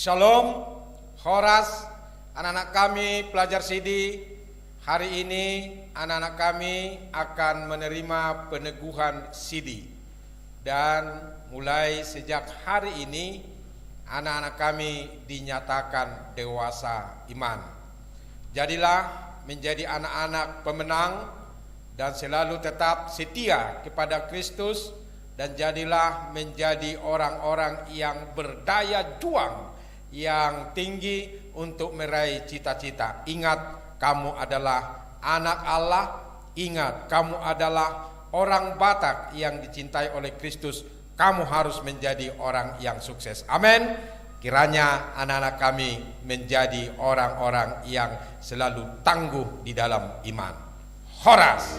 Shalom, Horas, anak-anak kami pelajar Sidi. Hari ini anak-anak kami akan menerima peneguhan Sidi. Dan mulai sejak hari ini anak-anak kami dinyatakan dewasa iman. Jadilah menjadi anak-anak pemenang dan selalu tetap setia kepada Kristus, dan jadilah menjadi orang-orang yang berdaya juang yang tinggi untuk meraih cita-cita. Ingat, kamu adalah anak Allah. Ingat, kamu adalah orang Batak yang dicintai oleh Kristus. Kamu harus menjadi orang yang sukses. Amin. Kiranya anak-anak kami menjadi orang-orang yang selalu tangguh di dalam iman. Horas.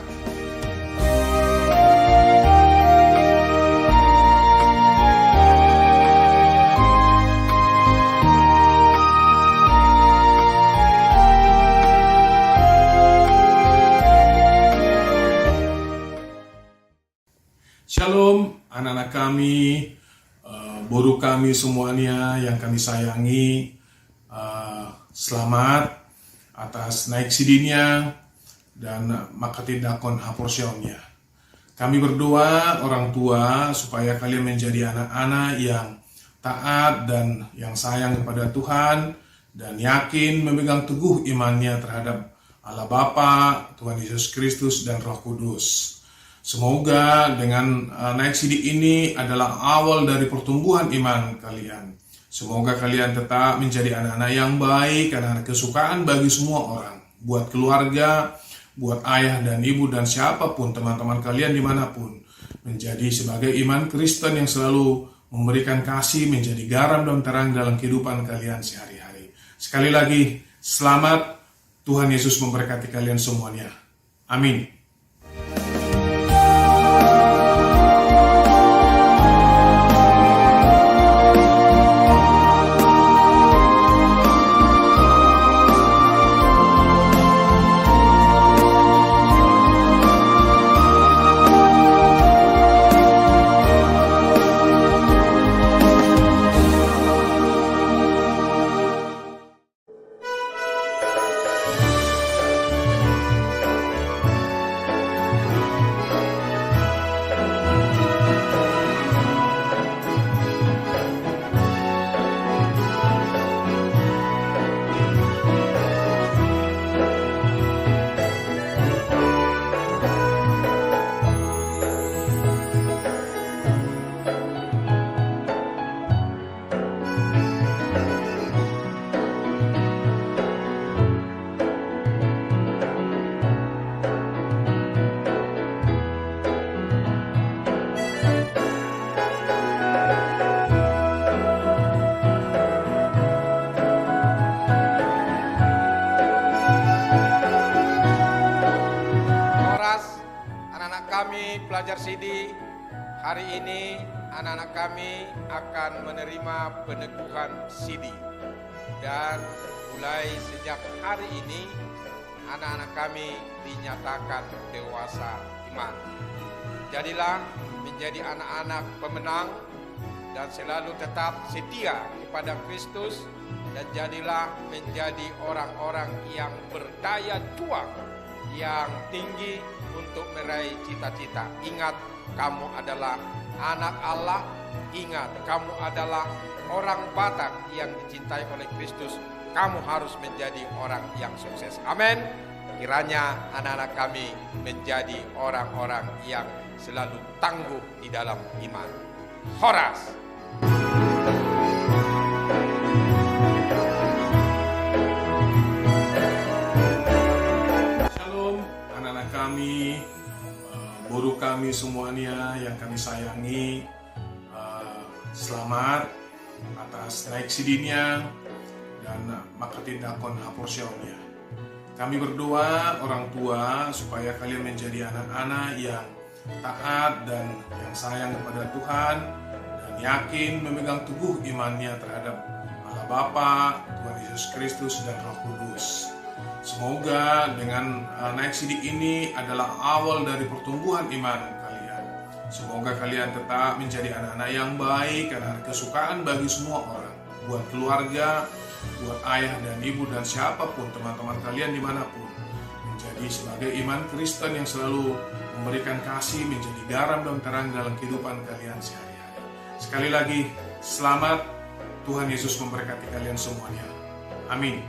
Shalom anak-anak kami, boru kami semuanya yang kami sayangi. Selamat atas naik sidinya dan makati dakon haporsionnya. Kami berdoa orang tua supaya kalian menjadi anak-anak yang taat dan yang sayang kepada Tuhan, dan yakin memegang teguh imannya terhadap Allah Bapa, Tuhan Yesus Kristus, dan Roh Kudus. Semoga dengan naik sidik ini adalah awal dari pertumbuhan iman kalian. Semoga kalian tetap menjadi anak-anak yang baik, anak-anak kesukaan bagi semua orang. Buat keluarga, buat ayah dan ibu dan siapapun teman-teman kalian dimanapun. Menjadi sebagai iman Kristen yang selalu memberikan kasih, menjadi garam dan terang dalam kehidupan kalian sehari-hari. Sekali lagi, selamat. Tuhan Yesus memberkati kalian semuanya. Amin. Kami pelajar Sidi, hari ini anak-anak kami akan menerima peneguhan Sidi. Dan mulai sejak hari ini anak-anak kami dinyatakan dewasa iman. Jadilah menjadi anak-anak pemenang dan selalu tetap setia kepada Kristus, dan jadilah menjadi orang-orang yang berdaya juang yang tinggi untuk meraih cita-cita. Ingat, kamu adalah anak Allah. Ingat, kamu adalah orang Batak yang dicintai oleh Kristus. Kamu harus menjadi orang yang sukses. Amin. Kiranya anak-anak kami menjadi orang-orang yang selalu tangguh di dalam iman. Horas. Kami, boru kami semuanya yang kami sayangi, selamat atas naik sidinya dan makati dakon haporsionnya. Kami berdoa orang tua supaya kalian menjadi anak-anak yang taat dan yang sayang kepada Tuhan, dan yakin memegang teguh imannya terhadap Allah Bapa, Tuhan Yesus Kristus, dan Roh Kudus. Semoga dengan naik sidik ini adalah awal dari pertumbuhan iman kalian. Semoga kalian tetap menjadi anak-anak yang baik, anak-anak kesukaan bagi semua orang. buat keluarga, buat ayah dan ibu dan siapapun teman-teman kalian dimanapun, menjadi sebagai iman Kristen yang selalu memberikan kasih, menjadi garam dan terang dalam kehidupan kalian sehari-hari. Sekali lagi, selamat. Tuhan Yesus memberkati kalian semuanya. Amin.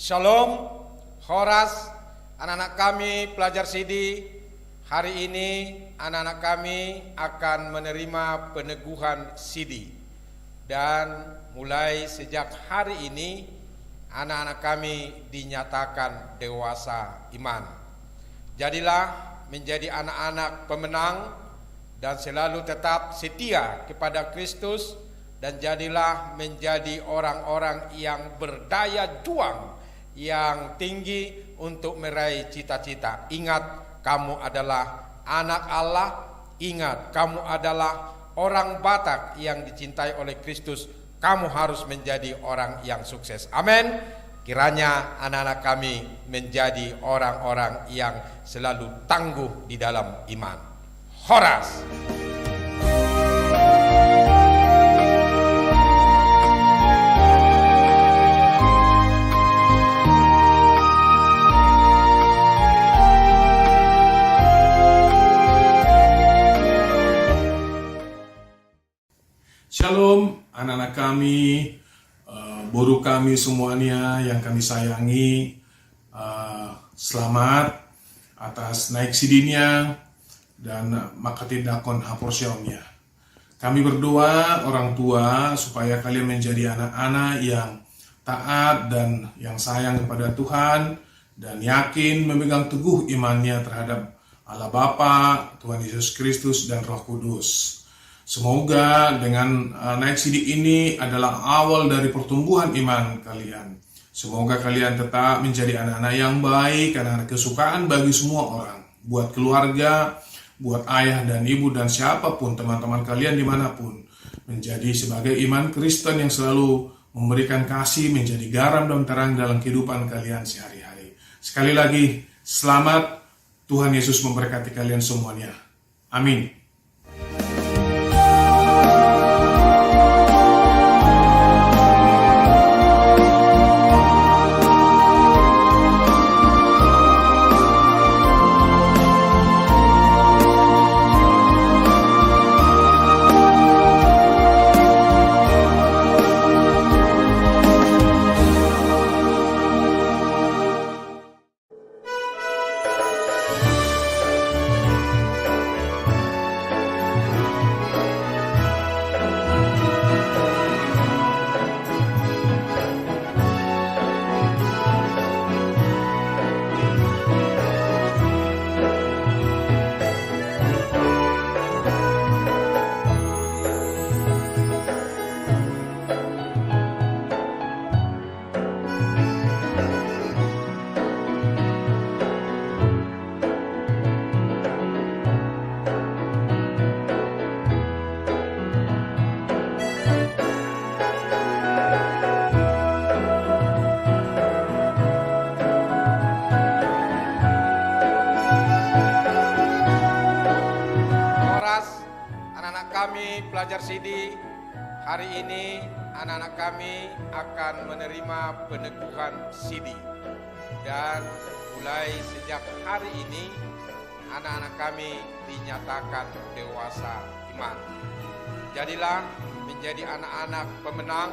Shalom, Horas, anak-anak kami pelajar Sidi. Hari ini anak-anak kami akan menerima peneguhan Sidi. Dan mulai sejak hari ini anak-anak kami dinyatakan dewasa iman. Jadilah menjadi anak-anak pemenang dan selalu tetap setia kepada Kristus, dan jadilah menjadi orang-orang yang berdaya juang yang tinggi untuk meraih cita-cita. Ingat, kamu adalah anak Allah. Ingat, kamu adalah orang Batak yang dicintai oleh Kristus. Kamu harus menjadi orang yang sukses. Amin. Kiranya anak-anak kami menjadi orang-orang yang selalu tangguh di dalam iman. Horas. Shalom anak-anak kami, boru kami semuanya yang kami sayangi. Selamat atas naik sidinya dan makatindakon haporsiaumnya. Kami berdoa orang tua supaya kalian menjadi anak-anak yang taat dan yang sayang kepada Tuhan, dan yakin memegang teguh imannya terhadap Allah Bapa, Tuhan Yesus Kristus, dan Roh Kudus. Semoga dengan naik sidik ini adalah awal dari pertumbuhan iman kalian. Semoga kalian tetap menjadi anak-anak yang baik, anak-anak kesukaan bagi semua orang. Buat keluarga, buat ayah dan ibu dan siapapun teman-teman kalian dimanapun. Menjadi sebagai iman Kristen yang selalu memberikan kasih, menjadi garam dan terang dalam kehidupan kalian sehari-hari. Sekali lagi, selamat. Tuhan Yesus memberkati kalian semuanya. Amin. kami pelajar Sidi, hari ini anak-anak kami akan menerima peneguhan Sidi. Dan mulai sejak hari ini anak-anak kami dinyatakan dewasa iman. Jadilah menjadi anak-anak pemenang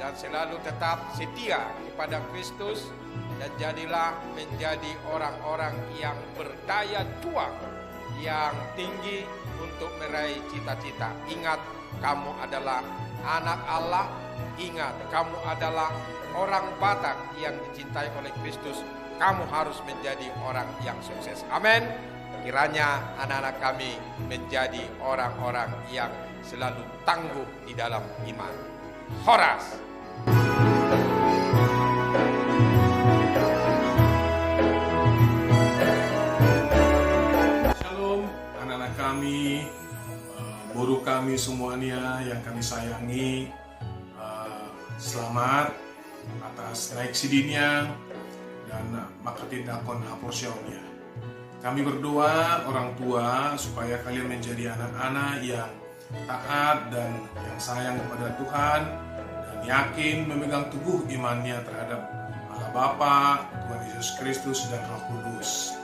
dan selalu tetap setia kepada Kristus, dan jadilah menjadi orang-orang yang berdaya juang, yang tinggi untuk meraih cita-cita. Ingat, kamu adalah anak Allah. Ingat, kamu adalah orang Batak yang dicintai oleh Kristus. Kamu harus menjadi orang yang sukses. Amin. Kiranya anak-anak kami menjadi orang-orang yang selalu tangguh di dalam iman. Horas. Shalom anak-anak kami, guru kami semuanya yang kami sayangi. Selamat atas naik sidinya dan Makati Dakon Haporsiaunya. Kami berdoa orang tua supaya kalian menjadi anak-anak yang taat dan yang sayang kepada Tuhan, dan yakin memegang teguh imannya terhadap Allah Bapa, Tuhan Yesus Kristus, dan Roh Kudus.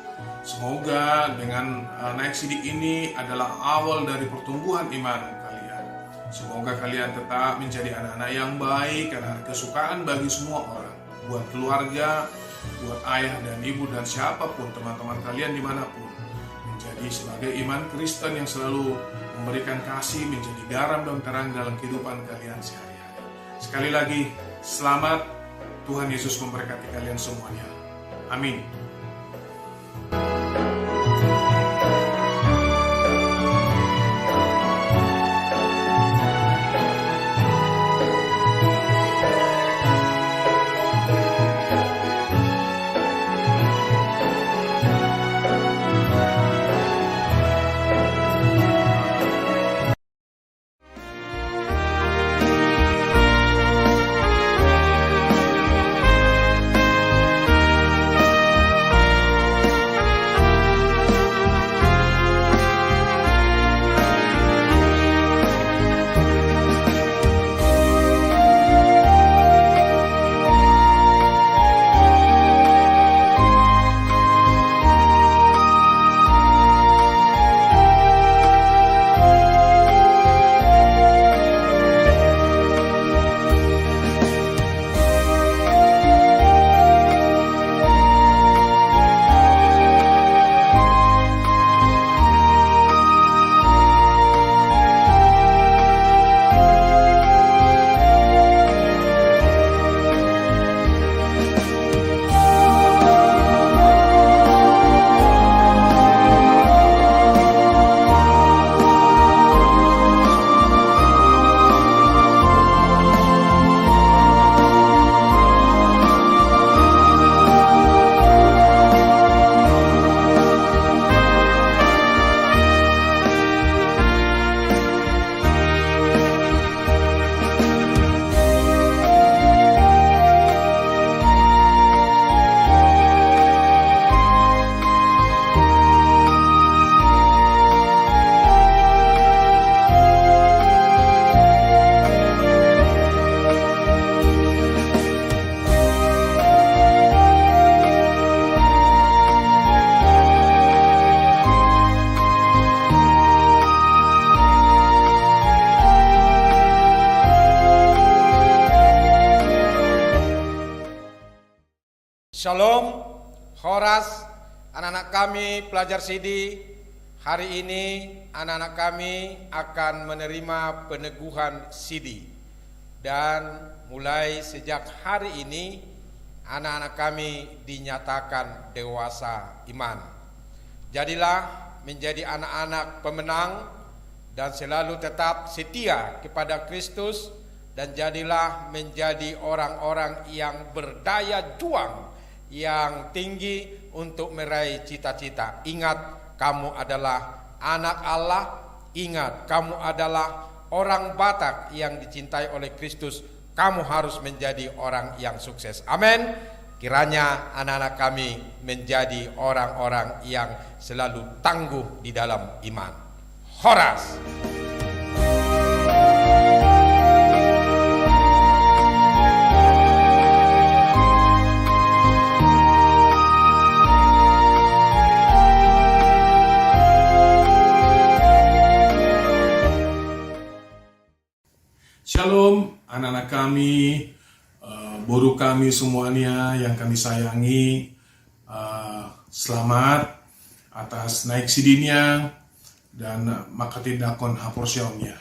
Semoga dengan naik sidik ini adalah awal dari pertumbuhan iman kalian. Semoga kalian tetap menjadi anak-anak yang baik, anak kesukaan bagi semua orang, buat keluarga, buat ayah dan ibu dan siapapun teman-teman kalian dimanapun. Menjadi sebagai iman Kristen yang selalu memberikan kasih, menjadi garam dan terang dalam kehidupan kalian sehari-hari. Sekali lagi, selamat. Tuhan Yesus memberkati kalian semuanya. Amin. Shalom, Horas, anak-anak kami pelajar Sidi. Hari ini anak-anak kami akan menerima peneguhan Sidi. Dan mulai sejak hari ini anak-anak kami dinyatakan dewasa iman. Jadilah menjadi anak-anak pemenang dan selalu tetap setia kepada Kristus, dan jadilah menjadi orang-orang yang berdaya juang, yang tinggi untuk meraih cita-cita. Ingat, kamu adalah anak Allah. Ingat, kamu adalah orang Batak yang dicintai oleh Kristus. Kamu harus menjadi orang yang sukses. Amin. Kiranya anak-anak kami menjadi orang-orang yang selalu tangguh di dalam iman. Horas. kami, guru kami semuanya yang kami sayangi, selamat atas naik sidinya dan makati dakon haporsiaunnya.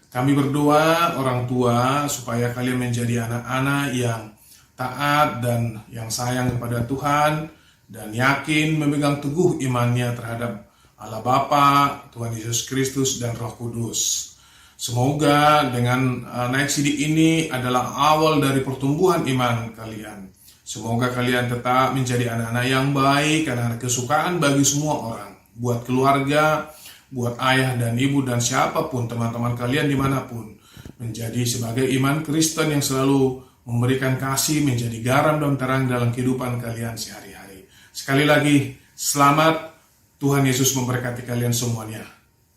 Kami berdoa orang tua supaya kalian menjadi anak-anak yang taat dan yang sayang kepada Tuhan dan yakin memegang teguh imannya terhadap Allah Bapa, Tuhan Yesus Kristus dan Roh Kudus. Semoga dengan naik sidik ini adalah awal dari pertumbuhan iman kalian. Semoga kalian tetap menjadi anak-anak yang baik, anak-anak kesukaan bagi semua orang. Buat keluarga, buat ayah dan ibu dan siapapun teman-teman kalian dimanapun. Menjadi sebagai iman Kristen yang selalu memberikan kasih, menjadi garam dan terang dalam kehidupan kalian sehari-hari. Sekali lagi, selamat. Tuhan Yesus memberkati kalian semuanya.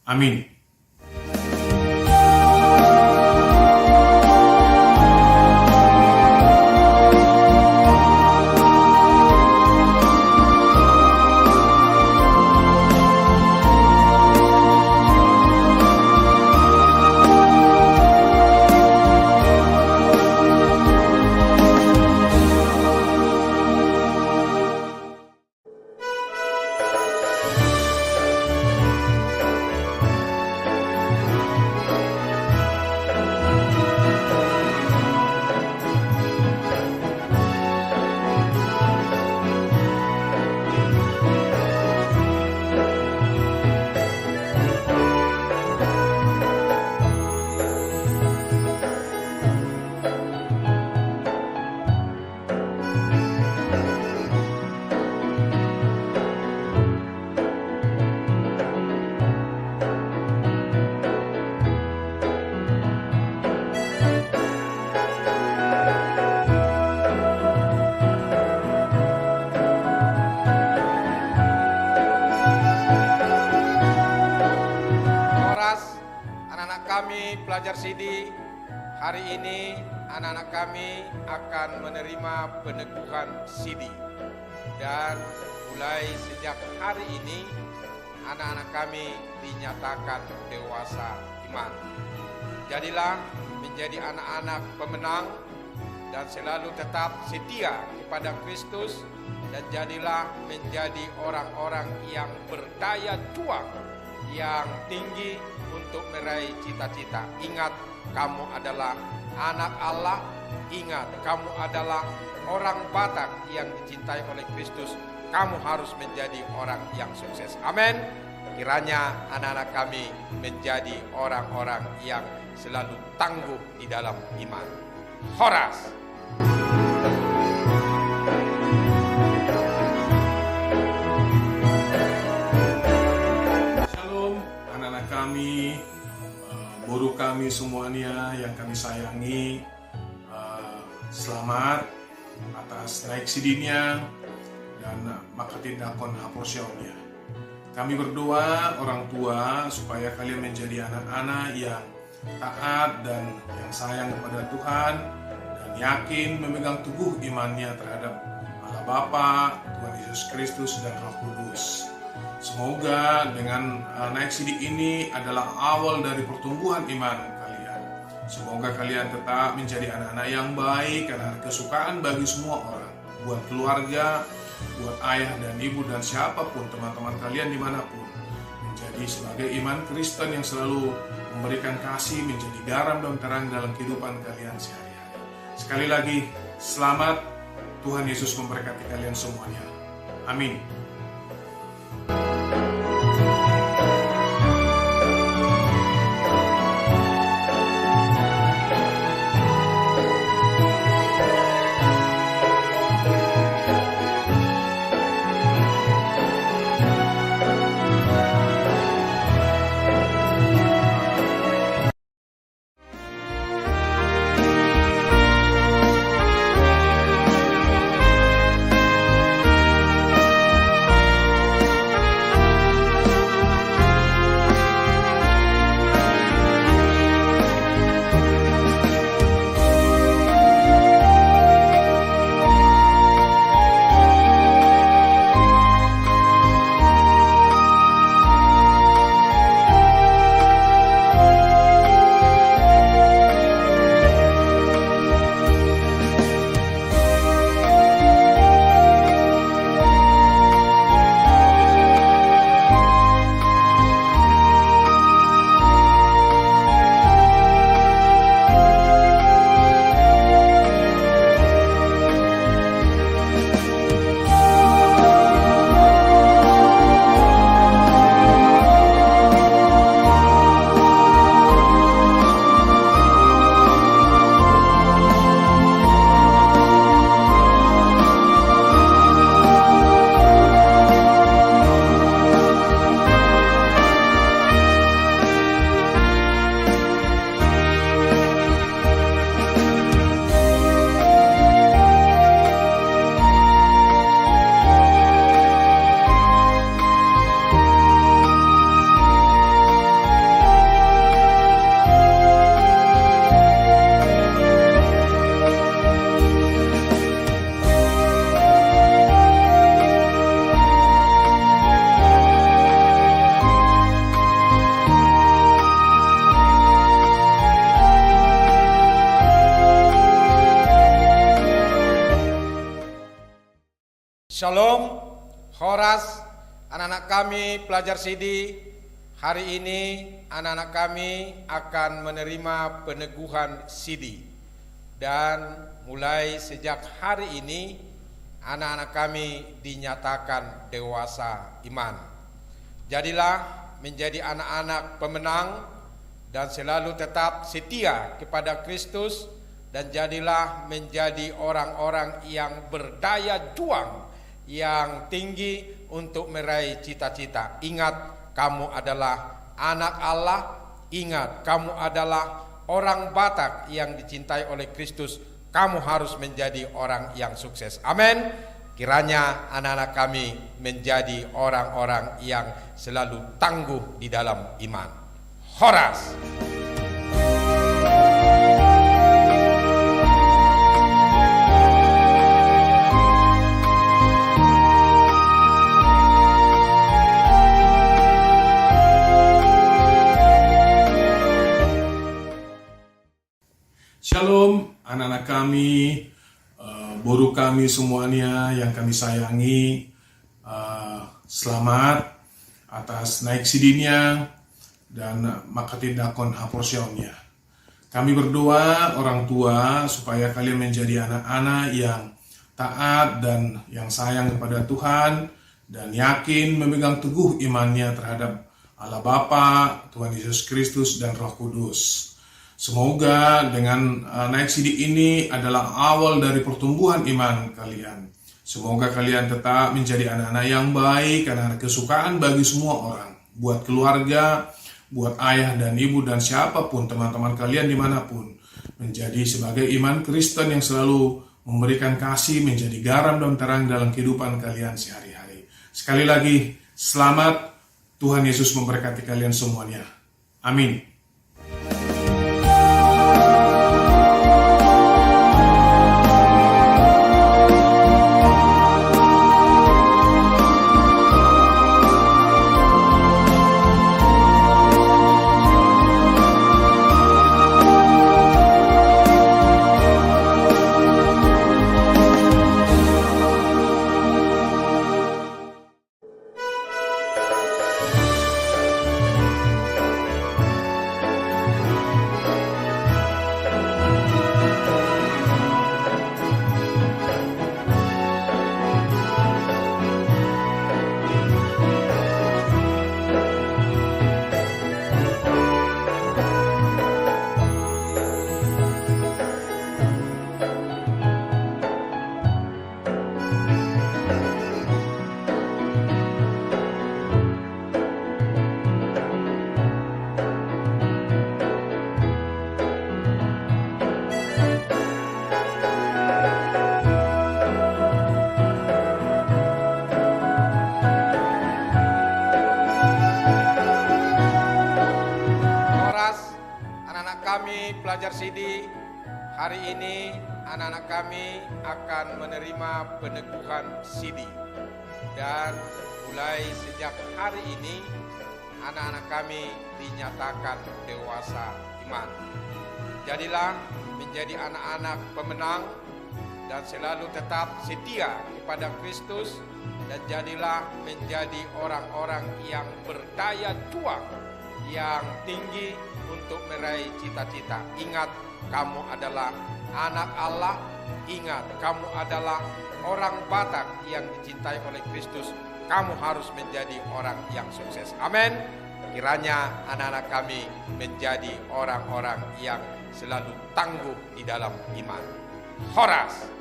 Amin. Kami pelajar Sidi, hari ini anak-anak kami akan menerima peneguhan Sidi. Dan mulai sejak hari ini anak-anak kami dinyatakan dewasa iman. Jadilah menjadi anak-anak pemenang dan selalu tetap setia kepada Kristus, dan jadilah menjadi orang-orang yang berdaya juang yang tinggi untuk meraih cita-cita. Ingat, kamu adalah anak Allah. Ingat, kamu adalah orang Batak yang dicintai oleh Kristus. Kamu harus menjadi orang yang sukses. Amin. Kiranya anak-anak kami menjadi orang-orang yang selalu tangguh di dalam iman. Horas. Kami, guru kami semuanya yang kami sayangi, selamat atas naik sidinya dan makati dakon haporsiaunnya. Kami berdoa orang tua supaya kalian menjadi anak-anak yang taat dan yang sayang kepada Tuhan dan yakin memegang teguh imannya terhadap Allah Bapa, Tuhan Yesus Kristus dan Roh Kudus. Semoga dengan naik sidik ini adalah awal dari pertumbuhan iman kalian. Semoga kalian tetap menjadi anak-anak yang baik, anak-anak kesukaan bagi semua orang. Buat keluarga, buat ayah dan ibu dan siapapun teman-teman kalian dimanapun. Menjadi sebagai iman Kristen yang selalu memberikan kasih, menjadi garam dan terang dalam kehidupan kalian sehari-hari. Sekali lagi, selamat. Tuhan Yesus memberkati kalian semuanya. Amin. Shalom, Horas, anak-anak kami pelajar Sidi. Hari ini anak-anak kami akan menerima peneguhan Sidi. Dan mulai sejak hari ini anak-anak kami dinyatakan dewasa iman. Jadilah menjadi anak-anak pemenang dan selalu tetap setia kepada Kristus, dan jadilah menjadi orang-orang yang berdaya juang yang tinggi untuk meraih cita-cita. Ingat, kamu adalah anak Allah. Ingat, kamu adalah orang Batak yang dicintai oleh Kristus. Kamu harus menjadi orang yang sukses. Amin. Kiranya anak-anak kami menjadi orang-orang yang selalu tangguh di dalam iman. Horas. Shalom anak-anak kami, guru kami semuanya yang kami sayangi. Selamat atas naik sidinya dan makatidakon haporsionnya. Kami berdoa orang tua supaya kalian menjadi anak-anak yang taat dan yang sayang kepada Tuhan, dan yakin memegang teguh imannya terhadap Allah Bapa, Tuhan Yesus Kristus, dan Roh Kudus. Semoga dengan naik sidi ini adalah awal dari pertumbuhan iman kalian. Semoga kalian tetap menjadi anak-anak yang baik, anak-anak kesukaan bagi semua orang. Buat keluarga, buat ayah dan ibu dan siapapun teman-teman kalian dimanapun. Menjadi sebagai iman Kristen yang selalu memberikan kasih, menjadi garam dan terang dalam kehidupan kalian sehari-hari. Sekali lagi, selamat. Tuhan Yesus memberkati kalian semuanya. Amin. Kami pelajar Sidi, hari ini anak-anak kami akan menerima peneguhan Sidi. Dan mulai sejak hari ini anak-anak kami dinyatakan dewasa iman. Jadilah menjadi anak-anak pemenang dan selalu tetap setia kepada Kristus, dan jadilah menjadi orang-orang yang berdaya juang yang tinggi untuk meraih cita-cita. Ingat, kamu adalah anak Allah. Ingat, kamu adalah orang Batak yang dicintai oleh Kristus. Kamu harus menjadi orang yang sukses. Amin. Kiranya anak-anak kami menjadi orang-orang yang selalu tangguh di dalam iman. Horas.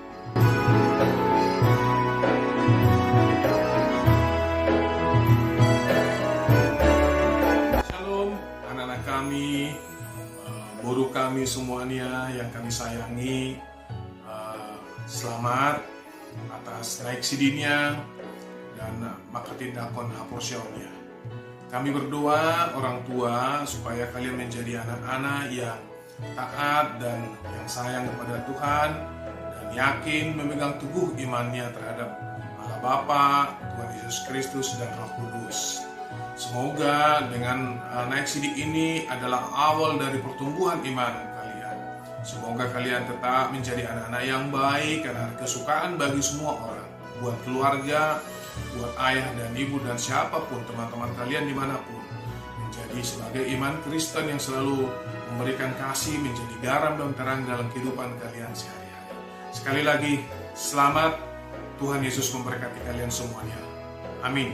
Kami, guru kami semuanya yang kami sayangi, selamat atas naik sidinya dan makatidakon haporsionnya. Kami berdoa orang tua supaya kalian menjadi anak-anak yang taat dan yang sayang kepada Tuhan, dan yakin memegang teguh imannya terhadap Allah Bapa, Tuhan Yesus Kristus, dan Roh Kudus. Semoga dengan naik sidi ini adalah awal dari pertumbuhan iman kalian. Semoga kalian tetap menjadi anak-anak yang baik, anak-anak kesukaan bagi semua orang. buat keluarga, buat ayah dan ibu dan siapapun teman-teman kalian dimanapun, menjadi sebagai iman Kristen yang selalu memberikan kasih, menjadi garam dan terang dalam kehidupan kalian sehari-hari. Sekali lagi, selamat. Tuhan Yesus memberkati kalian semuanya. Amin.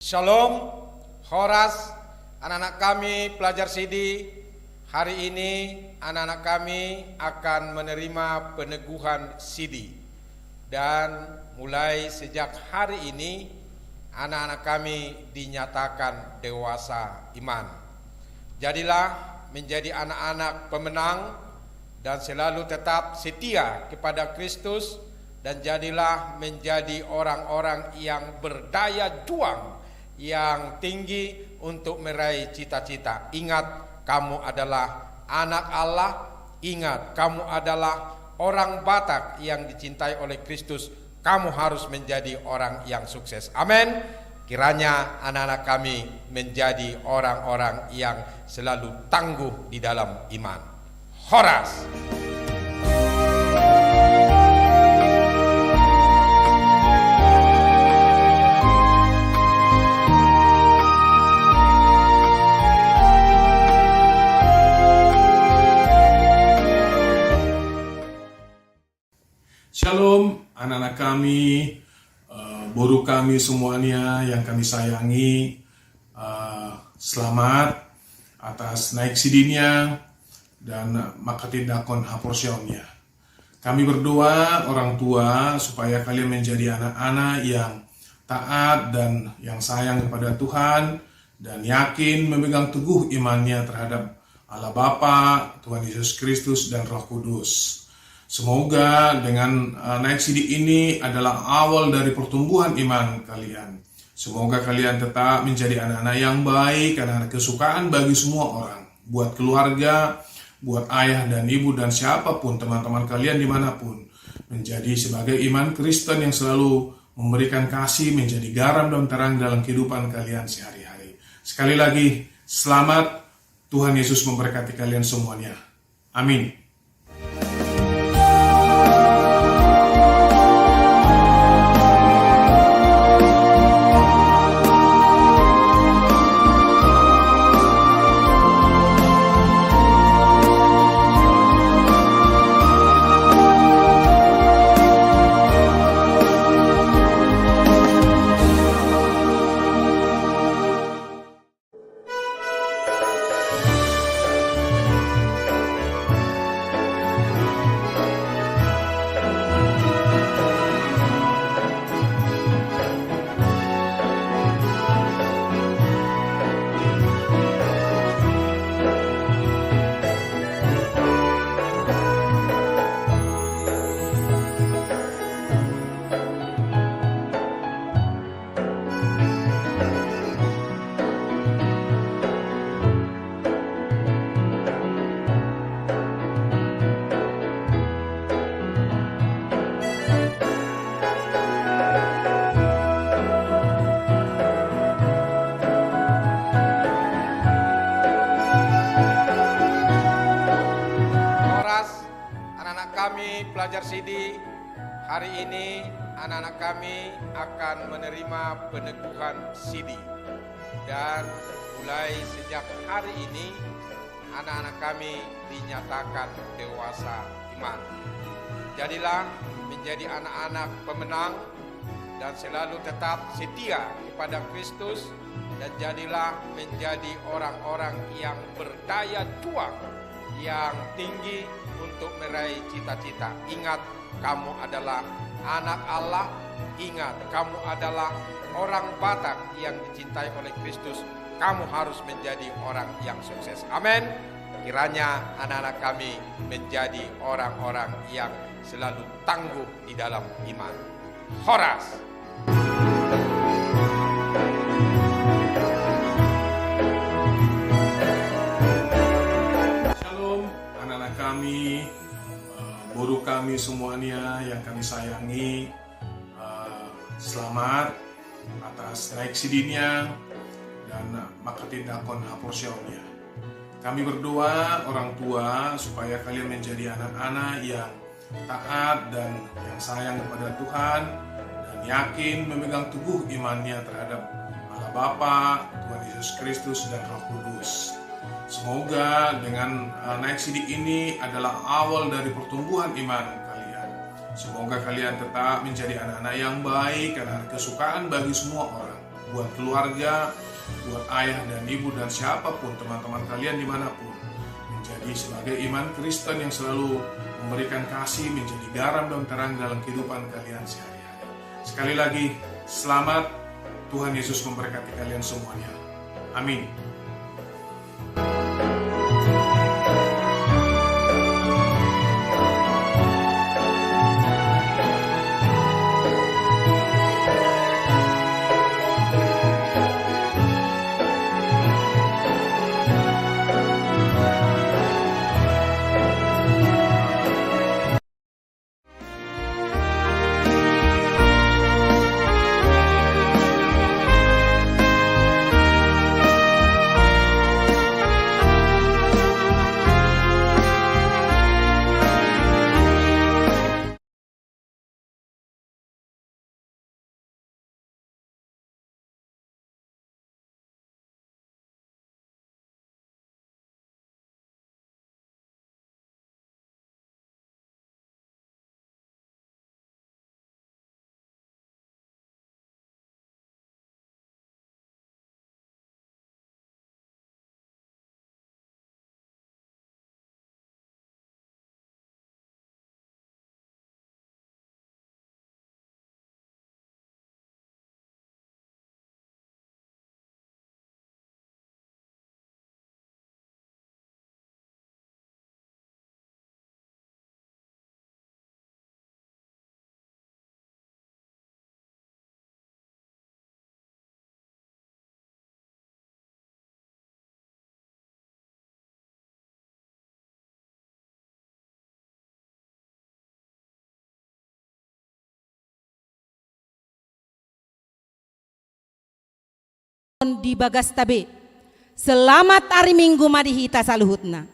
Shalom, Horas, anak-anak kami pelajar Sidi. Hari ini anak-anak kami akan menerima peneguhan Sidi. Dan mulai sejak hari ini anak-anak kami dinyatakan dewasa iman. Jadilah menjadi anak-anak pemenang dan selalu tetap setia kepada Kristus, dan jadilah menjadi orang-orang yang berdaya juang yang tinggi untuk meraih cita-cita. Ingat, kamu adalah anak Allah. Ingat, kamu adalah orang Batak yang dicintai oleh Kristus. Kamu harus menjadi orang yang sukses. Amin. Kiranya anak-anak kami menjadi orang-orang yang selalu tangguh di dalam iman. Horas. Shalom anak-anak kami, boru kami semuanya yang kami sayangi. Selamat atas naik sidinya dan makatindakon haporsionnya. Kami berdoa orang tua supaya kalian menjadi anak-anak yang taat dan yang sayang kepada Tuhan, dan yakin memegang teguh imannya terhadap Allah Bapa, Tuhan Yesus Kristus, dan Roh Kudus. Semoga dengan naik sidi ini adalah awal dari pertumbuhan iman kalian. Semoga kalian tetap menjadi anak-anak yang baik, anak-anak kesukaan bagi semua orang. Buat keluarga, buat ayah dan ibu dan siapapun teman-teman kalian dimanapun. Menjadi sebagai iman Kristen yang selalu memberikan kasih, menjadi garam dan terang dalam kehidupan kalian sehari-hari. Sekali lagi, selamat. Tuhan Yesus memberkati kalian semuanya. Amin. pelajar Sidi, hari ini anak-anak kami akan menerima peneguhan Sidi. Dan mulai sejak hari ini anak-anak kami dinyatakan dewasa iman. Jadilah menjadi anak-anak pemenang dan selalu tetap setia kepada Kristus, dan jadilah menjadi orang-orang yang berdaya juang yang tinggi untuk meraih cita-cita. Ingat, kamu adalah anak Allah. Ingat, kamu adalah orang Batak yang dicintai oleh Kristus. Kamu harus menjadi orang yang sukses. Amin. Kiranya anak-anak kami menjadi orang-orang yang selalu tangguh di dalam iman. Horas. Shalom anak-anak kami, guru kami semuanya yang kami sayangi. Selamat atas naik sidinya dan Makati Dakon Haporsiaumnya. Kami berdoa orang tua supaya kalian menjadi anak-anak yang taat dan yang sayang kepada Tuhan dan yakin memegang teguh imannya terhadap Allah Bapa, Tuhan Yesus Kristus dan Roh Kudus. Semoga dengan naik sidik ini adalah awal dari pertumbuhan iman kalian. Semoga kalian tetap menjadi anak-anak yang baik karena kesukaan bagi semua orang, buat keluarga, buat ayah dan ibu dan siapapun teman-teman kalian dimanapun, menjadi sebagai iman Kristen yang selalu memberikan kasih, menjadi garam dan terang dalam kehidupan kalian sehari-hari. Sekali lagi, selamat. Tuhan Yesus memberkati kalian semuanya. Amin. Di bagas tabe, selamat hari Minggu madi hita saluhutna.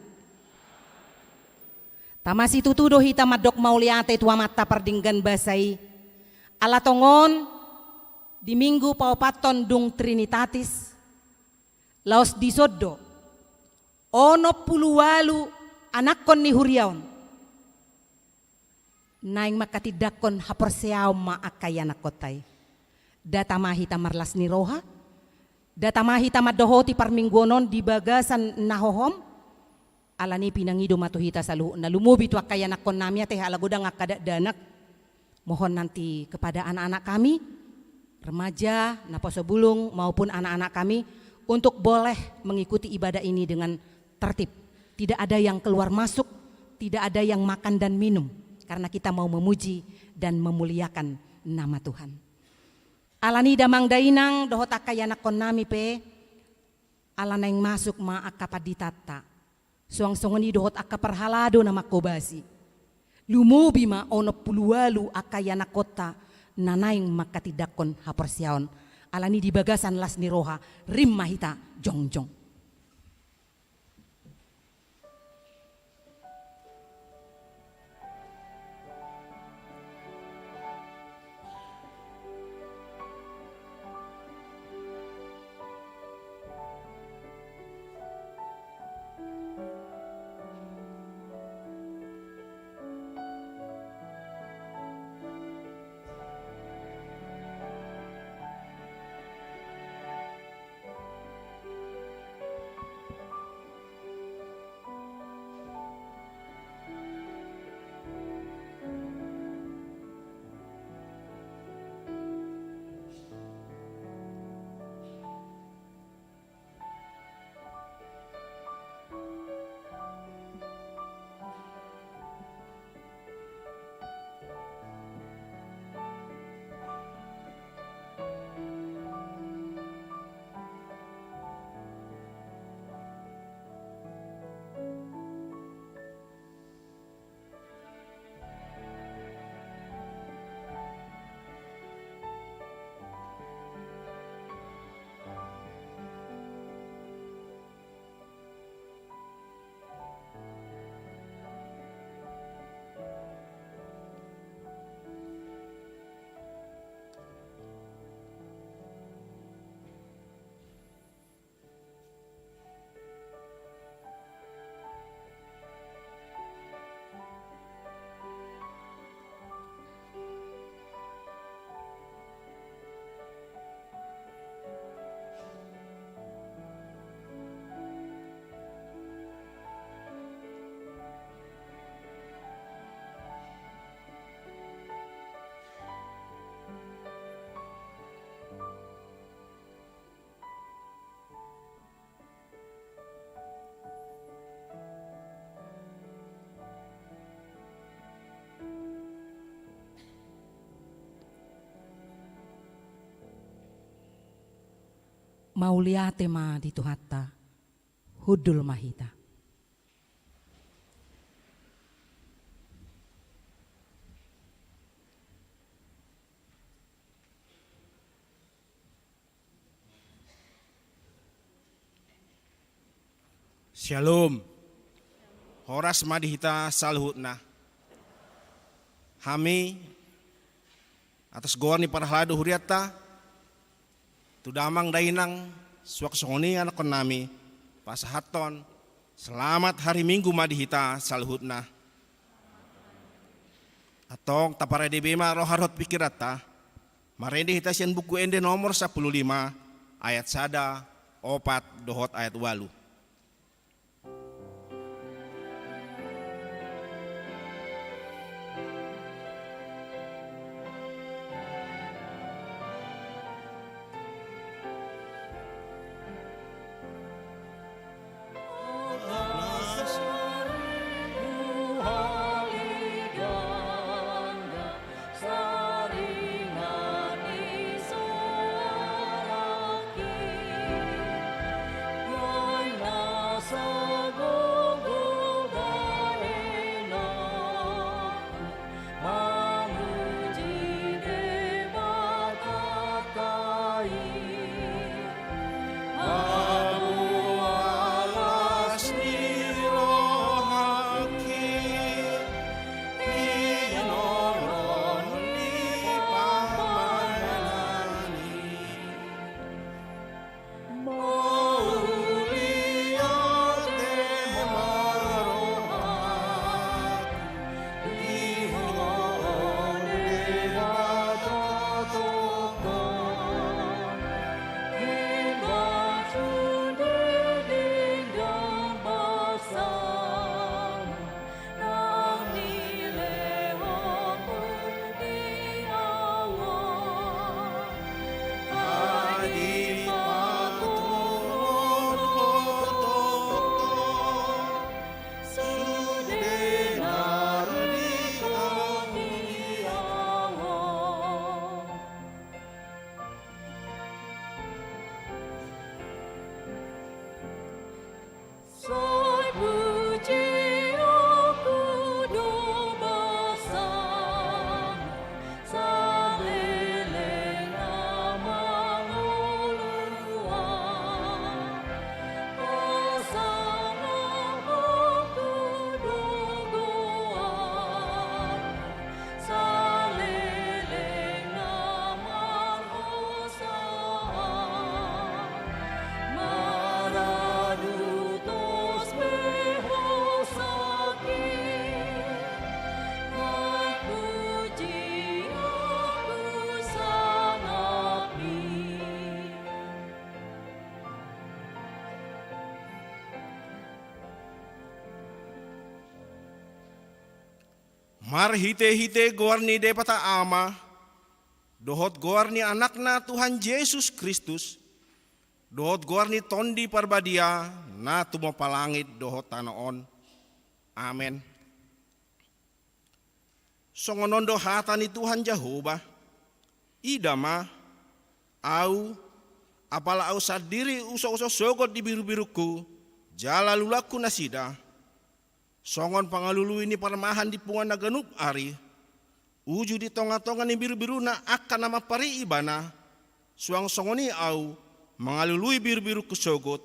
Tamasi tutudo hita madok mauliate tua mata perdinggan basai. Ala tongon di Minggu paupaton dung Trinitatis. Laos di sodo. Ono puluwalu anak kon ni huriaon. Naing makatidakon haporseaw maakayana kotay. Data mahita marlas ni roha. Data mahita madohoti parminggonon di bagasan nahohom. Alani pinangido matuhita salu na lumubi tu akayanak kon namya teh alagoda ngakada danak. Mohon nanti kepada anak-anak kami, remaja, naposobulung maupun anak-anak kami untuk boleh mengikuti ibadah ini dengan tertib. Tidak ada yang keluar masuk, tidak ada yang makan dan minum karena kita mau memuji dan memuliakan nama Tuhan. Alani damang dainang dohot akayanak kon nami pe alana yang masuk ma akapaditata. Suang-songoni dohot akaparhalado na makobasi. Lumubi ma ono puluwalu akayanak kota nanaing makatidakon haporsiaon. Alani di bagasan las ni roha rim mahita jongjong. mauliate ma di Tuhatta, hudul mahita. Shalom. Horas madihita salhutna. Hami atas gorni parahlado huriatta tudamang dainang suak songoni anak nami pasahaton selamat hari Minggu madihita salhutna. Atong taparede bema roharot pikirata marende hita sian buku ende nomor 15 ayat sada opat dohot ayat walu. Mar hite-hite goarni depata ama, dohot goarni anakna Tuhan Yesus Kristus, dohot goarni tondi parbadia, na tumo palangit dohot tanaon. Amen. Songonondo hatani Tuhan Jehovah, idama, au, apala au sadiri uso-uso sogot di biru-biruku, jalalulaku nasida, songon pangalulu ini parmahan di pungan naganup ari, uju di tonga-tonga ni biru-biru na akan nama pari ibana, suang songoni au, mengalului biru-biru kusogot,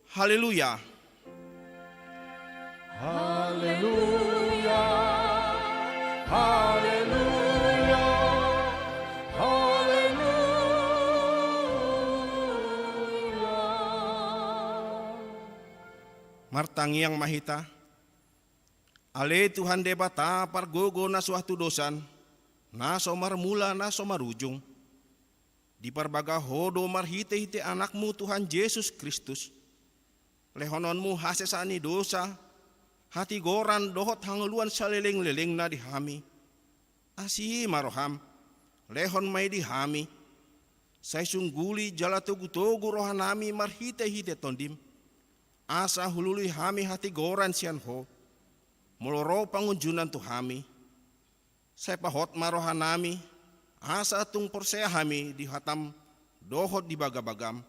haleluya. Haleluya, haleluya, haleluya. Martangiang mahita, ale Tuhan debata pargogo na suatu dosan, na somar mula na somarujung. Di parbaga hodo marhite-hite anakmu Tuhan Yesus Kristus. Lehononmu hasesani dosa, hati goran dohot hanguluan saleleng-leleng na dihami. Asi maroham, lehon may dihami. Say sungguli jala tugu-tugu rohanami marhite-hite tondim. Asa hulului hami hati goran sian ho. Muloro pangunjunan tuhami, saya pahot marohanami, asa atung persehami di hatam dohot di bagabagam,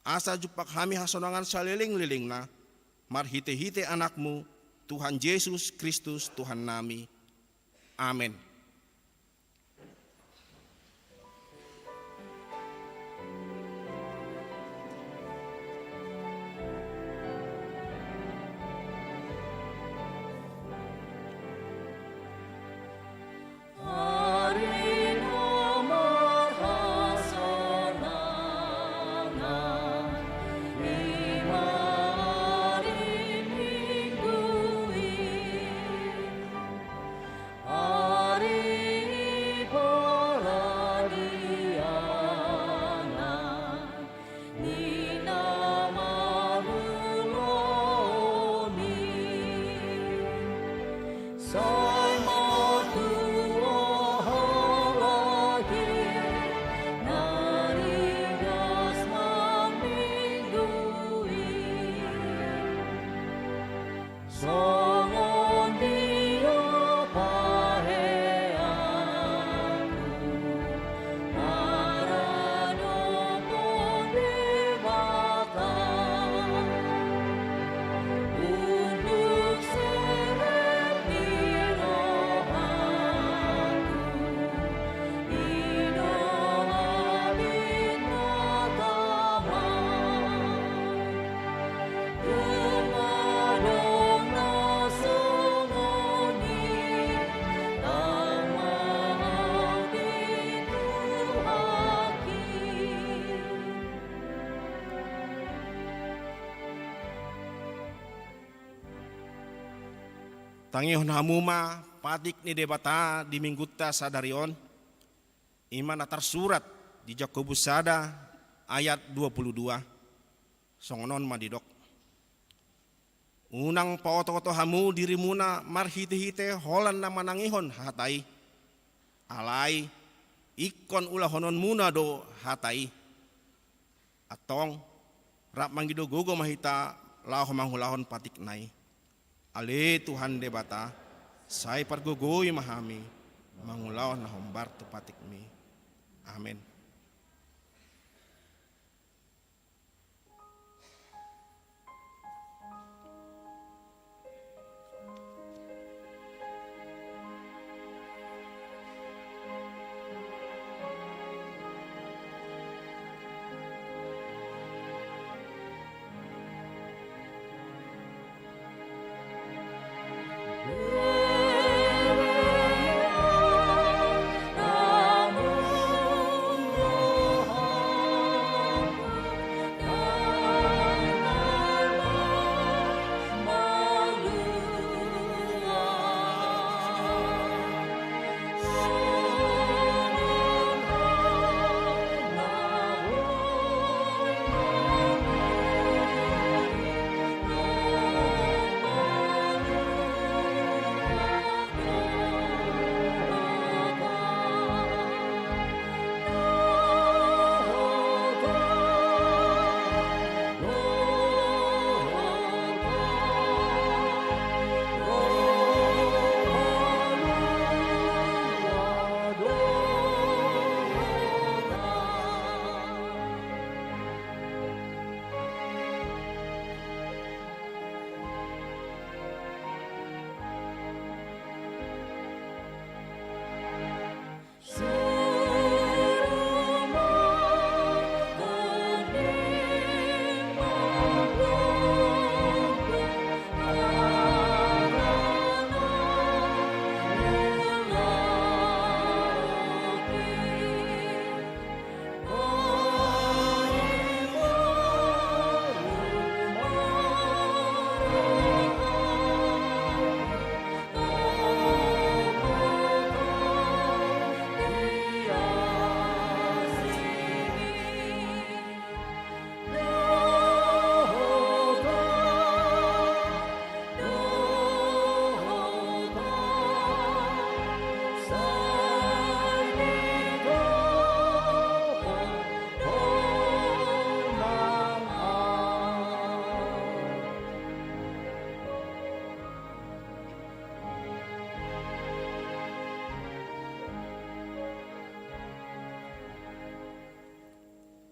asa jupak kami hasonangan saliling-lilingna, marhite-hite anakmu, Tuhan Yesus Kristus Tuhan nami. Amin. Tangihon hamuma patik ni debata di minggutta sadarion iman atar surat di Jakobus sada ayat 22 songonon madidok unang paoto-oto hamu dirimuna marhite-hite holan na manangihon hatai alai ikon ulah honon muna do hatai atong rap manggido gogo mahita lao manghulahon patik nai. Ale Tuhan debata, saya pargogoi mahami, mangulaw na hombar tu patik mi. Amen.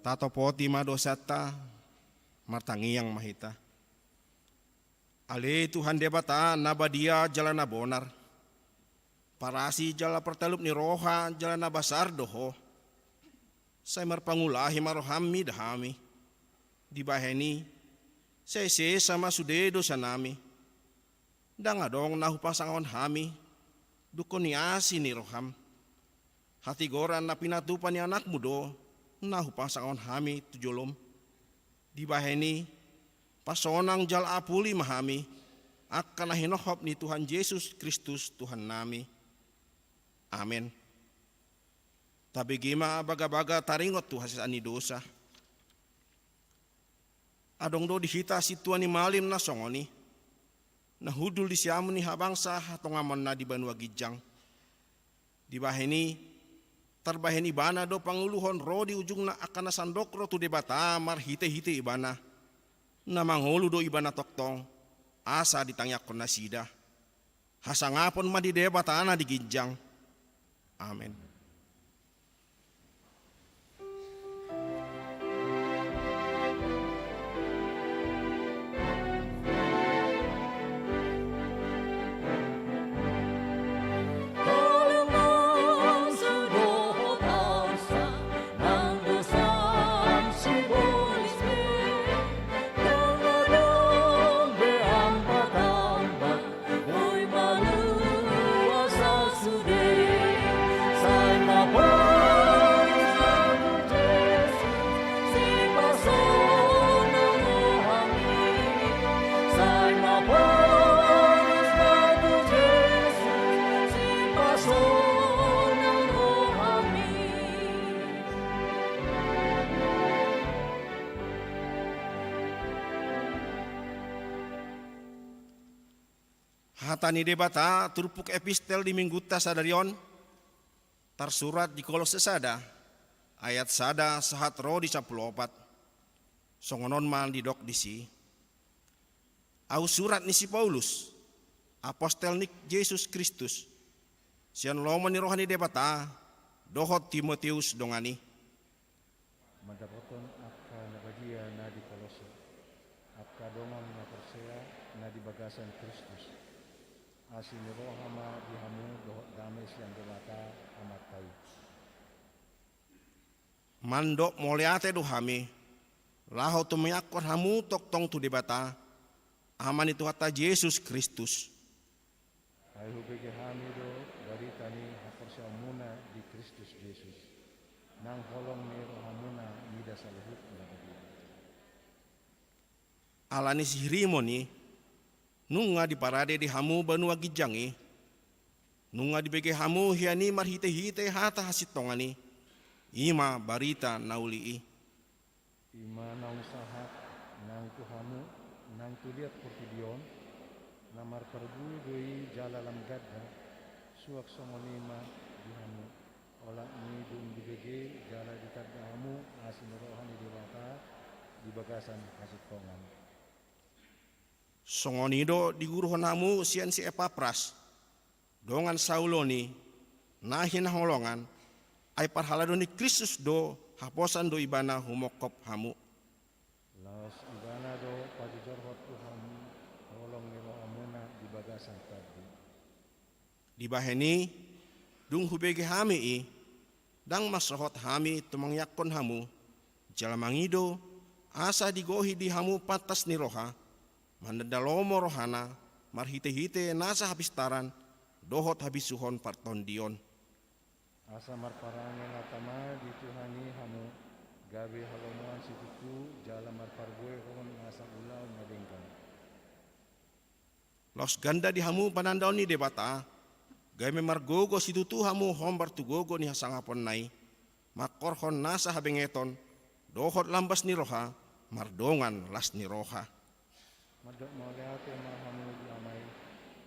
Tato poti madosata martangiang mahita. Ale Tuhan debata nabadia jalana bonar. Parasi jala pertalup ni roha jalana basar doho. Saya marpangulahi marohami dahami. Dibaheni saya sama sudedo sanami. Dangadong nahu pasangon hami. Dukoniasi ni roham. Hati goran na pinatupan ni anak mudo. Nahu pasangon hami tujolom. Dibaheni pasonang jal apuli mahami. Akan hinohop ni Tuhan Yesus Kristus Tuhan nami. Amin. Tapi gima baga-baga taringot tu hasil ani dosa. Adong do dihita si tuan ni malim na songoni. Nahudul di siamu ni habangsa hatong aman na di banua gijang. Di baheni terbaheni ibana do panguluhon ro di ujung na akan sandok ro tu debata mar hite-hite ibana. Na mangulu do ibana toktong asa ditangyak kon nasida. Hasangapon ma di debata na di gijang. Amin. Hatani debata turpuk epistel di mingguta sadarion tersurat di Kolose sada ayat sada sahat ro di 14 songonon mal di dok disi au surat ni si Paulus apostel nik Yesus Kristus sian lomo ni rohani debata dohot Timotius dongani madapoton akka nabadia na di Kolose akka dongan na persea na di bagasan Kristus asin rohama dihamu dohot damai siang dewata amatai. Mandok moleate dohami laho tumiyakor hamu tok tong tu debata aman itu kata Yesus Kristus. Ayo bege hami do dari tani haporsia muna di Kristus Yesus. Nang holong ni rohamuna mida saluhut nabadia. Alani sihirimo ni nunga di parade di hamu banua gijangi nunga di bege hamu hiani marhite-hite hata hasitongani ima barita naulii Ima naung sahat nang tuhamu nang tuliat portidion namar pergu doi jala lam gadda suak songonima dihamu olah ni dum dibege jala di kadda hamu asin rohani dewata di bagasan hasitongan. Songonido di guruhon hamu sian si Epapras dongan Sauloni nahin holongan ay parhalado ni Kristus do haposan do ibana humokop hamu. Laos ibana do pajujorhot Tuhan holong ni rohamuna di bagasan tadi. Di baheni dung hubege hami i dang masrohot hami tumangyakon hamu jalamangido asa digohi di hamu patas ni roha mandadalomo rohana marhite-hite nasa habistaran dohot habisuhon partondion. Asa marparangan atama di Tuhani hamu gawe halomuan situtu jala marpargue hon asa ulau ngadengkan. Los ganda di hamu panandaon ni debata gawe margogo situtu hamu hombar tugogo ni hasangapon nai makorhon nasa habengeton dohot lambas ni roha mardongan las ni roha. Madok mauliate mahamu di amai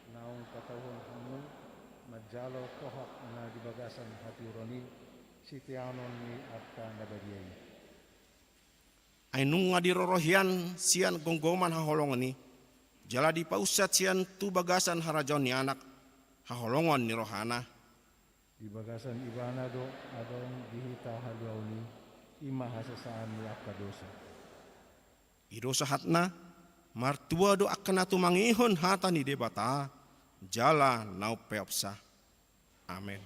naung katahun hamu majalo kohak na di bagasan hati roni sitianon ni akka nabadiai. Ay nung nga dirorohian sian gonggoman haholongan ni jala di pausat sian tu bagasan harajon ni anak haholongan ni rohana. Di bagasan ibana do adong dihita haluaw ni ima hasasaan ni akka dosa. Ido sahatna martua do akan atu mangihon hata ni debata jala nau peopsa. Amin.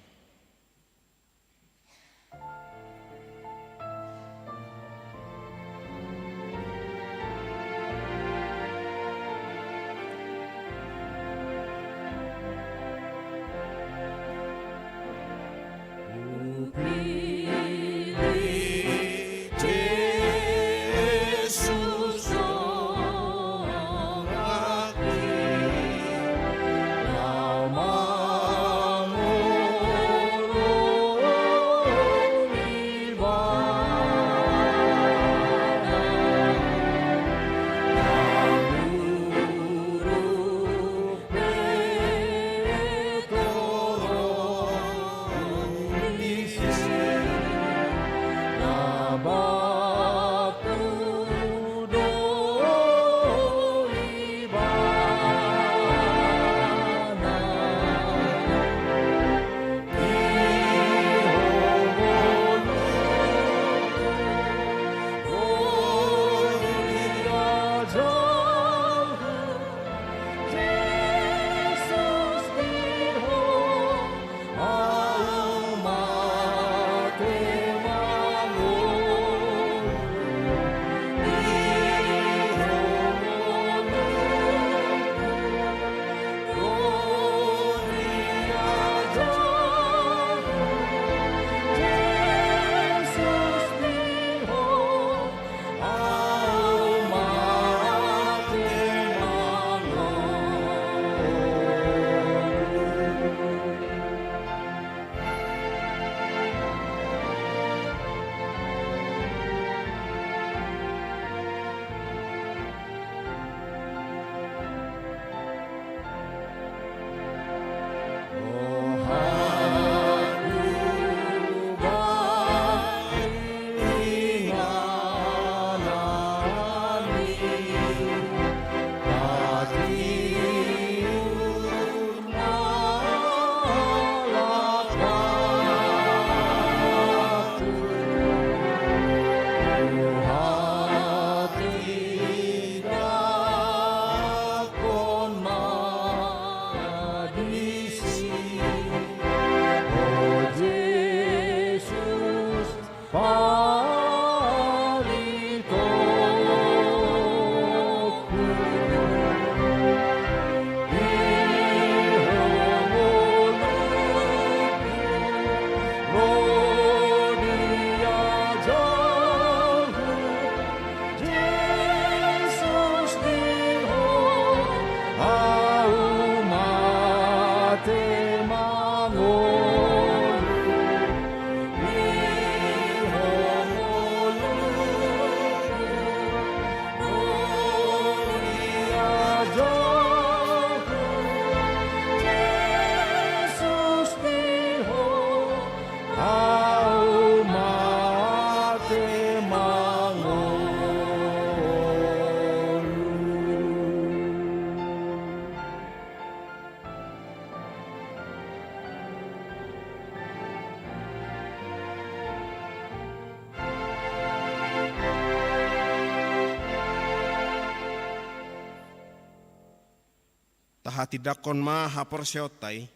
Tahati dakon ma hapor seotai,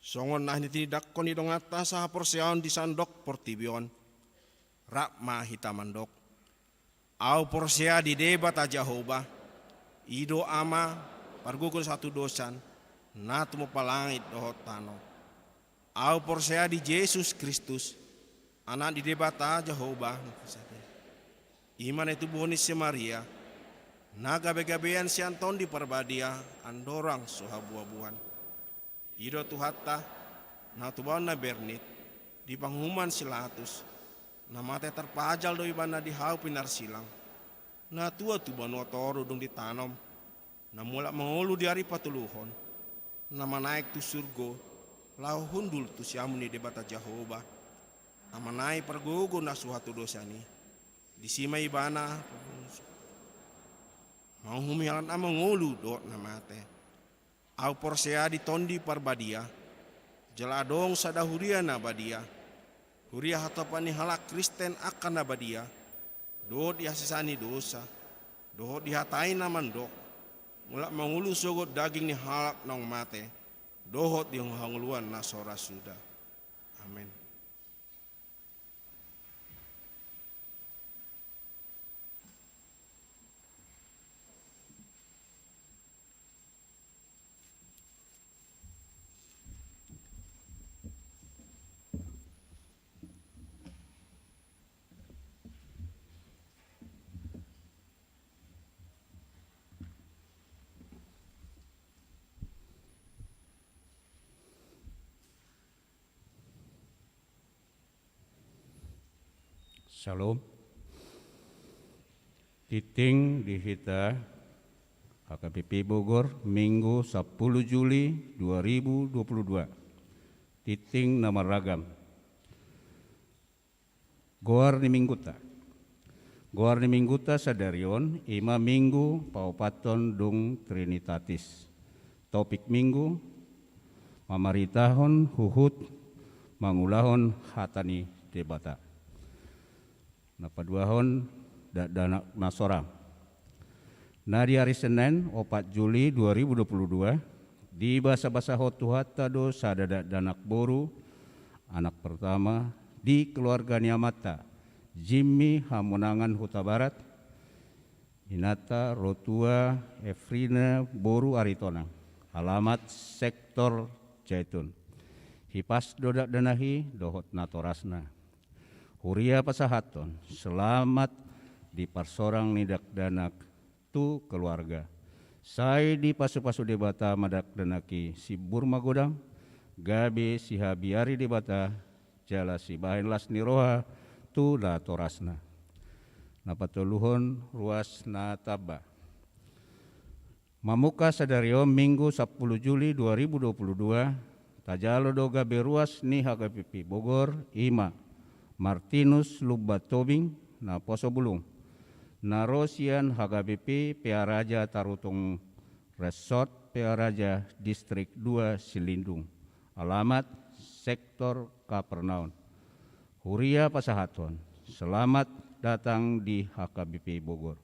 songon nah ni dakon di dongata sa hapor seon di sandok portibion, rak ma hitamandok. Au porsea di debat aja hoba, ido ama pargukun satu dosan, na tumo palangit dohot tano. Au porsea di Yesus Kristus, anak di debat aja hoba. Iman itu bonis si Maria, na gabe-gabean si Anton di perbadia, andorang soha buah-buahan. Ido tuhatta, na tubawan na bernit, di panghuman silatus, na mate terpajal doi bana di hau pinar silang. Na tua tu banu toro dong ditanam, na mulak mengulu di hari patuluhon, na manaik tu surgo, lau hundul tu siamun di debata Jehovah, na manaik pergogo na suatu dosani, disimai bana, mau humialan ama ngulu dot na mate. Au porsea di tondi parbadia, jeladong sadahuria na badia, huria hatapani halak Kristen akan na badia, dot yasisani dosa, dohot dihatai naman dok, mulak mangulu sogot daging ni halak nong mate, dohot di hanguluan na sora sudah. Amin. Shalom. Titing di Hita HKBP Bogor Minggu 10 Juli 2022. Titing nama ragam. Goar ni Mingguta. Goar ni Mingguta sadarion ima minggu paupaton dung Trinitatis. Topik minggu mamaritahon huhut mangulahon hatani debata. Napaduahon danak nasora. Nah di hari Senin 4 Juli 2022 di bahasa hotuhata do sadada danak boru anak pertama di keluarga Niamata Jimmy Hamonangan Huta Barat Inata Rotua Efrina Boru Aritona alamat sektor Jaitun hipas dodak danahi dohot natorasna Huria pasahaton, selamat di parsorang nidak danak tu keluarga. Sai di pasu-pasu debata madak danaki si Burma Godang, gabe si Habiari debata, jala si Bahin las niroha tu la torasna. Napatuluhon ruas na taba. Mamuka sadario Minggu 10 Juli 2022, tajalo do gabe ruas ni HKBP Bogor, Ima. Martinus Lubatobing na Poso Bulung, na Rosian HKBP PA Raja Tarutung Resort PA Raja Distrik 2 Silindung, alamat sektor Kapernaun. Huria pasahaton, selamat datang di HKBP Bogor.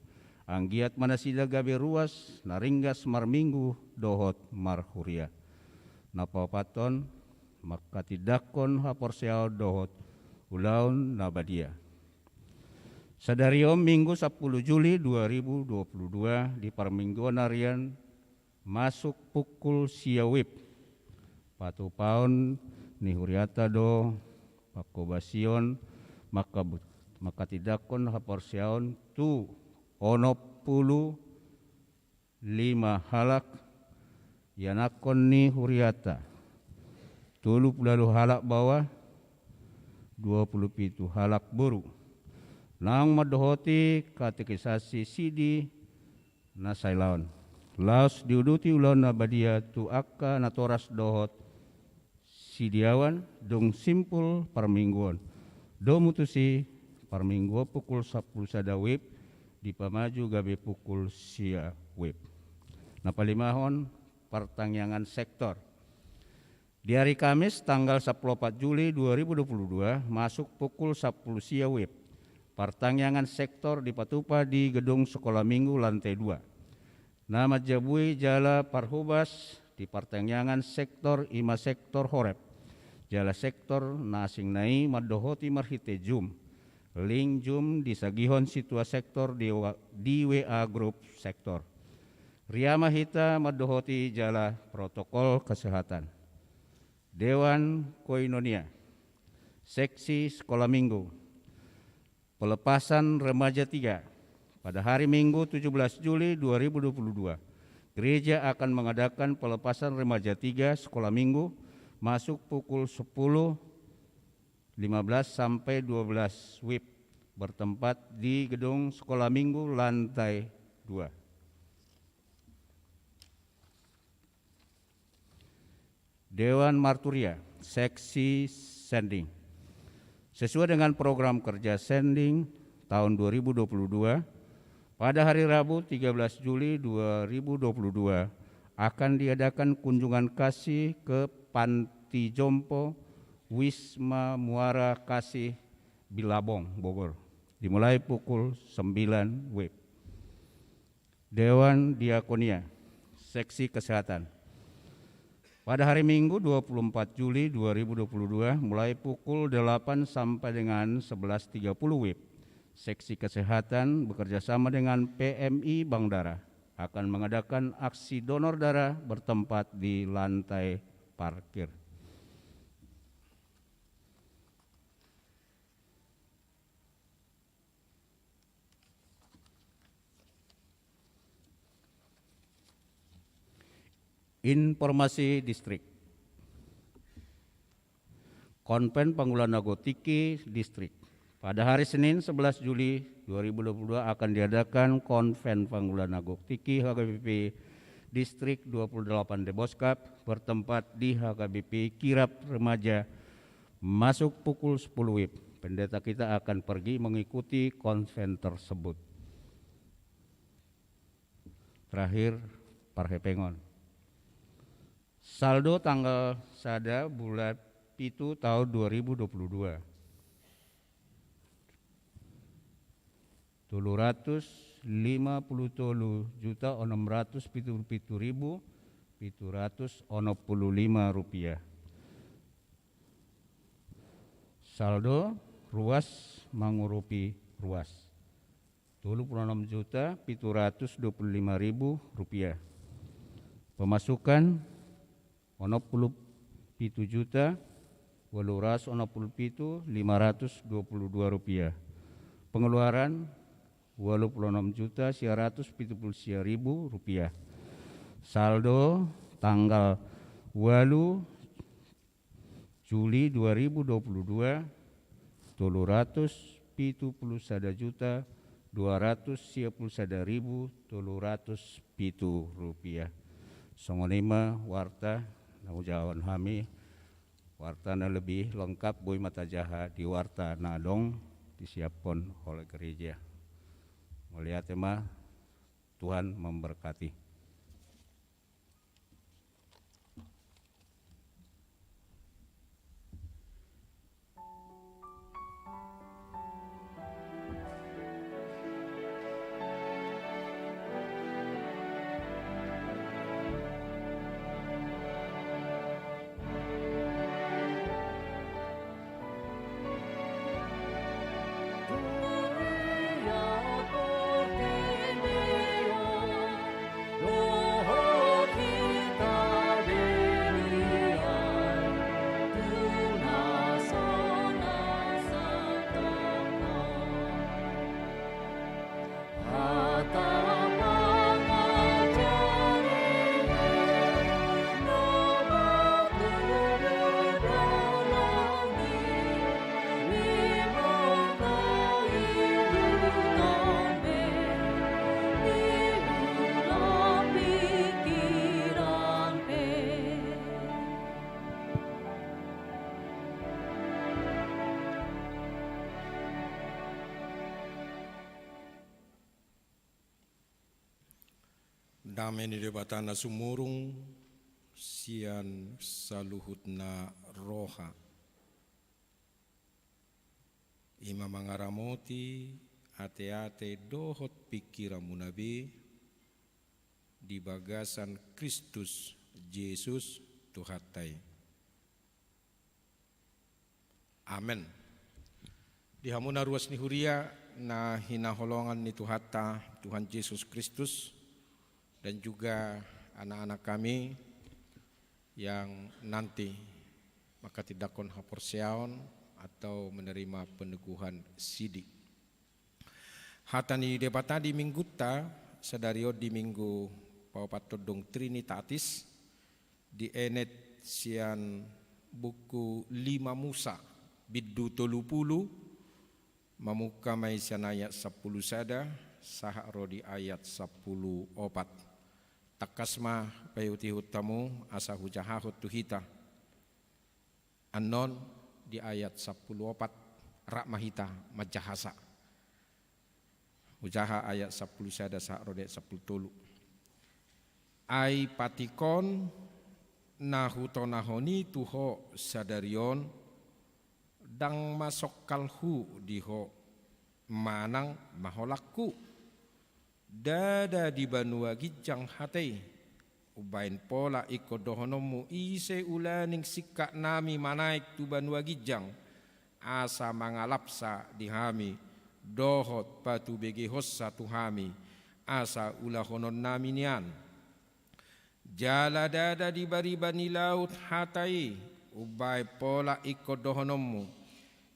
Anggiat manasida gabe ruas naringgas marminggu dohot mar huria. Napapaton makatidakon haporseao dohot Ulaun Nabadia. Sadario Minggu 10 Juli 2022 di Parmingguan harian masuk pukul siawip. Patu paun ni huriata do pakobasion makatidakon haporseaon tu 55 halak yanakon ni huriata. 30 halak bawah 27 halak boru. Nang madohoti katekisasi sidi na sailaon. Laos diuduti ulon na badia tu akka natoras dohot sidiawan dong simpul parmingguan. Do mutusi parminggu pukul 10 sadawip di pamaju gabe pukul sia wip. Napalimahon pertangyangan sektor. Di hari Kamis tanggal 14 Juli 2022 masuk pukul 10 siawip. Pertangyangan sektor dipatupa di gedung sekolah minggu lantai 2. Nama jabui jala parhubas di pertangyangan sektor ima sektor horep. Jala sektor nasing nai madohoti marhite jum. Link jum disagihon situa sektor di WA grup sektor. Riama hita madohoti jala protokol kesehatan. Dewan Koinonia, Seksi Sekolah Minggu, pelepasan remaja 3 pada hari Minggu 17 Juli 2022. Gereja akan mengadakan pelepasan remaja 3 Sekolah Minggu masuk pukul 10.15 sampai 12 WIB bertempat di gedung Sekolah Minggu lantai 2. Dewan Marturia, Seksi Sending. Sesuai dengan program kerja Sending tahun 2022, pada hari Rabu 13 Juli 2022 akan diadakan kunjungan kasih ke Panti Jompo Wisma Muara Kasih Bilabong, Bogor, dimulai pukul 9 WIB. Dewan Diakonia, Seksi Kesehatan. Pada hari Minggu 24 Juli 2022 mulai pukul 8 sampai dengan 11.30 WIB, Seksi Kesehatan bekerjasama dengan PMI Bank Darah akan mengadakan aksi donor darah bertempat di lantai parkir. Informasi distrik. Konven Panggulanago Tiki Distrik. Pada hari Senin 11 Juli 2022 akan diadakan Konven Panggulanago Tiki HKBP Distrik 28 Deboskap bertempat di HKBP Kirap Remaja masuk pukul 10 WIB. Pendeta kita akan pergi mengikuti konven tersebut. Terakhir, Parhepengon. Saldo tanggal sada bulan Pitu tahun 2022. 353.677.765 rupiah. Saldo ruas mangurupi ruas 26.725.000 rupiah. Pemasukan 67.817.522 rupiah. Pengeluaran 86.170.000 rupiah. Saldo tanggal 8 Juli 2022 371.291.307 rupiah. Songonima warta naujawan hami wartana lebih lengkap boy mata jaha di warta nadong disiapkan oleh gereja. Melihat tema Tuhan memberkati. Damai di debatana sumurung sian saluhutna roha. Ima mangaramoti ate-ate dohot pikiramu nabi di bagasan Kristus Yesus Tuhatai. Amen. Di hamuna ruas ni huria na hinaholongan ni Tuhata Tuhan Yesus Kristus dan juga anak-anak kami yang nanti maka tidak kon haporseaon atau menerima peneguhan sidi. Hatani debata di minggu ta sadario di minggu paupatodong Trinitatis di enet sian buku 5 Musa biddu 30 mamuka mai sian ayat 10 sada saha rodi ayat 10 opat. Takasma payuti hutamu asa hujahahut tuhita. Anon di ayat 14 rak mahita majahasa. Hujaha ayat 10 sada sa rode 10 tolu. Ai patikon nahutonahoni tuho sadarion dang masok kalhu diho manang maholakku dada di banua gijang hatei ubain pola iko dohonomu ise ulaning sikak nami manaik tu banua gijang asa mangalapsa dihami dohot patu bege hossa tuhami asa ulahonon nami nian jala dada di bari bani laut hatai ubai pola iko dohonomu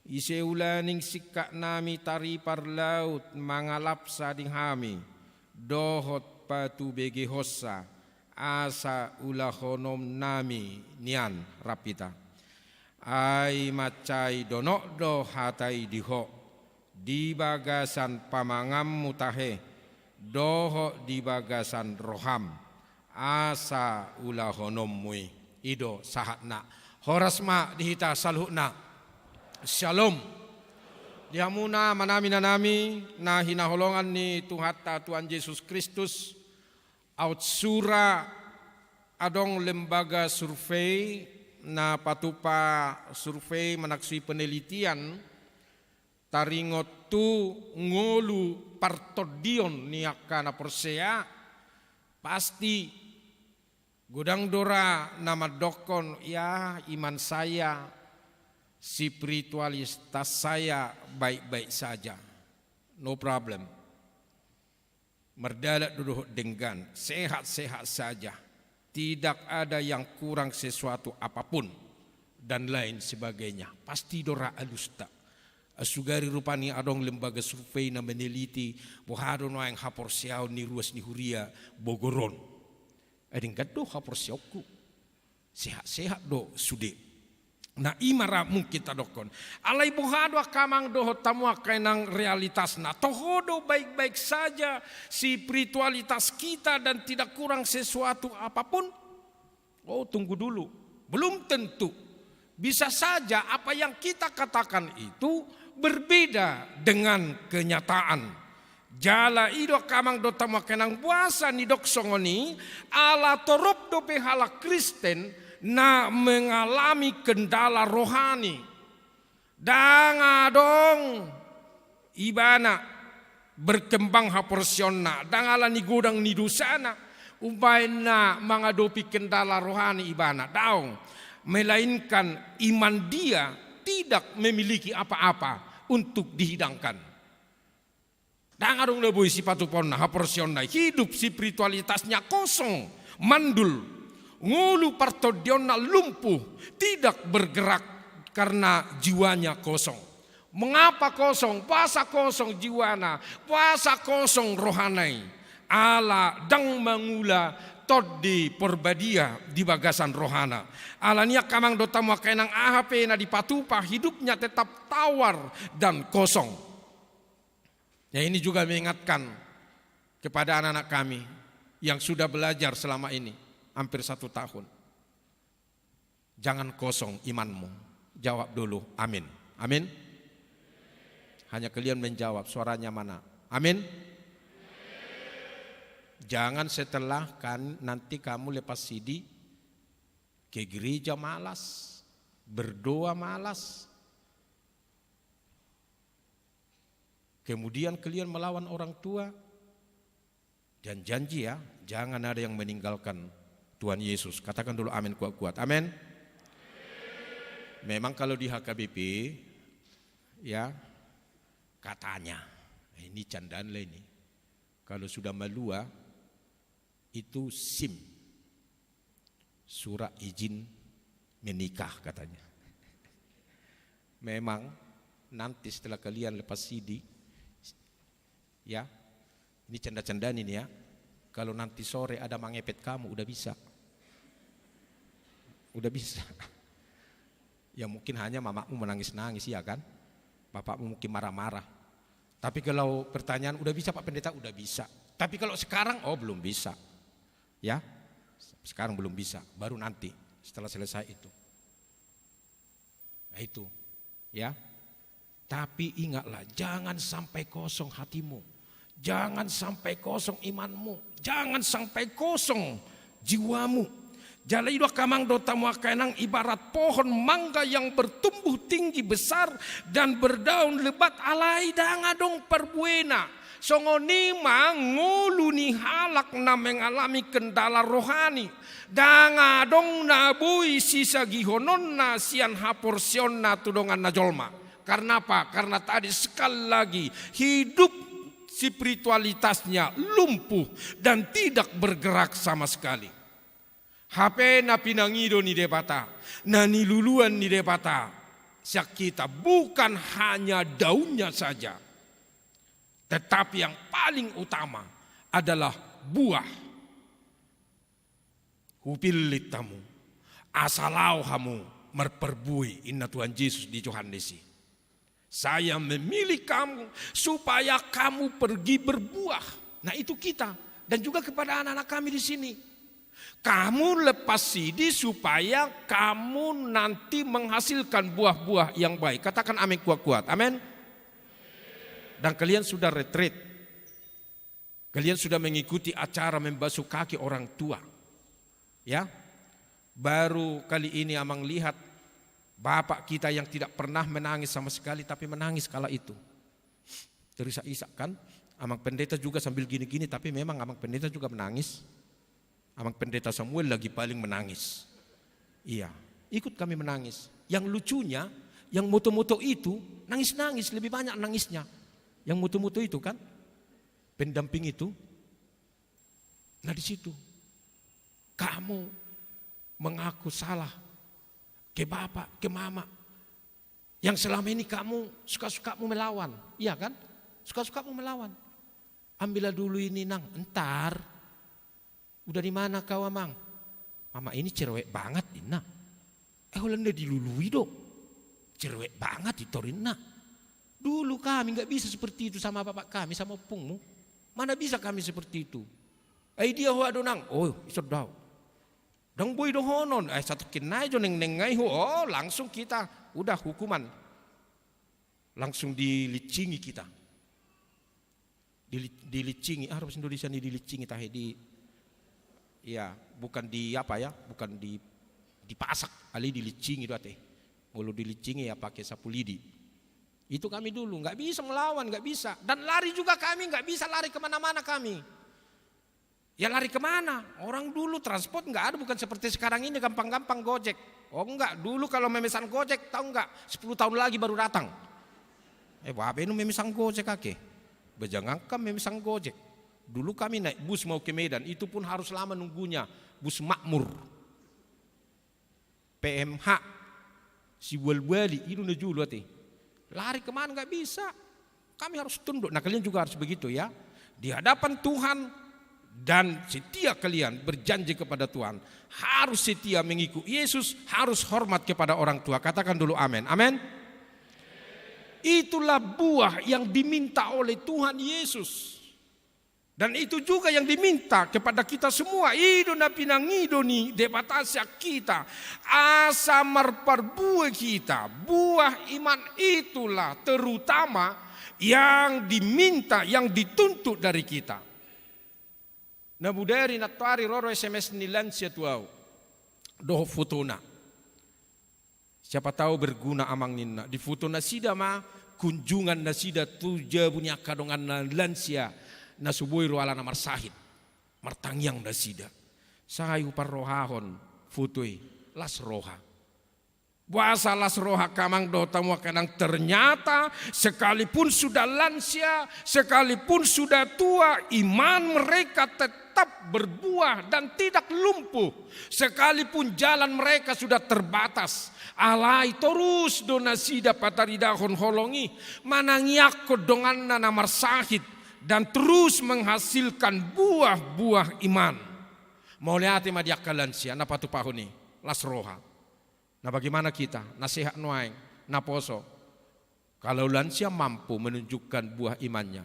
ise ulaning sikak nami tari par laut mangalapsa dihami dohot patu bege hossa asa ulahonom nami nian rapita ai macai donok do hatai diho di bagasan pamangam mutahe doho di bagasan roham asa ulahonom mui ido sahatna horasma dihita salhuna shalom dihamuna manami nanami na hinaholongan ni Tuhan Yesus Kristus out sura adong lembaga survei na patupa survei manaksui penelitian taringot tu ngolu partodion ni akana persea pasti godang dora nama dokon ya iman saya spiritualitas saya baik-baik saja no problem merdadak duduk dengan sehat-sehat saja. Tidak ada yang kurang sesuatu apapun dan lain sebagainya. Pasti dora alusta. Asugari rupani adong lembaga survei na meneliti bohadon yang hapor siaw ni ruas ni huria bogoron. Ading gado hapor siawku. Sehat-sehat do sude. Na imara mungkin tadokon. Alai bohado kamang doho tamua kainang realitas na tohodo baik-baik saja spiritualitas kita dan tidak kurang sesuatu apapun. Oh tunggu dulu, belum tentu. Bisa saja apa yang kita katakan itu berbeda dengan kenyataan. Jala ido kamang do tamua kainang puasa ni dok songoni ala torop do pehala Kristen na mengalami kendala rohani danga dong ibana berkembang haporsiona dangala ni godang ni dosana ubaina menghadapi kendala rohani ibana daung melainkan iman dia tidak memiliki apa-apa untuk dihidangkan danga dong lebih sifat upona haporsiona hidup spiritualitasnya kosong mandul ngulu partodiona lumpuh, tidak bergerak karena jiwanya kosong. Mengapa kosong? Puasa kosong jiwana, puasa kosong rohanai. Ala dang mangula todi perbadia di bagasan rohana. Ala niak kamang dotamu kainang AHP na di patupa hidupnya tetap tawar dan kosong. Ya ini juga mengingatkan kepada anak-anak kami yang sudah belajar selama ini. Hampir 1 tahun. Jangan kosong imanmu. Jawab dulu amin. Amin. Hanya kalian menjawab suaranya mana. Amin. Jangan setelah kan nanti kamu lepas CD ke gereja malas, berdoa malas. Kemudian kalian melawan orang tua. Dan janji ya, jangan ada yang meninggalkan Tuhan Yesus. Katakan dulu amin kuat-kuat. Amin. Memang kalau di HKBP ya katanya ini candaan lah ini. Kalau sudah malua itu SIM surat izin menikah katanya. Memang nanti setelah kalian lepas CD ya ini canda-candaan ini ya. Kalau nanti sore ada mangepet kamu udah bisa. Udah bisa. Ya mungkin hanya mamamu menangis-nangis ya kan. Bapakmu mungkin marah-marah. Tapi kalau pertanyaan udah bisa Pak Pendeta, udah bisa. Tapi kalau sekarang oh belum bisa. Ya. Sekarang belum bisa, baru nanti setelah selesai itu. Nah itu. Ya. Tapi ingatlah jangan sampai kosong hatimu. Jangan sampai kosong imanmu. Jangan sampai kosong jiwamu. Jalai dua kamang dota muakainang ibarat pohon mangga yang bertumbuh tinggi besar dan berdaun lebat alai danga dong perbuena. songonima nguluni halak na mengalami kendala rohani. Dangadong nabui sisa gihonon na sian haporsion na tudongan na jolma. Karena apa? Karena tadi sekali lagi hidup spiritualitasnya lumpuh dan tidak bergerak sama sekali. HP na pinangido ni debata, na niluluan ni debata. Siak kita bukan hanya daunnya saja, tetapi yang paling utama adalah buah. Hupilit tamu, asalau hamu merperbui inna Tuhan Yesus di Johannesi. Saya memilih kamu supaya kamu pergi berbuah. Nah itu kita dan juga kepada anak-anak kami di sini. Kamu lepas sidi supaya kamu nanti menghasilkan buah-buah yang baik. Katakan amin kuat-kuat. Amin. Dan kalian sudah retreat. Kalian sudah mengikuti acara membasuh kaki orang tua. Ya. Baru kali ini Amang lihat bapak kita yang tidak pernah menangis sama sekali tapi menangis kala itu. Terisak-isak kan. Amang pendeta juga sambil gini-gini tapi memang Amang pendeta juga menangis. Amang pendeta Samuel lagi paling menangis. Iya, ikut kami menangis. Yang lucunya, yang moto-moto itu nangis-nangis, lebih banyak nangisnya. Yang moto-moto itu kan, pendamping itu. Nah di situ, kamu mengaku salah ke bapak, ke mama. Yang selama ini kamu suka-sukamu melawan. Iya kan? Suka-sukamu melawan. Ambillah dulu ini nang, entar. Udah di mana kau Amang? Mama ini cerewet banget Ina. Holanda dilului dong. Cerewet banget ditorina. Dulu kami nggak bisa seperti itu sama bapak kami, sama opungmu. Mana bisa kami seperti itu? Dia hoa donang. Oh, isot daw. Dang boy dong honon. Satu kinai jo neng nengai ho. Oh, langsung kita udah hukuman. Langsung dilicingi kita. Dilicingi. Harus Indonesia ini dilicingi tahe di. Ya, bukan di apa ya, bukan dipasak, ali dilicingi itu ate. Mulu dilicingi ya pakai sapu lidi. Itu kami dulu nggak bisa melawan, nggak bisa. Dan lari juga kami nggak bisa lari kemana-mana kami. Ya lari kemana? Orang dulu transport nggak ada, bukan seperti sekarang ini gampang-gampang Gojek. Oh enggak, dulu kalau memesan Gojek tahu nggak? 10 tahun lagi baru datang. Babe nu memesan Gojek kake. Bejangan kam memesan Gojek. Dulu kami naik bus mau ke Medan, itu pun harus lama nunggunya. Bus makmur. PMH. Si Wali, itu najulu ati. Lari kemana gak bisa. Kami harus tunduk. Nah kalian juga harus begitu ya. Di hadapan Tuhan dan setia kalian berjanji kepada Tuhan. Harus setia mengikuti Yesus, harus hormat kepada orang tua. Katakan dulu amin. Amin. Itulah buah yang diminta oleh Tuhan Yesus. Dan itu juga yang diminta kepada kita semua. Idona pinangidoni debatasya kita. Asa marparbuah kita. Buah iman itulah terutama yang diminta, yang dituntut dari kita. Nah budari natari roro SMS nilansia tuau. Doh fotona. Siapa tahu berguna amang nina. Di fotona sida ma kunjungan nasida tuja punya kadongan na lansia. Nasuboy roala na marsahid. Martangyang nasida. Sahayu parrohahon futui las roha. Buasa las roha kamang do tamu kadang ternyata sekalipun sudah lansia, sekalipun sudah tua, iman mereka tetap berbuah dan tidak lumpuh. Sekalipun jalan mereka sudah terbatas. Alai terus donasida pataridahon holongi. Manangyak kodongan na marsahid. Dan terus menghasilkan buah-buah iman. Mau lihat madiak lansia, napa tu pahuni las roha. Nah bagaimana kita? Nasihat nuaing, naposo. Kalau lansia mampu menunjukkan buah imannya,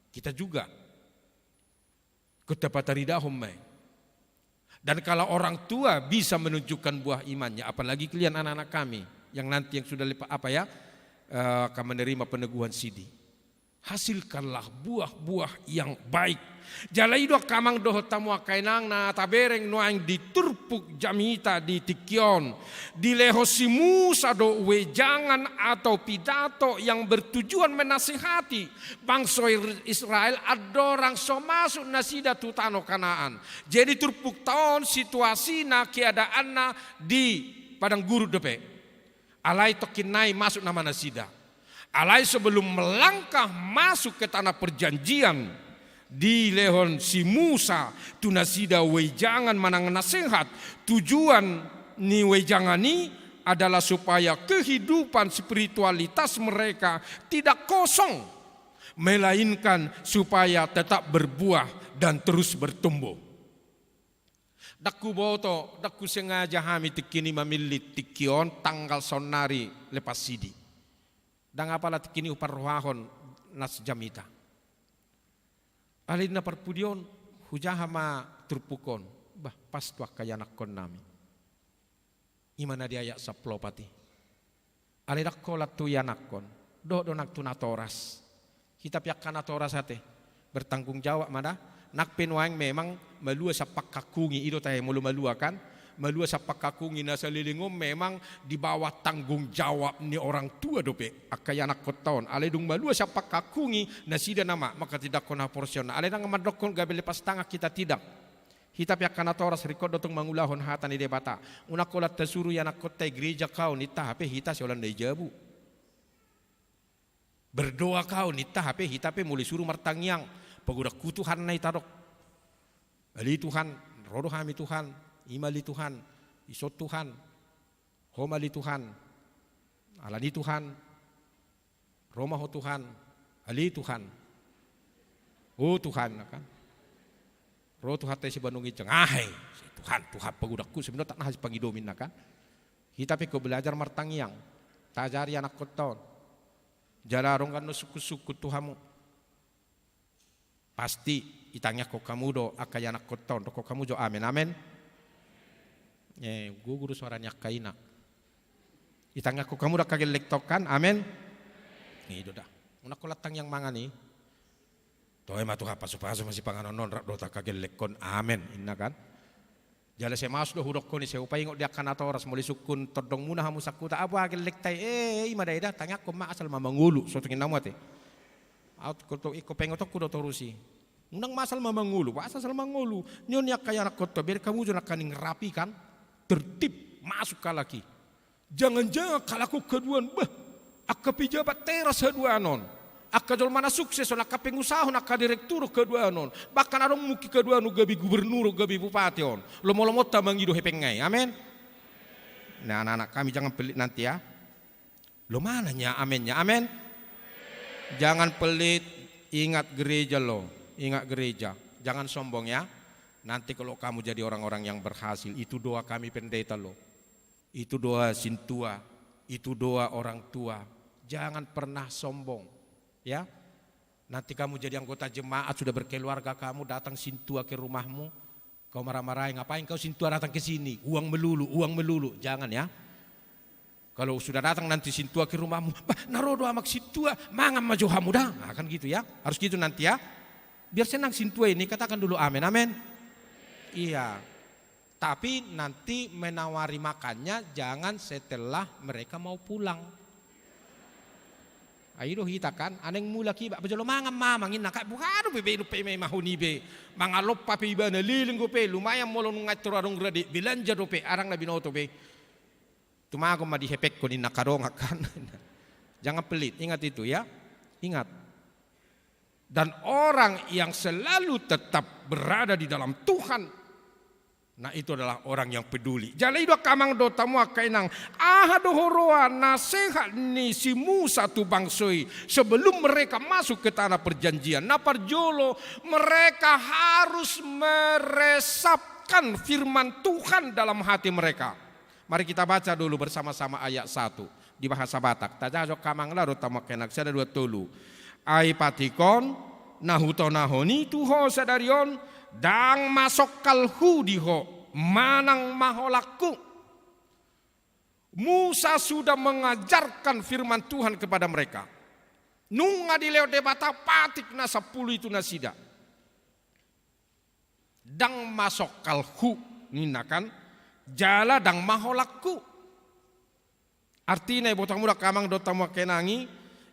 kita juga. Kutapataridahum. Dan kalau orang tua bisa menunjukkan buah imannya, apalagi kalian anak-anak kami yang nanti yang sudah akan menerima peneguhan sidi. hasilkanlah buah-buah yang baik. Jalai doa kamang doho tamu kainang na tabereng noang diturpuk jamita di tikion. Dilehosi Musa do wejangan atau pidato yang bertujuan menasihati bangsa Israel adorang so masuk nasida tutano Kanaan. Jadi turpuk tahun situasi na keadaan na di padang gurun depe. Alai tokinai masuk nama nasida. Alai sebelum melangkah masuk ke tanah perjanjian. Di lehon si Musa tunasida wejangan manang nasihat. Tujuan ni wejangan ni adalah supaya kehidupan spiritualitas mereka tidak kosong, melainkan supaya tetap berbuah dan terus bertumbuh. Dakku boto, dakku sengaja hami tikini mamilit tikion tanggal sonari lepas sidi. Dan apalah tikini upar rohahon nas jamita. Alin na parpudion hujahama turpukon bah pas tuak kayanak kon nami. Imana dia ayak saplopati. Alidak kolat tu yanakon do nak tu natoras. Kita pihak kanatoras hate bertanggung jawab mana nak penwang memang melua sapak kakungi itu tayo mulu melua kan. Melua sapak kakungi na salilingom memang di bawah tanggung jawab ni orang tua dope akayanak koton aledung melua sapak kakungi na sida nama maka tidak kona porsion aledang madokon gabe lepas tangah kita tidak kita pihak kanatoras rikod dotong mangulahon hata ni debata una kolat tasuru yanak kota gereja kau nita hape hita siolan dai jabu berdoa kau nita hape hita pe mulai suruh martangyang pagudak kutuhan na itarok ali Tuhan rodo hami Tuhan imali Tuhan, isot Tuhan, homali Tuhan, alani Tuhan, romaho Tuhan, ali Tuhan, oh Tuhan, kan? Roh Tuhan teh si Bandung iceng, Tuhan, Tuhan pagudakku sebenarnya tak nahas pangidomin kan? Kita peko belajar martangyang, tajari anak koton, jalarong kan no suku-suku Tuhamu, pasti itangnya kok kamu do akay anak koton, kok kamu jo amen amen. Guru suaranya kaina. Itangnya ko kamu dah kagel lektokan, amen. Ini dah. Unak ko latang yang mangan ni. Toy matu apa supaya masih panganon non rak dota kagel lekon, amen. Inna kan. Jala saya masuk do hudok ko ni saya upay ngok dia kanatoras muli sukun todong muna hamu sakuta abu kagel lektai ima daida tanya ko ma asal mamangulu sotungin namate. Out ko to iko pengotok ko do torusi. Unang masal mamangulu, asal mangulu. Nyon yak kaya nak koto biar kamu jo nak kaning rapi kan. Tertib masuk kalaki. Jangan-jangan kalaku keduaan akka pijabat teras kedua non. Akka jol mana sukses on akka pengusaha akka direktur kedua non. Bahkan adong muki kedua nu gabi gubernur gabi bupati on. Lomo-lomo tamangido hepengai. Amin. Nah anak-anak kami jangan pelit nanti ya. Lo mananya amennya. Amin. Jangan pelit, ingat gereja lo. Ingat gereja. Jangan sombong ya. Nanti kalau kamu jadi orang-orang yang berhasil, itu doa kami pendeta loh. Itu doa sintua, itu doa orang tua. Jangan pernah sombong, ya. Nanti kamu jadi anggota jemaat sudah berkeluarga, kamu datang sintua ke rumahmu, kau marah-marahin, ngapain kau sintua datang ke sini? Uang melulu, jangan ya. Kalau sudah datang nanti sintua ke rumahmu, naruh doa mak sintua, mangam maju hamudah, nah, kan gitu ya. Harus gitu nanti ya. Biar senang sintua ini, katakan dulu amin, amin. Iya, tapi nanti menawari makannya jangan setelah mereka mau pulang. Ayo kita kan, aneng mula kiba, bajalo mangam mamangin nakak buharo bebe lupa may mahuni be, mangalop papi iba na liling go pe, lumayan molong ngatur arong gradi, bilanja do pe, arang na binoto be. Tumago madihepek ko ni nakarong kan. Jangan pelit, ingat itu ya, ingat. Dan orang yang selalu tetap berada di dalam Tuhan, nah itu adalah orang yang peduli. Jalai doa kamang do tamu kainang ahado horoa nasihat ni si Musa tu bangsoi sebelum mereka masuk ke tanah perjanjian. Naparjolo mereka harus meresapkan firman Tuhan dalam hati mereka. Mari kita baca dulu bersama-sama ayat 1 di bahasa Batak. Tajajo kamang la do tamu kainang sada dua tolu. Ai patikon nahuto nahoni tuho sadarion dang masok kalhu diho manang maholaku. Musa sudah mengajarkan firman Tuhan kepada mereka. Nunga di leo debata patik na 10 itu nasida. Dang masok kalhu ninakan jala dang maholakku. Artinya botang muda kamang dotamu kenangi,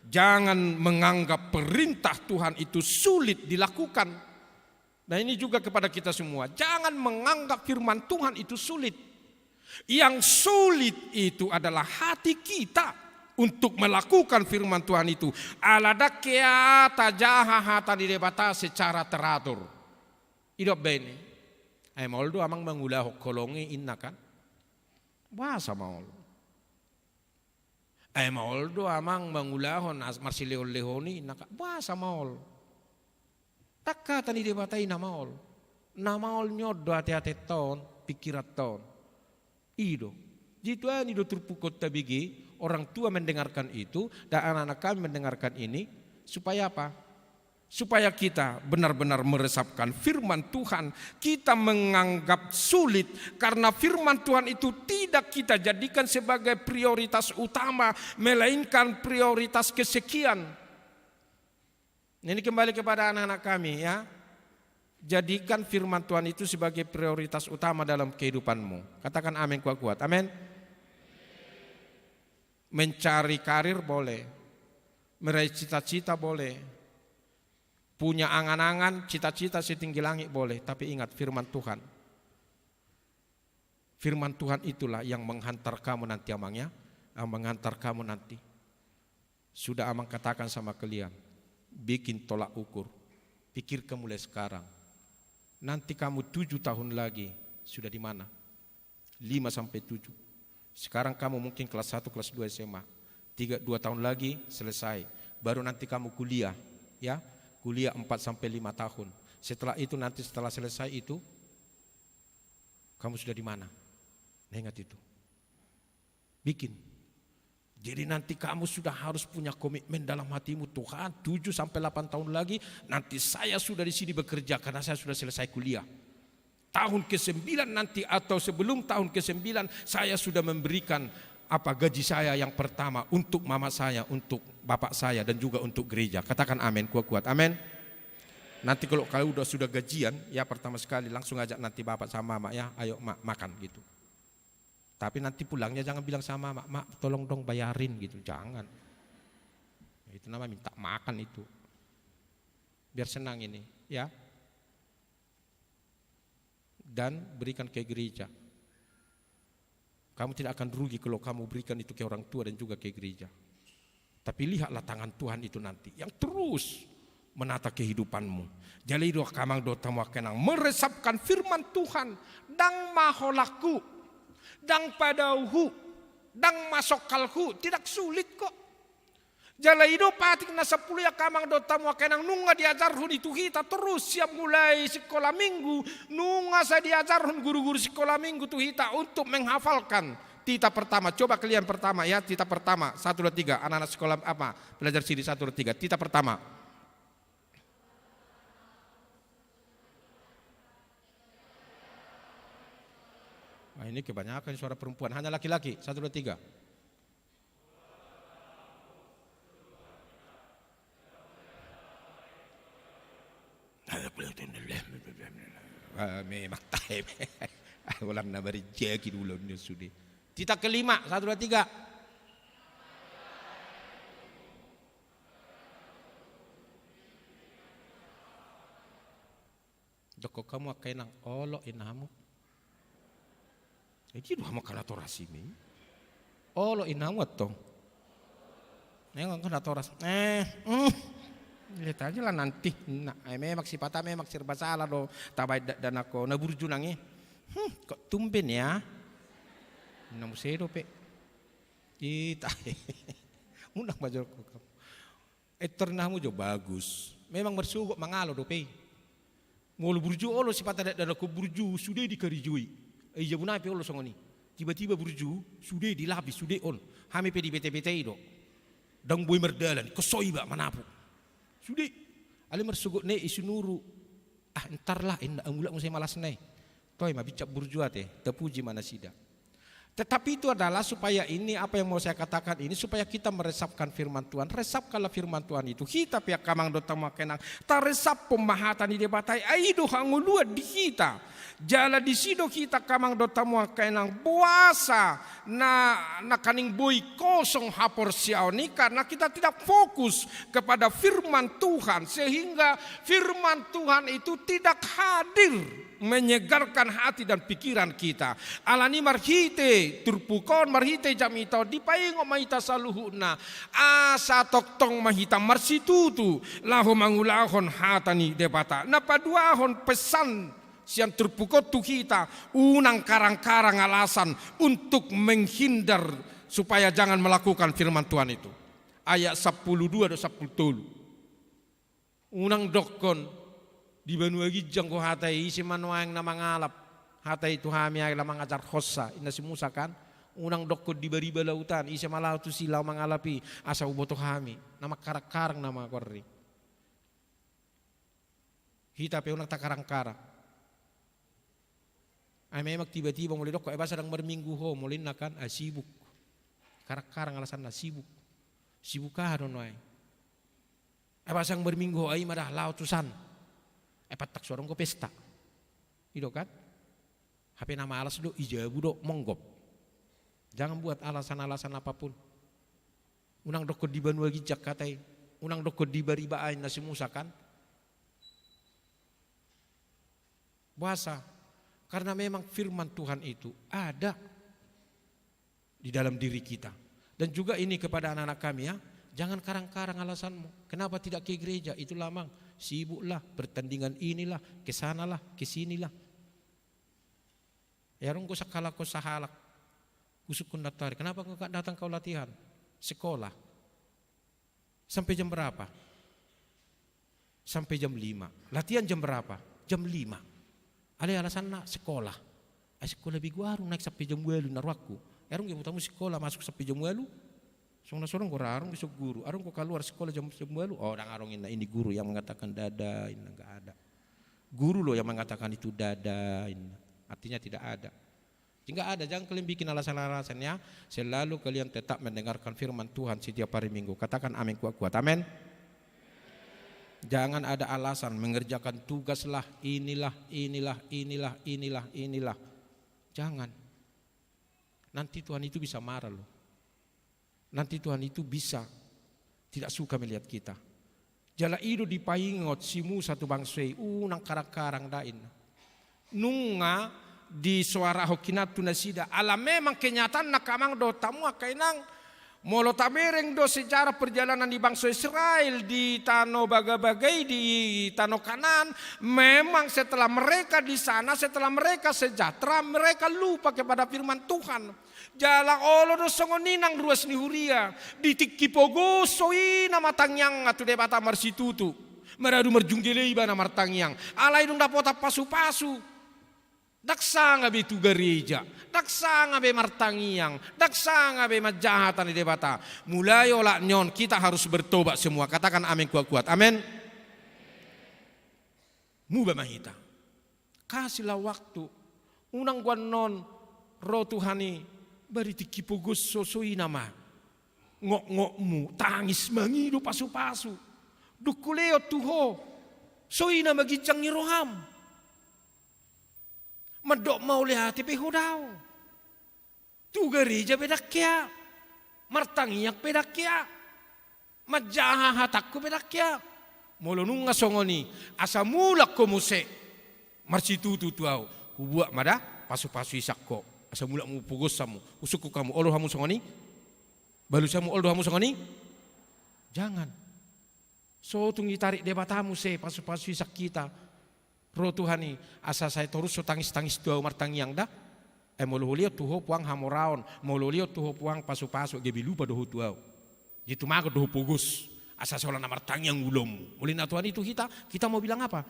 jangan menganggap perintah Tuhan itu sulit dilakukan. Nah ini juga kepada kita semua, jangan menganggap firman Tuhan itu sulit. Yang sulit itu adalah hati kita untuk melakukan firman Tuhan itu. Alada keata jahahata di debata secara teratur. Idop bene. Moldo amang mengulah kolongi inna kan. Bahasa maul. Moldo amang mengulahon marsileo lehoni inna kan. Bahasa maul. Takka tani debatai na maul. Na maul nyodo hati-hati ton, pikirat ton. Ido. Jitu ani do terpukot tabigi. Orang tua mendengarkan itu dan anak-anak kami mendengarkan ini supaya apa? Supaya kita benar-benar meresapkan firman Tuhan. Kita menganggap sulit karena firman Tuhan itu tidak kita jadikan sebagai prioritas utama, melainkan prioritas kesekian. Ini kembali kepada anak-anak kami ya. Jadikan firman Tuhan itu sebagai prioritas utama dalam kehidupanmu. Katakan amin kuat-kuat. Amin. Mencari karir boleh, meraih cita-cita boleh, punya angan-angan, cita-cita setinggi langit boleh, tapi ingat firman Tuhan. Firman Tuhan itulah yang menghantar kamu nanti amangnya, yang menghantar kamu nanti. Sudah amang katakan sama kalian, bikin tolak ukur, pikirkan mulai sekarang. Nanti kamu 7 tahun lagi sudah di mana? 5 sampai 7. Sekarang kamu mungkin kelas 1, kelas 2 SMA. 2 tahun lagi selesai. Baru nanti kamu kuliah, ya. Kuliah 4 sampai 5 tahun. Setelah itu nanti setelah selesai itu kamu sudah di mana? Ingat itu. Bikin. Jadi nanti kamu sudah harus punya komitmen dalam hatimu, Tuhan, 7 sampai 8 tahun lagi nanti saya sudah di sini bekerja karena saya sudah selesai kuliah. Tahun ke-9 nanti atau sebelum tahun ke-9 saya sudah memberikan gaji saya yang pertama untuk mama saya, untuk bapak saya dan juga untuk gereja. Katakan amin kuat-kuat. Amin. Nanti kalau kalian sudah gajian ya pertama sekali langsung ajak nanti bapak sama mama ya, ayo makan gitu. Tapi nanti pulangnya jangan bilang sama mak, tolong dong bayarin gitu, jangan. Itu namanya minta makan itu. Biar senang ini ya. Dan berikan ke gereja. Kamu tidak akan rugi kalau kamu berikan itu ke orang tua dan juga ke gereja. Tapi lihatlah tangan Tuhan itu nanti yang terus menata kehidupanmu. Jadi doa kamang doa tamu kenang meresapkan firman Tuhan dang maholaku, dang padauhu, dang masokalhu, tidak sulit kok. Jala ido patik na 10 ya kamang do tamu kenang nunga diajarhun itu kita terus siap mulai sekolah minggu nunga saya diajarhun guru-guru sekolah minggu tuh kita untuk menghafalkan tita pertama. Coba kalian pertama ya, tita pertama 1 2 3 anak-anak sekolah apa belajar sini 1 2 3 tita pertama. Nah, ini kebanyakan suara perempuan, hanya laki-laki 1 2 3. Memang tahu. Ulang nama rejeki dulu nih sudah. Tita kelima 1 2 3. Joko kamu akan nang olo inamu. Jadi dua makala torasi mi. Olo inamu atong. Nengok kan toras. Lihat aja lah nanti. Nah, memang sifata memang serba salah do. Tabai dan aku naburju nangi. Kok tumben ya? Namu sedo pe. Ita. Mudah bajor ko kamu. Eternamu jo bagus. Memang bersugok mangalo do pe. Mulu burju olo sifata dan aku burju sudah dikarijui. Jabuna pe olo songoni. Tiba-tiba burju sudah dilapis sudah on. Hami pe di bete-bete do. Dang boy merdalan kesoi ba manapu. Sudah, ali mersugut ne isunuru. Entarlah, mulak musai malas ne. Toy ma bicap burjuat terpuji mana sida. Tetapi itu adalah supaya ini apa yang mau saya katakan ini supaya kita meresapkan firman Tuhan. Resapkanlah firman Tuhan itu. Kita pihak kamang dota makenang. Taresap pemahatan di debatai aido hangulua di kita. Jala di sido kita kamang dota makenang puasa na kaning boy kosong hapor siau ni karena kita tidak fokus kepada firman Tuhan sehingga firman Tuhan itu tidak hadir menyegarkan hati dan pikiran kita. Alani marhite turpukon marhite jamito dipaingo mahita saluhuna asa toktong mahita marsitutu lahu mangulahon hatani debata. Napaduahon pesan siang turpukot tu kita unang karang-karang alasan untuk menghindar supaya jangan melakukan firman Tuhan itu. Ayat 12 dan 10. Unang dokon di Banua Gijang ko hatay isi manuang na mangalap hatay itu hami ay lamang ajar khosa ina si Musa kan unang dokko di bariba lautan isi malau tu silau mangalapi asa uboto hami nama karak-karang nama korri hita pe unang takarang-karang ay memang tiba-tiba mulai dokko ay basa dang berminggu ho mulin na kan ay sibuk karak-karang alasan na sibuk ka dono ay basang berminggu ho ay madah lautusan patak sorong ko pesta. Itu kan? HP nama alas do ijabu do monggop. Jangan buat alasan-alasan apapun. Unang doko di Banua Gijak katai. Unang doko di Baribaan nasi Musa kan? Puasa. Karena memang firman Tuhan itu ada di dalam diri kita. Dan juga ini kepada anak-anak kami ya. Jangan karang-karang alasanmu. Kenapa tidak ke gereja? Itu lamang. Sibuklah, pertandingan inilah, kesanalah, kesinilah. Ya rong ko sakala ko sahalak. Usuk ko natari. Kenapa kau gak datang kau latihan? Sekolah. Sampai jam berapa? Sampai jam 5. Latihan jam berapa? Jam 5. Ada alasan nak sekolah. Sekolah biguarung naik sampai jam 8 narwaku. Ya rong tamu sekolah masuk sampai jam 8. Sorong ko rarong besok guru, arong ko keluar sekolah jam 8. Oh, orang arong ini guru yang mengatakan dada, ini enggak ada. Guru loh yang mengatakan itu dada, ini artinya tidak ada. Enggak ada, jangan kalian bikin alasan-alasannya. Selalu kalian tetap mendengarkan firman Tuhan setiap hari Minggu. Katakan amin kuat-kuat. Amin. Jangan ada alasan mengerjakan tugaslah inilah. Jangan. Nanti Tuhan itu bisa marah loh. Nanti Tuhan itu bisa tidak suka melihat kita. Jala ido dipaingot simu satu bangsui unang karang-karang dain. Nunga di suara hokinatu nasida. Ala memang kenyataan nakamang do tamu kainang molo tabereng do sejarah perjalanan di bangsa Israel di Tanah Bagai di Tanah Kanan. Memang setelah mereka di sana, setelah mereka sejahtera, mereka lupa kepada firman Tuhan. Jala olo do songoninang ruas ni huria di tikipogo soi na matangyang atu debata marsitutu meradu merjunggelei bana martangyang alai dong dapota pasu-pasu daksa ngabe tu gereja daksa ngabe martangyang daksa ngabe majahatan di debata mulai olah nyon kita harus bertobat semua. Katakan amin kuat-kuat. Amin. Muba mahita kasihlah waktu unang guanon roh Tuhani bari tikipogos sosoi nama ngok-ngokmu tangis mangido pasu-pasu dukuleo tuho soi nama gijang ni roham medok mau lihat pehodau tu gereja pedakya martangiyak pedakya majaha hatakku pedakya molonunga songoni asa mulak komuse marsitutu tuau hubuak mada pasu-pasu isakko asa mulak mu pugos samu usuku kamu olo hamu songoni balu samu olo hamu songoni jangan so tungi tarik debatamu se pasu-pasu isak kita roh Tuhani asa saya terus so tangis-tangis dua martangiang dah molo lihat tuho puang hamoraon molo lihat tuho puang pasu-pasu gebi lupa doho tuau gitu maka doho pugos asa solan martangiang ulom mulina Tuhan itu kita mau bilang apa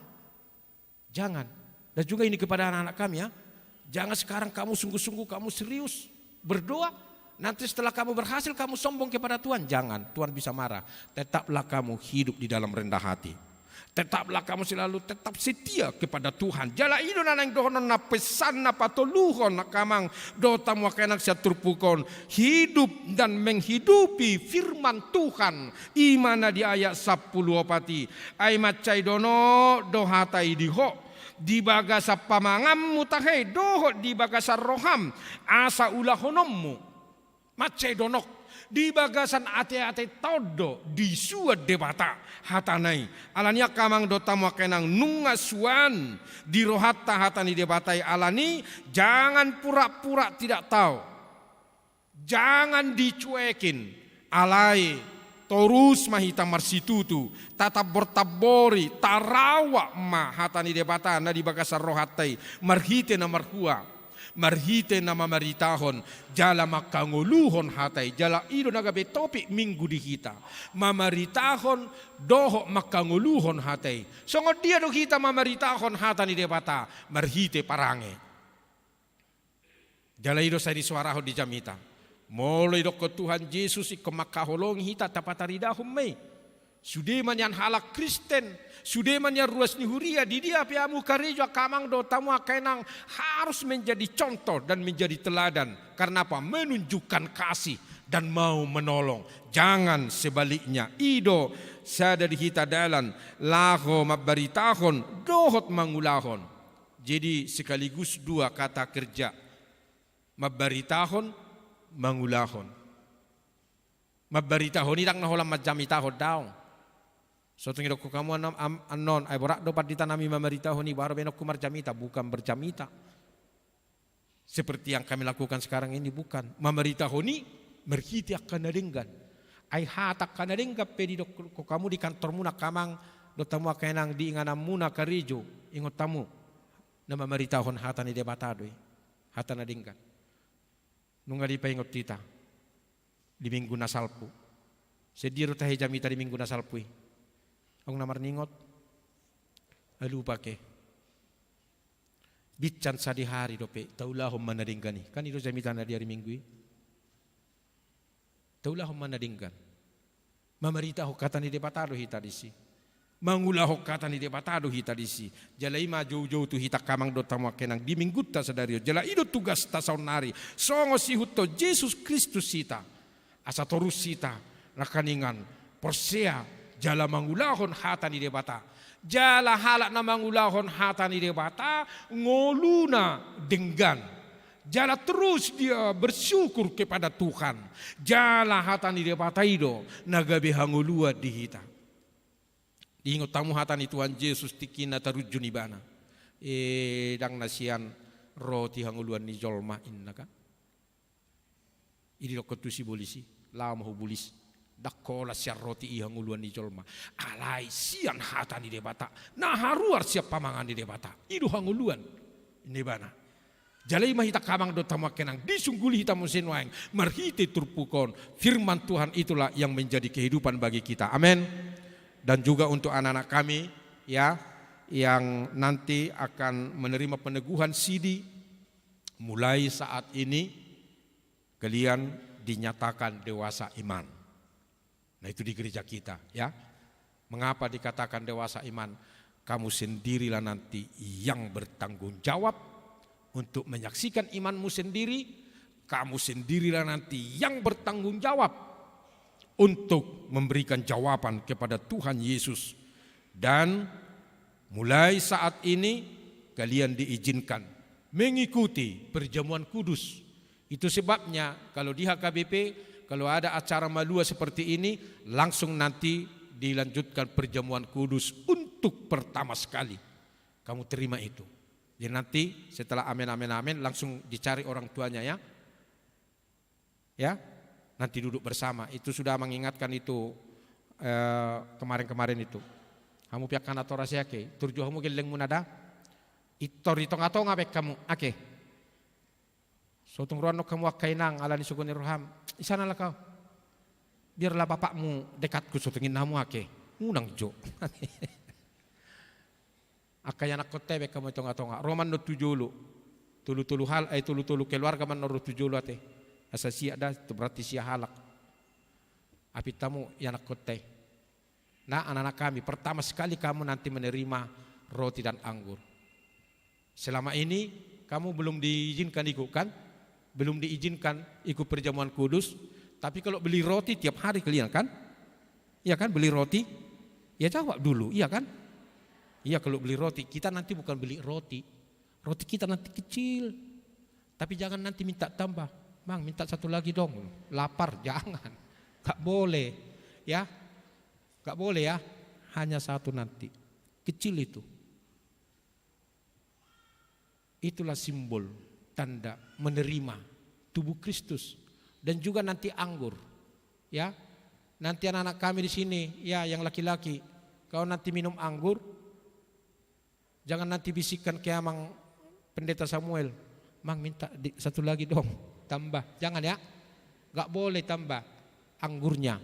jangan. Dan juga ini kepada anak-anak kami ya. Jangan sekarang kamu sungguh-sungguh, kamu serius berdoa. Nanti setelah kamu berhasil kamu sombong kepada Tuhan. Jangan, Tuhan bisa marah. Tetaplah kamu hidup di dalam rendah hati. Tetaplah kamu selalu tetap setia kepada Tuhan. Jala ino nanang dohonon na pesan na patuluhon na kamang dota mo kenang siya turpukon. Hidup dan menghidupi firman Tuhan. Imana di ayat 10 pati. Ay macay dono dohatay diho. Di baga sa pamangam mutahe doho di baga sa roham. Asa ulahonommu. Macay donok. Di bagasan ate-ate todo di sua debata hatanai alania kamang dota mo kenang nungasuan di rohata hatani debatai alani jangan pura-pura tidak tahu, jangan dicuekin alai terus mahita marsitutu tatap bertabori tarawa ma hatani debata na di bagasan rohatai marhite na marhua marhite na mamaritahon jala makanguluhon hatay jala ido nagabe topik minggu di kita mamaritahon doho makanguluhon hatay songod dia do kita mamaritahon hatani debata marhite parange jala ido sa di suaraho di jamita mulai do ko Tuhan Yesus iko makaholong hita tapataridahom may sudeman yan halak Kristen, sudeman yan ruas ni huria di dia piamu karejo kamang do tamu kenang harus menjadi contoh dan menjadi teladan. Karena apa? Menunjukkan kasih dan mau menolong. Jangan sebaliknya. Ido sadari hita dalan laho mabaritahon dohot mangulahon. Jadi sekaligus dua kata kerja. Mabaritahon mangulahon. Mabaritahon idang naholam majamitahon daw. So tunggu ko kamu anon ay borak dapat ditanami mamaritaho ni baru benok kumarjamita bukan berjamita. Seperti yang kami lakukan sekarang ini bukan mamaritaho ni merhiti akan nadenggan. Ay hatak kan nadenggan pedi ko kamu di kantor muna kamang do tamu kenang di inganam muna karijo ingot tamu na mamaritahon hata ni debatado hata nadenggan. Nunga di paingot tita di minggu nasalpu. Sediro tahe jamita di minggu nasalpu. Ang namar ningot, ay lupa ke. Bitchan sa di hari dope, taulahom manadinggani. Kan ito jamitan na di hari minggu. Taulahom manadinggan. Mamarita ho kata ni debatado hita disi. Mangulah ho kata ni debatado hita disi. Jala ima jauh-jauh tu hita kamang do tamu kenang di minggu ta sadario. Jala ido tugas ta saunari. Songo si huto Jesus Kristus sita. Asa torus sita nakaningan porsea. Jala mangulahon hata ni debata. Jala halak na mangulahon hata ni debata. Ngoluna denggan. Jala terus dia bersyukur kepada Tuhan. Jala hata ni debata ido. Nagabe hangulua di hita. Diingot tamu hata ni Tuhan Yesus tikina tarujun ibana. Dang nasian roti hanguluan ni jolma inna kan. Ini lokotusi bolisi. Lama ho bulis. Dakola siar roti ihang uluan di jolma. Alai sian hata ni debata. Nah haruar siap pamangan di debata. Idu hanguluan. Ini bana. Jalai mahita kamang do tamak kenang. Disungguli hita musin waeng. Marhite turpukon. Firman Tuhan itulah yang menjadi kehidupan bagi kita. Amin. Dan juga untuk anak-anak kami ya yang nanti akan menerima peneguhan sidi. Mulai saat ini kalian dinyatakan dewasa iman. Nah itu di gereja kita ya. Mengapa dikatakan dewasa iman? Kamu sendirilah nanti yang bertanggung jawab untuk menyaksikan imanmu sendiri. Kamu sendirilah nanti yang bertanggung jawab untuk memberikan jawaban kepada Tuhan Yesus. Dan mulai saat ini kalian diizinkan mengikuti perjamuan kudus. Itu sebabnya kalau di HKBP kalau ada acara malua seperti ini, langsung nanti dilanjutkan perjamuan kudus untuk pertama sekali. Kamu terima itu. Jadi nanti setelah amin amin amin langsung dicari orang tuanya ya. Ya, nanti duduk bersama. Itu sudah mengingatkan itu kemarin-kemarin itu. Kamu pihak kana torasi ake, turjo kamu geleng munada. Itor itong-atong ngabek kamu ake. Sotong ruan kamu akainang ala ni sugoni roham. Isana lah kau. Biarlah bapakmu dekatku sotongin namu ake. Unang jo. Akaya nak kote bek kamu tonga-tonga. Roman no tujulu. Tulu-tulu hal tulu-tulu keluarga man no tujulu ate. Asa siya dah itu berarti siya halak. Apit tamu ya nak kote. Nah, anak-anak kami, pertama sekali kamu nanti menerima roti dan anggur. Selama ini kamu belum diizinkan ikut kan? Belum diizinkan ikut perjamuan kudus. Tapi kalau beli roti tiap hari kalian kan? Iya kan, beli roti? Ya jawab dulu, iya kan? Iya, kalau beli roti, kita nanti bukan beli roti. Roti kita nanti kecil. Tapi jangan nanti minta tambah. Bang, minta satu lagi dong. Lapar, jangan. Gak boleh. Ya, gak boleh ya. Hanya satu nanti. Kecil itu. Itulah simbol, tanda menerima tubuh Kristus. Dan juga nanti anggur. Ya, nanti anak-anak kami di sini, ya yang laki-laki, kau nanti minum anggur, jangan nanti bisikan ke Amang Pendeta Samuel, Mang minta satu lagi dong, tambah. Jangan ya, gak boleh tambah anggurnya.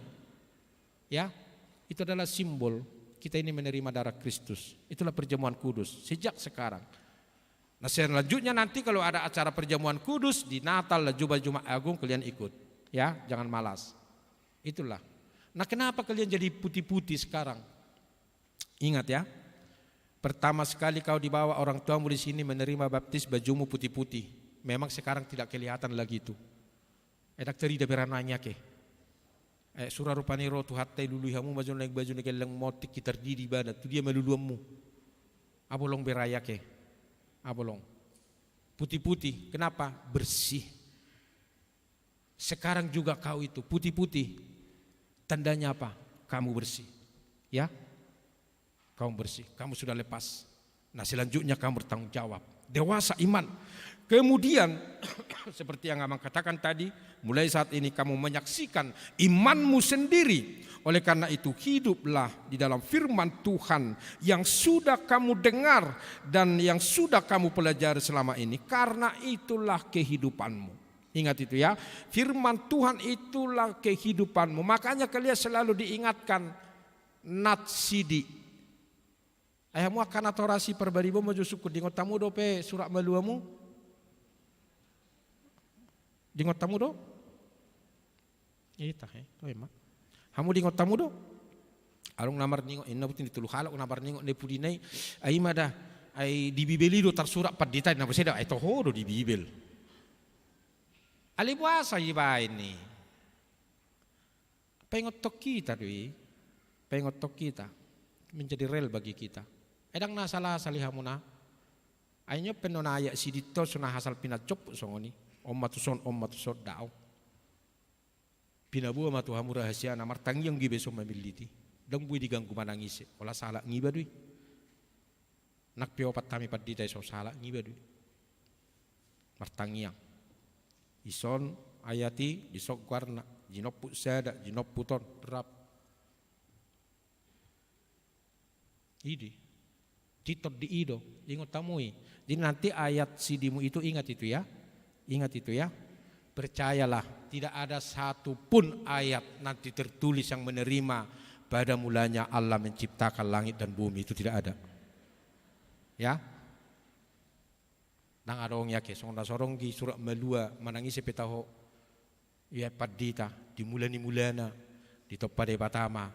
Ya, itu adalah simbol kita ini menerima darah Kristus. Itulah perjamuan kudus sejak sekarang. Nah, selanjutnya nanti kalau ada acara perjamuan kudus di Natal dan Jumat Agung kalian ikut. Ya, jangan malas. Itulah. Nah, kenapa kalian jadi putih-putih sekarang? Ingat ya. Pertama sekali kau dibawa orang tuamu di sini menerima baptis, bajumu putih-putih. Memang sekarang tidak kelihatan lagi itu. Edak terida berananya ke. Surah rupani roh tu hatai luluhamu baju naik baju naik lang motik kita terdiri badat tu dia meluluamu. Abolong beraya ke. Abolong. Putih-putih. Kenapa? Bersih. Sekarang juga kau itu putih-putih. Tandanya apa? Kamu bersih. Ya? Kamu bersih. Kamu sudah lepas. Nah, selanjutnya kamu bertanggung jawab. Dewasa iman. Kemudian seperti yang Abang katakan tadi, mulai saat ini kamu menyaksikan imanmu sendiri. Oleh karena itu hiduplah di dalam firman Tuhan yang sudah kamu dengar dan yang sudah kamu pelajari selama ini. Karena itulah kehidupanmu. Ingat itu ya, firman Tuhan itulah kehidupanmu. Makanya kalian selalu diingatkan nat sidi. Ayamu akan atorasi perbaribo maju suku dingot tamu dope surat meluamu. Dingot tamu do? Ita to emak. Hamu dingot tamu do? Arung namar ningot inna butin ditulu halak namar ningot ne pudinai ai mada ai di bibeli do tar surat padita na beseda ai toho do di bibel. Ali puasa iba ini. Pengotok kita doi. Pengotok kita menjadi rel bagi kita. Edang na salah salihamuna. Ainyo penonaya si dito sunah hasal pinacop songoni. Om matuson dao. Pinabuha matuhamu rahasia namar tangyang gibeso mamiliti. Dang bui diganggu manangisi. Ola salah ngiba dui. Nakpio patami padita so salah ngiba dui. Martangyang. Ison ayati disok warna jinop sada jinop puton rap. Idi. Titot di ido. Ingat tamui. Jadi nanti ayat sidimu itu ingat itu ya. Ingat itu ya. Percayalah, tidak ada satu pun ayat nanti tertulis yang menerima pada mulanya Allah menciptakan langit dan bumi, itu tidak ada. Ya. Nang adong yake sorong gi surat melua manangisi petaho ya padita di mulana di toppade batama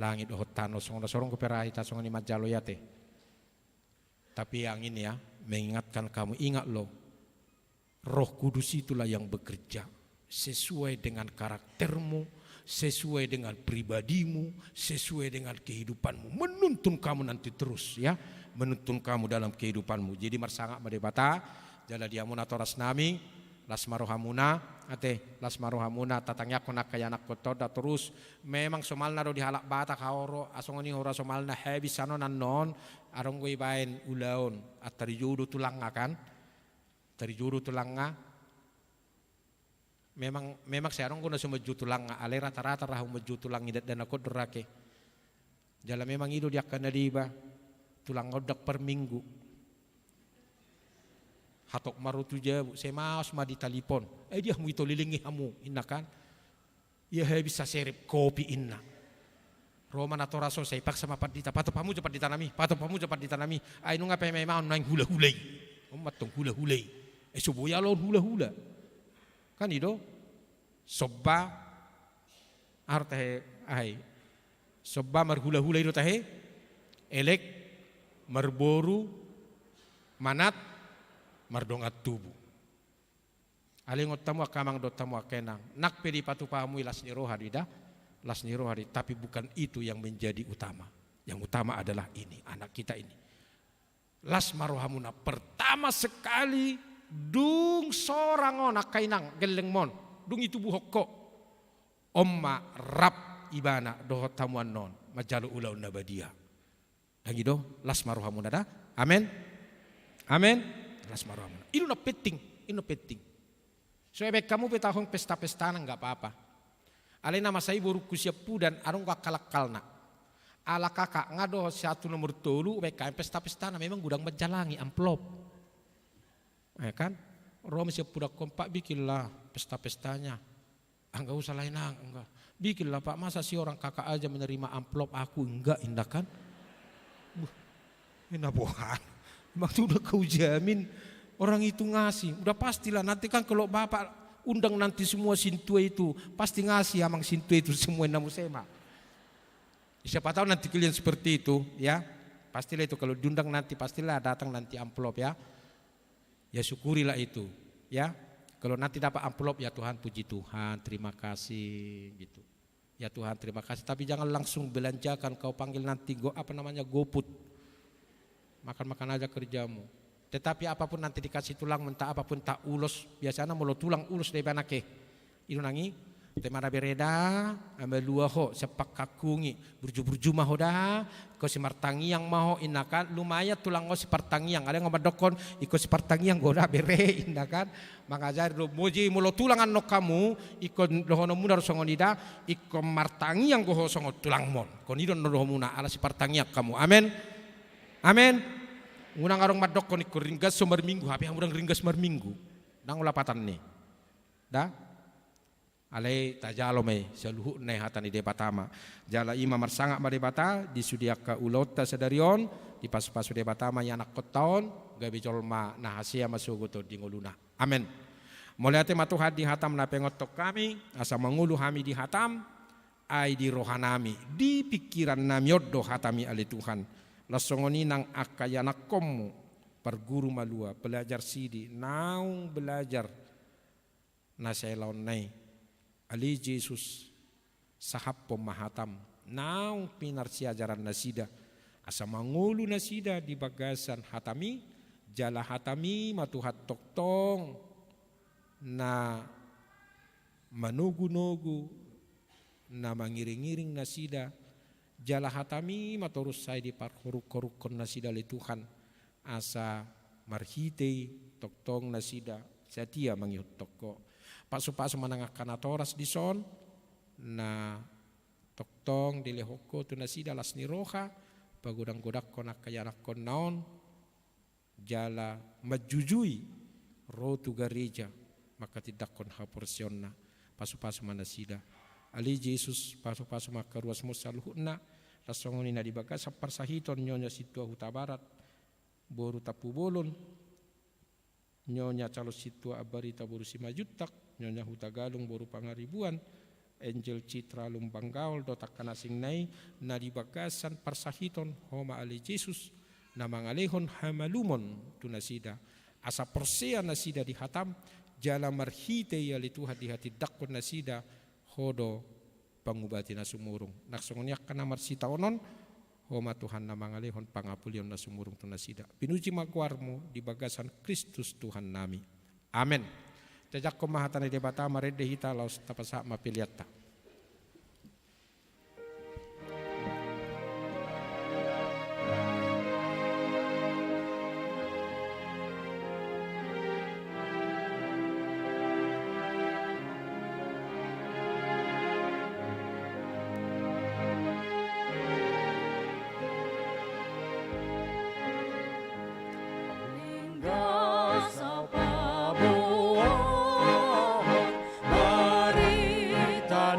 langit hotano sorong ke perahita songon ni majalo yate. Tapi yang ini ya, mengingatkan kamu, ingat loh, Roh Kudus itulah yang bekerja sesuai dengan karaktermu, sesuai dengan pribadimu, sesuai dengan kehidupanmu, menuntun kamu nanti terus ya, menuntun kamu dalam kehidupanmu. Jadi marsangak madebata, jala diamuna toras nami, lasmarohamuna, lasmarohamuna tatangya konak kaya anak kotoda terus. Memang somalna do dihalak bata kaoro, asongoni hora somalna habis sano nanon, arong gue bain ulaon, atari judo tulanga kan, tari judo tulanga. Memang saya orang guna semua jutulanga, ale rata-rata rahu maju tulang idat dan aku derake. Jala memang itu dia akan diba tulang odak per minggu. Hatok marutu jabu, saya maus ma di telepon. Dia mu itu lilingi hamu, inna kan? Ya bisa serip kopi inna. Roma natoraso saya paksa mapat dita, pato pamu cepat ditanami, pato pamu cepat ditanami. Ay nunga pe memang nang hula-hulay. Matong hula-hulay. Subuya lon hula-hula. Kan itu sobba arte ay Sebab marhula-hula itu tahe, elek, marboru, manat, mardongat tubuh. Alingot tamu akamang dot tamu akenang. Nak pedi patu pahamui las ni rohari dah, las ni rohari. Tapi bukan itu yang menjadi utama. Yang utama adalah ini, anak kita ini. Las marohamuna pertama sekali dung sorang onak kainang geleng mon. Dung itu buhokko. Omma rap ibana dohot tamuan non majalu ulau nabadia. Dan gitu las marohamuna dah. Amin. Amin. Las marohamuna. Ini no penting, ini no penting. So ebek kamu petahong pesta-pesta nggak apa-apa. Alena masai buruk kusiapu dan arung kalak-kalna. Ala kakak ngado satu nomor tolu ebek pesta-pesta memang gudang menjalangi amplop. Kan? Rom siap pudak kompak bikinlah pesta-pestanya. Enggak usah lain enggak. Bikinlah Pak, masa sih orang kakak aja menerima amplop, aku enggak, indah kan? Enak bohan. Emang tuh udah kau jamin orang itu ngasih, udah pastilah nanti kan kalau bapak undang nanti semua sintua itu pasti ngasih amang sintua itu semua namu sema. Siapa tahu nanti kalian seperti itu ya, pastilah itu kalau diundang nanti pastilah datang nanti amplop ya. Ya syukurilah itu ya. Kalau nanti dapat amplop ya Tuhan, puji Tuhan, terima kasih gitu. Ya Tuhan terima kasih, tapi jangan langsung belanjakan, kau panggil nanti GoPut. Makan-makan aja kerjamu. Tetapi apapun nanti dikasih tulang mentah apapun tak ulos, biasanya molo tulang ulos dari banake. Itu nangi temara bereda amelua ho sepak kakungi burju-burju mahoda ko si martangi yang maho inakan lumayan tulang ngo si partangi yang ada yang ngomadokon iko si partangi yang goda bere inakan mangajar do moji molo tulangan no kamu iko dohono muna songonida iko martangi yang goho songo tulang mon konidon no dohomuna ala si partangi kamu. Amin. Amin. Unang arong madok kon ikur ringgas somar minggu, hapi hamurang ringgas mar minggu. Nang ulapatan ni. Da? Alai tajalo me seluhuk ne hatani debatama. Jala ima marsangak ma debata disudiaka ulota sedarion di pasu-pasu debatama yang anak kotaon gabi jolma nahasia masugo to dingoluna. Amin. Moliate matuhat di hatam na pengotok kami asa mangulu hami di hatam ai di rohanami di pikiran nami yoddo hatami ali Tuhan. Lasongoni nang akayanak komu perguru malua belajar sidi naung belajar naselaon nai ali Yesus sahap pemahatam naung pinarsi ajaran nasida asa mangulu nasida di bagasan hatami jala hatami matuhat toktong na manugu-nugu na mangiring-iring nasida jala hatami matorus saya di parhuruk-hurukon nasida li Tuhan asa marhitei toktong nasida setia mangyut toko pasu-pasu manangak kanatoras di son na toktong dilehoko tu nasida las ni roha pagudang-gudak konak kayanak kon naon jala majujui rotu gareja maka tidak kon haporsionna pasu-pasu manasida ali Yesus pasu-pasu maka ruas musaluhna rasongoni na dibaga sa parsahiton nyonya situa huta barat boru tapu bolon nyonya calo situa abarita boru simajutak nyonya huta galung boru pangaribuan Angel Citra lumbang gaul dotak kanasing nai na dibagasan parsahiton homa ali Yesus na mangalehon hamalumon tunasida asa persea nasida di hatam jala marhite ya li Tuhan di hati dakon nasida hodo pangubati na sumurung naksongoniak kana marsita onon homa Tuhan na mangalehon pangapulion na sumurung tunasida pinuji magwarmo di bagasan Kristus Tuhan nami. Amen. Jajak kumahatan di debata marede hita laus tapasa mapiliata. Berita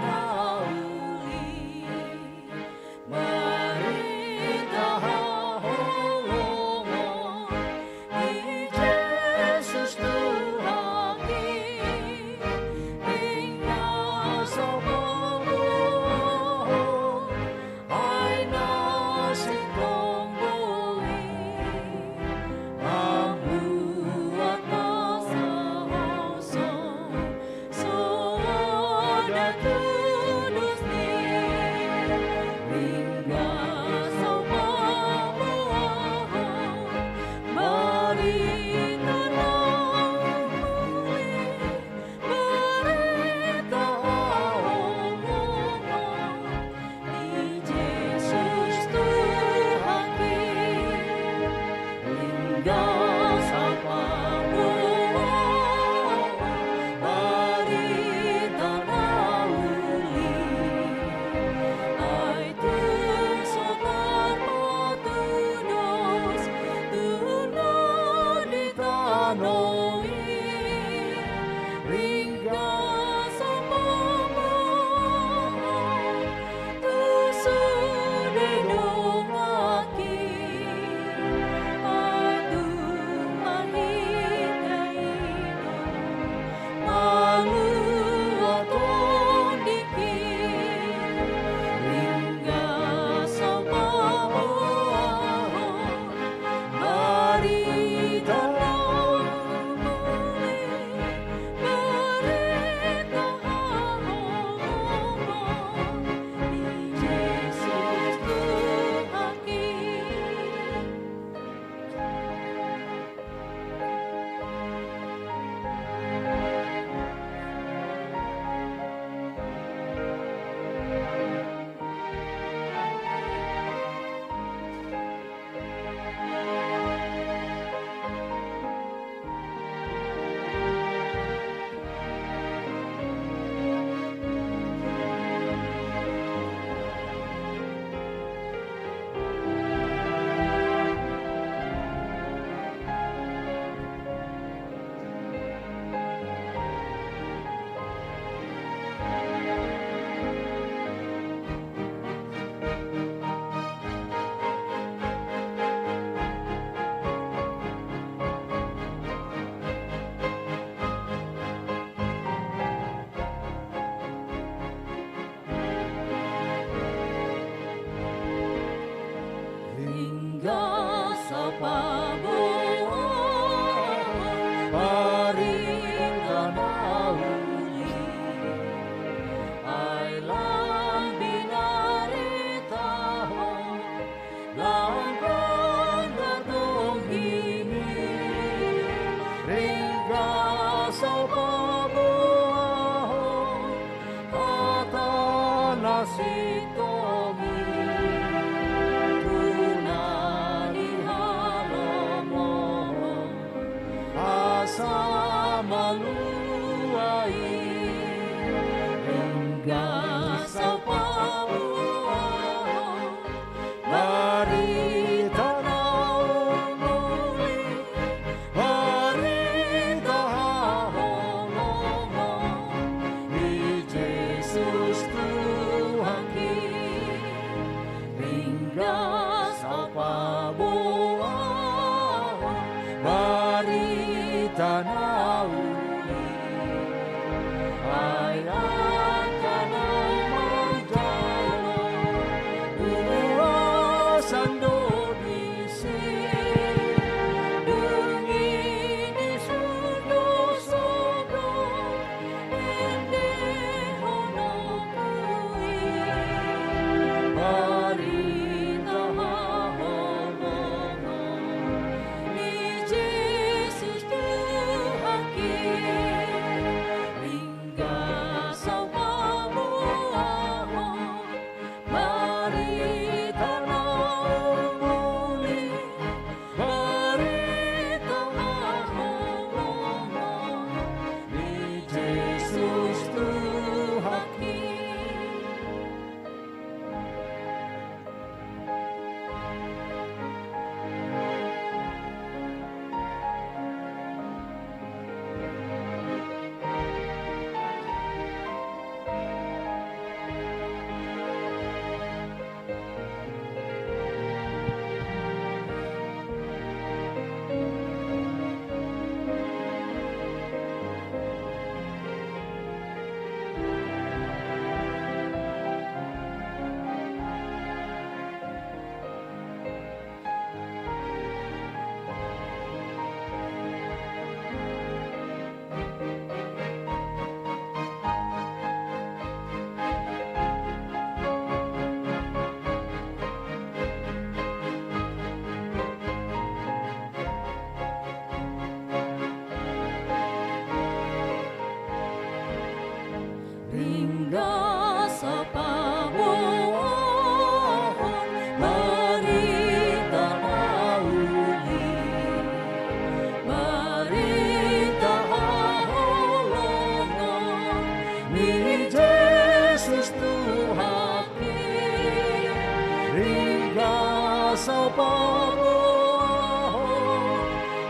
hingga sa pabuahon marita nauli, marita haholongan ni Jesus Tuhaki hingga sa pabuahon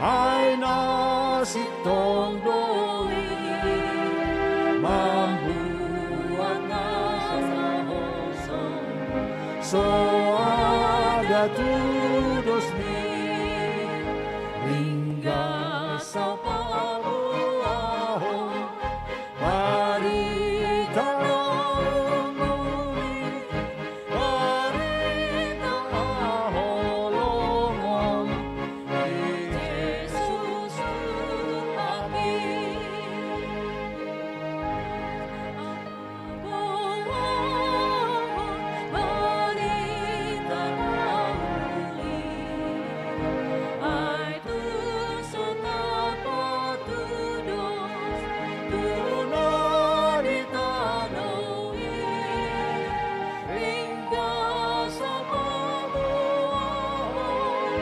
ay nasitong doi mambuat na sa hosong so ada tudos ni hingga sa pabuahon marita nauli, marita haholongan ni Jesus Tuhaki. Marita nauli, ay tusok apa tudos, tunay itanawi, hingga sa pabuahon,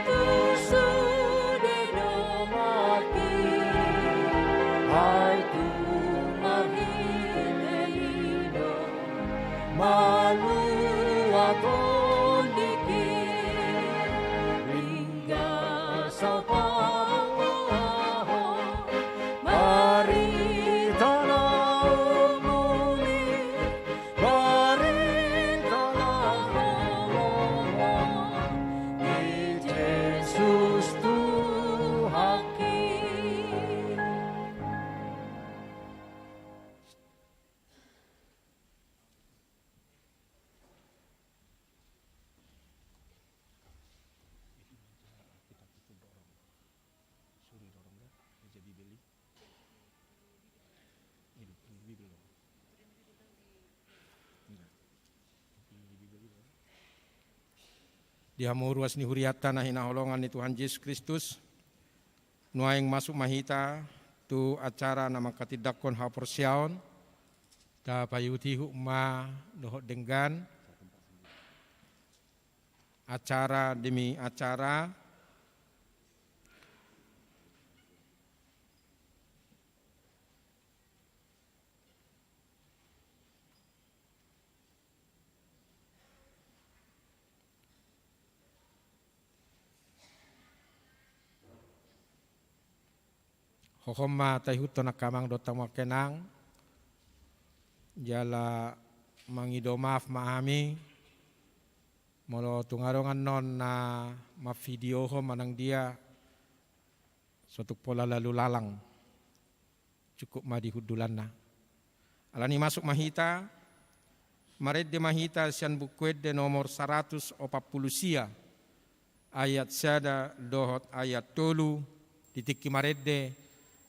tusod dumaki, ay tumahiteido, maluwaton dikit, hingga sa pabuahon, marita nauli, marita naholongan ni Jesus Tuhaki. Dihamuruas ni huriata na hinaholongan ni Tuhan Yesus Kristus, nuaing masuk mahita tu acara na makatidakon haporsiaon, da payuti hukma dohot denggan, acara demi acara, hohoma tahihuto na kamang dotang wakenang, jala mangido maaf maami, molo tungarongan non na ma-video ho manang dia, suatu pola lalu lalang, cukup madihudulan na. Alani masuk mahita, mared de mahita sian bukwed de nomor 140 sia, ayat sada dohot ayat tolu, titik mared de,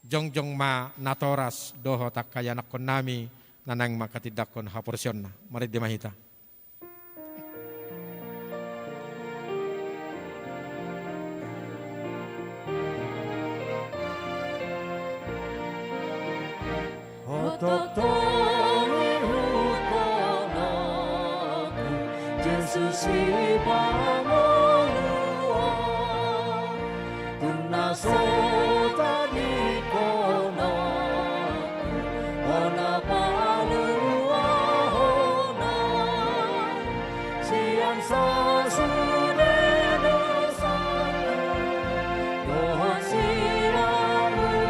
jongjong ma natoras doho takayanakon nami nanang makatidakon haporsyon na. Mari di mahita. Otoktoni hutonaku Jesus ipangoluan tunasota di konaku ona paluahonan sian sasudeno sana dohon siramuni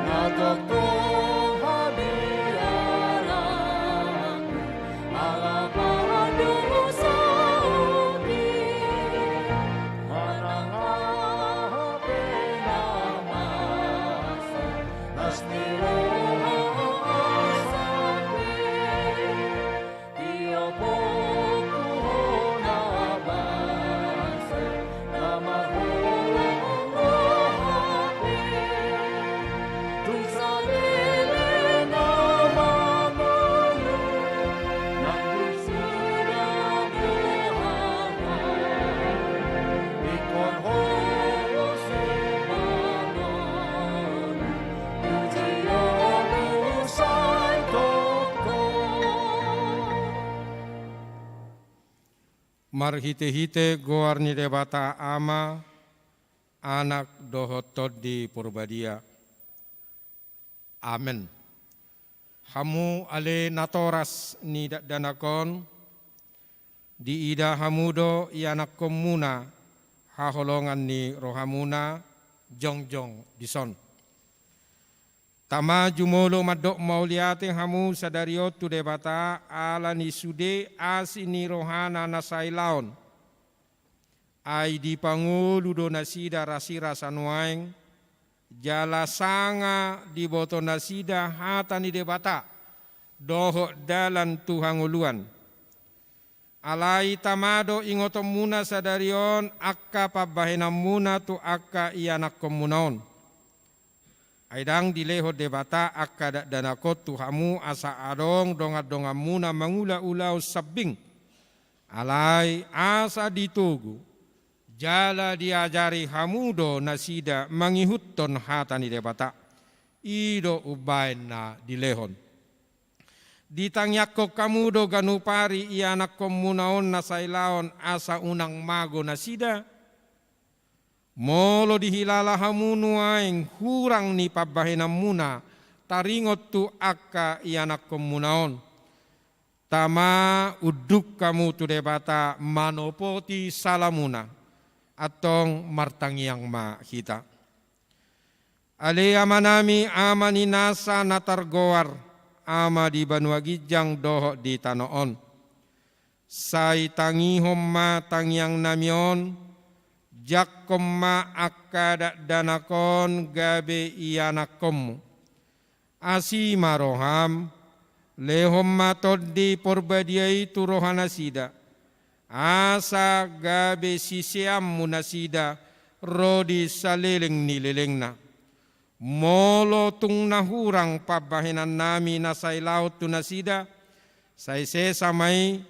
natotong habiaraku alapan dosa umi manangahape namasa nasniro asapi tiopo kuhona basa namahulong ahapi Tusalele namamulu nagdusuda buhanan ikon holo sumanon Ujiyo marhite-hite goar ni debata ama anak dohotod di purbadia. Amen. Hamu ale natoras ni danakon di ida hamudo ianak komuna haholongan ni rohamuna jongjong dison. Tama jumolo madok mauliate hamu sadario tu debata ala ni sude asini rohana nasailaon. Ai di pangulu do nasida rasira sanuaeng jala sanga di boto nasida hata ni debata doho dalan tuhanguluan. Alai tamado ingotom muna sadarion akka pabahenam muna tu akka ianak komunaon. Aidang dileho debata akka danakot tuhamu asa adong donga muna mangula-ulau sabing. Alai asa ditugu jala diajari hamudo nasida mangihutton hatani debata. Ido ubain na dilehon. Ditangyakko kamudo ganupari ianak komunaon nasailaon asa unang mago nasida. Molo dihilala hamunu aing hurang ni pabahenam muna taringot tu akka ianak komunaon. Tama uduk kamu tu debata manopoti salamuna atong martangiang ma hita. Ale amanami amani nasa natargoar ama di Banua Gijang doho di Tanoon. Sai tangihom ma tangyang namion jakom ma akka danakon gabe ianakom. Asima roham lehom ma toddi porbadiai tu rohana sida. Asa gabe sisiam munasida rodi saleleng nilelengna. Molo tung nahurang pabahenan nami nasay laut tu nasida. Say sesamay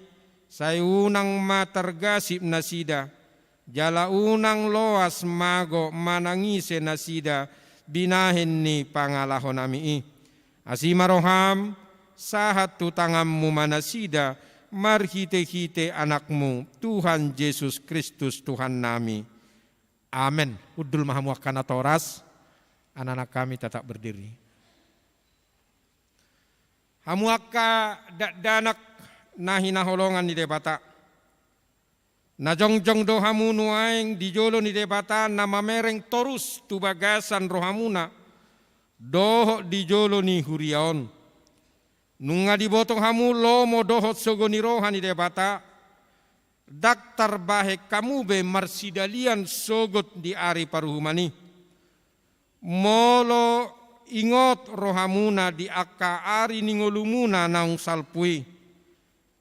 say unang matargasip nasida. Jala unang loas mago manangise nasida binahin ni pangalahon nami. Asima roham sahat tutangam manasida marhite-hite anakmu Tuhan Yesus Kristus Tuhan nami. Amen. Udul mahamu akana toras, anak-anak kami tetap berdiri. Hamu akka danak nahina holongan di debata. Najongjong do hamu nuaeng di jolo ni debata nama mereng torus tu bagasan rohamuna. Doho di jolo ni huriaon. Nunga di botong hamu lomo dohot sogo ni roha ni debata. Daktar bahe kamu be marsidalian sogot di ari paruhumani. Molo ingot rohamuna di akka ari ningolumuna naung salpui.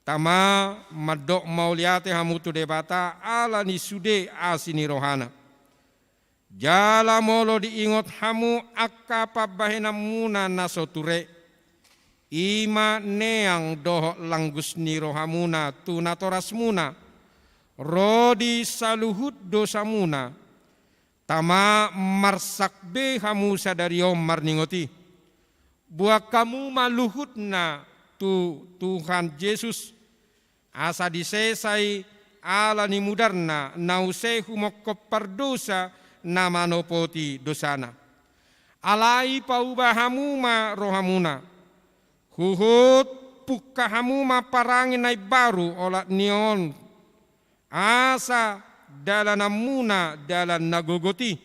Tama madok mauliate hamutu debata ala ni sude asini rohana. Jala molo diingot hamu akka pabahenam muna nasoture. Ima neang doho langgus ni rohamuna tu natoras muna. Rodi saluhut dosa muna. Tama marsakbe hamu sadariom marningoti. Buat kamu maluhut na tu Tuhan Yesus. Asa disesai ala ni mudarna nause humokop pardosa na manopoti dosana. Alai paubahamu ma rohamuna. Huhut pukahamu ma parangin ay baru olat nion. Asa dalan muna dalan nagogoti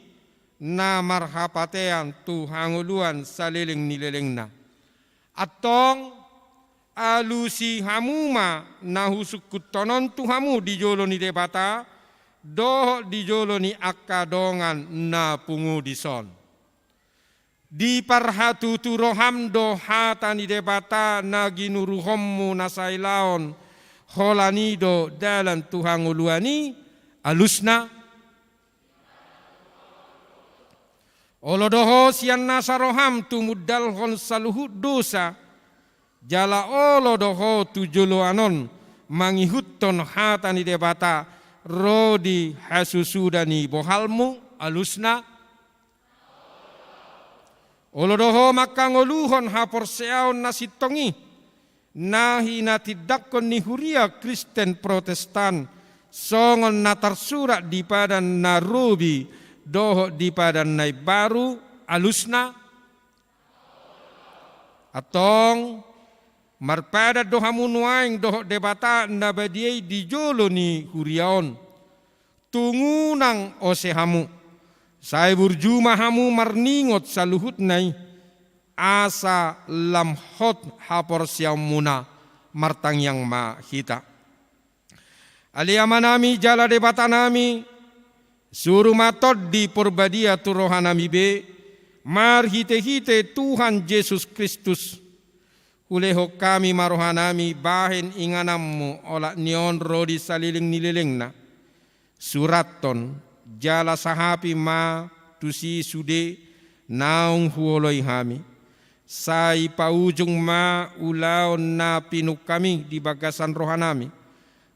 na marhapatean tu hanguluan saliling nilelengna. Atong alusi hamuma nahusukut tonon tu hamu di jolo ni debata doh di jolo ni akadongan na pungu dison. Di parhatu tu roham do hata ni debata na ginuruhommu nasailaon holanido dalan Tuhan uluani alusna. Olodoho sian nasa roham tu mudalhon saluhut dosa. Jala olo doho tujolo anon mangihutton hatani debata rodi hasusudani bohalmu alusna. Olo doho makangoluhon haporseaon nasitongi nahi natidakon ni huria Kristen Protestan songon na tersurat di padan narubi doho di padan nai baru alusna atong marpada dohamu nuaing doho debata nabadiai di jolo ni huriaon tungunang osehamu sai burjuma hamu marningot saluhut nai asa lamhot hapor siamuna martang yang mahita aliamanami jala debata nami suruh matod di porbadia turohanami be mar hite-hite Tuhan Yesus Kristus uleho kami marohanami bahen inganammu ola nion rodi saliling nililingna suraton jala sahapi ma tusi sude naung huoloi hami sai paujung ma ulaon na pinuk kami di bagasan rohanami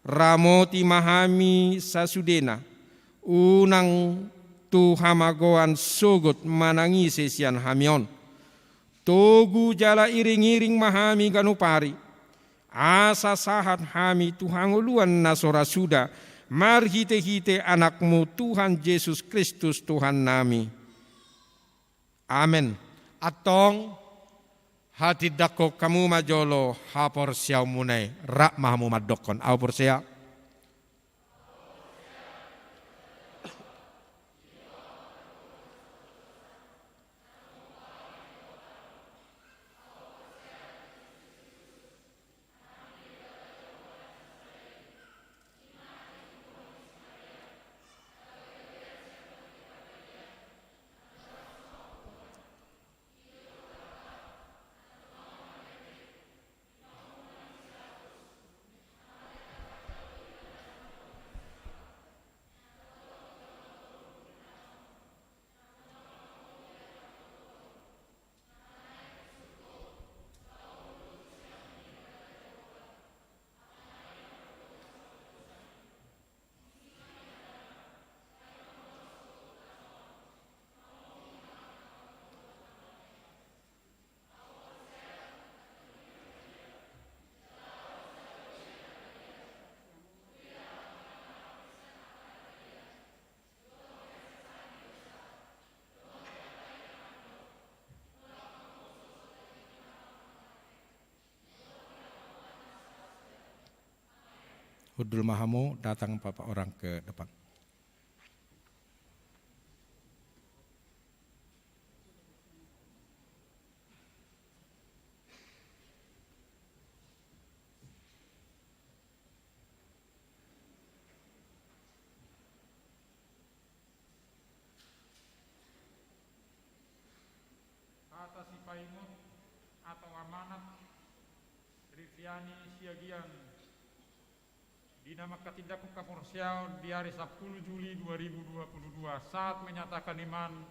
ramoti mahami sasudena unang tu hamagoan sogot manangi sesian hamion togu jala iring-iring mahami ganupari asa sahat hami Tuhan uluan nasora suda mar hite-hite anakmu Tuhan Yesus Kristus Tuhan nami amin atong hati dako kamu majolo hapor siau munai rak mahamu madokon au porsia Hudul Mahamu datang Bapak orang ke depan. Atas ipaimut atau amanat Riviani Siagian dinamakan tindakan Kapolsiau di hari 10 Juli 2022 saat menyatakan iman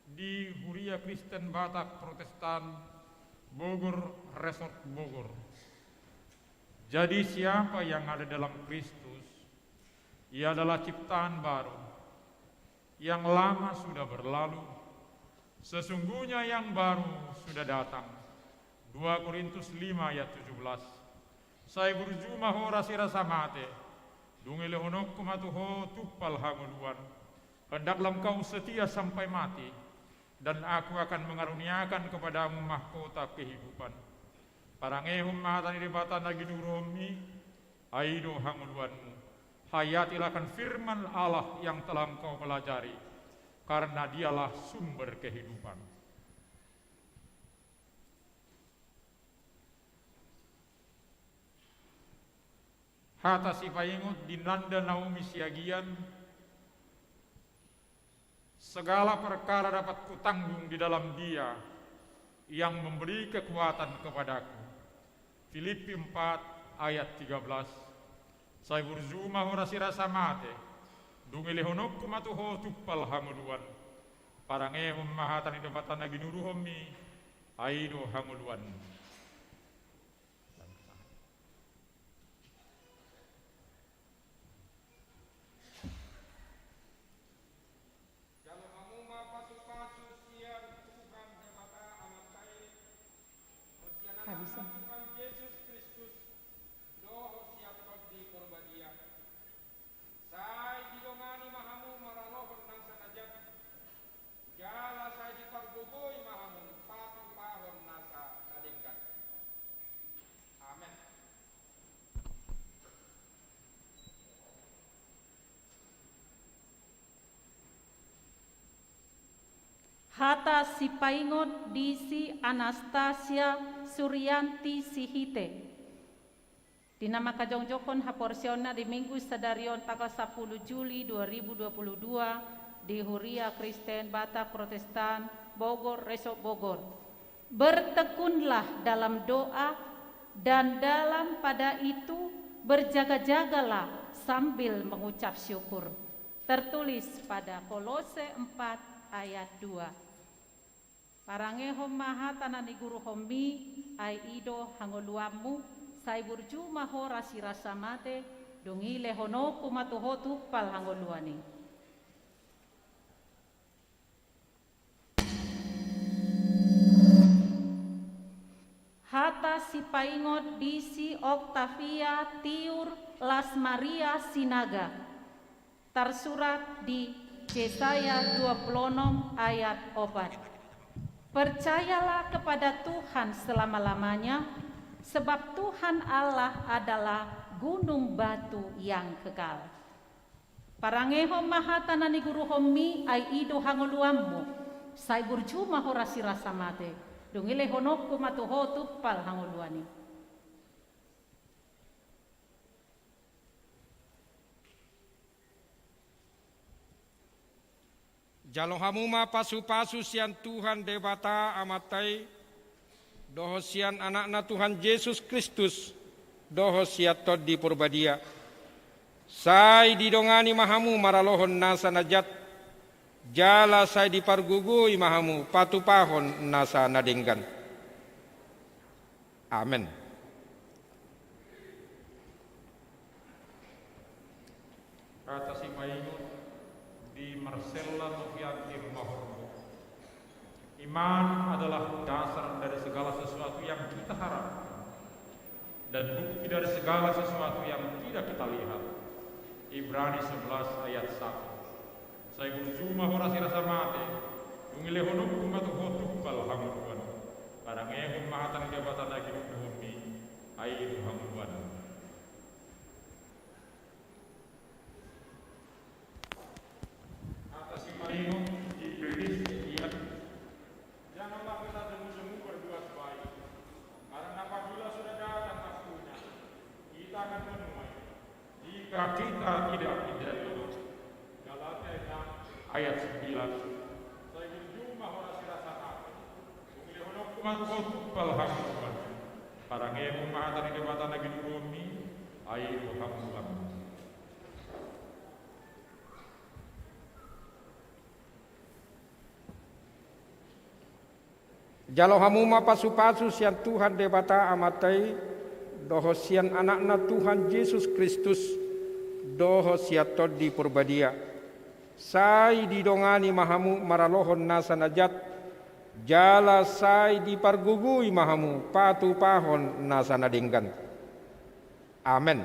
di Huria Kristen Batak Protestan Bogor Resort Bogor. Jadi siapa yang ada dalam Kristus, ia adalah ciptaan baru, yang lama sudah berlalu, sesungguhnya yang baru sudah datang. 2 Korintus 5 ayat 17. Sai burjuma ho rasira samate, dungile honok kumatuho tupal hanguluan. Hendaklah engkau setia sampai mati, dan aku akan mengaruniakan kepadamu mahkota kehidupan. Parangehum mahatani debatan lagi nuromi, aido hanguluanmu. Hayatilah akan firman Allah yang telah engkau pelajari, karena dialah sumber kehidupan. Hata si paingut dinanda Naomi Siagian, segala perkara dapat kutanggung di dalam Dia yang memberi kekuatan kepadaku. Filipi 4 ayat 13. Sai burzuma horasira samate, dungile honok kumatuho tuppal hamuluan. Parangehum mahatan idapatan naginuruhomi, aido hamuluan. Hata Sipaingot Disi Anastasia Suryanti Sihite. Dinama kajongjokon haporsiona di Minggu Sadarion tanggal 10 Juli 2022 di Huria Kristen Batak Protestan Bogor Resort Bogor. Bertekunlah dalam doa dan dalam pada itu berjaga-jagalah sambil mengucap syukur. Tertulis pada Kolose 4 ayat 2. Parangehom maha tanani guru homi ai ido hangoluamu sai burju mahora sirasa mate dongi lehono kumatuhotu pal hangoluani. Hata Sipaingot Disi Octavia Tiur Las Maria Sinaga. Tersurat di Yesaya 26 ayat 4. Percayalah kepada Tuhan selama-lamanya, sebab Tuhan Allah adalah gunung batu yang kekal. Parangehom maha tanani guru homi ai ido hangoluammu, sai burju mahora sirasa mate, dungile honokku matuhotu pal hangoluani. Jalohamuma pasu-pasu sian Tuhan debata amatai doho sian anakna Tuhan Yesus Kristus doho siat tod di purbadia sai didongani mahamu maralohon nasa najat jala sai dipargugui mahamu patupahon nasa nadenggan. Amin. Kata Sipaingot di Marcella Novianti Mahormo. Iman adalah dasar dari segala sesuatu yang kita harapkan dan bukti dari segala sesuatu yang tidak kita lihat. Ibrani 11 ayat 1. Saya berjumah orang sirasa mate, ungile honok kumatu hotu bal hanguan. Parangehum mahatan jabatan lagi bumi, air hanguan. Atas Sipaingot iblis sekian. Janganlah kita semu-semu berbuat baik, karena apabila sudah datang waktunya, kita akan menuai. Jika kita tidak itu, Galatia 6 ayat 9. Saya berjumlah orang sirasa hati, umilih honok kumat bal hanguan. Parangehum mahatan jabatan lagi bumi, air hanguan. Jalohamuma pasu-pasu sian Tuhan debata amatai doho sian anakna Tuhan Yesus Kristus doho siat tod di purbadia sai didongani mahamu maralohon nasa najat jala sai dipargugui mahamu patupahon nasa nadenggan. Amin.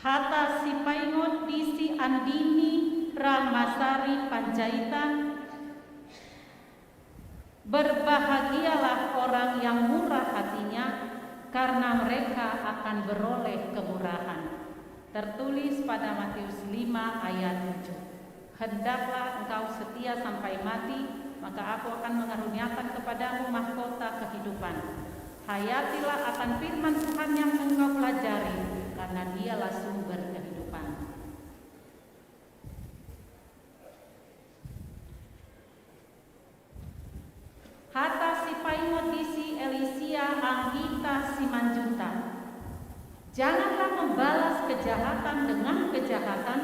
Hata Sipaingot Disi Andini Rahmasari Panjaitan. Berbahagialah orang yang murah hatinya, karena mereka akan beroleh kemurahan. Tertulis pada Matius 5 ayat 7. Hendaklah engkau setia sampai mati, maka aku akan mengaruniakan kepadamu mahkota kehidupan. Hayatilah akan firman Tuhan yang engkau pelajari, karena dialah sumber kehidupan. Hata Sipaingot Disi Elisia Anggita Simanjunta. Janganlah membalas kejahatan dengan kejahatan,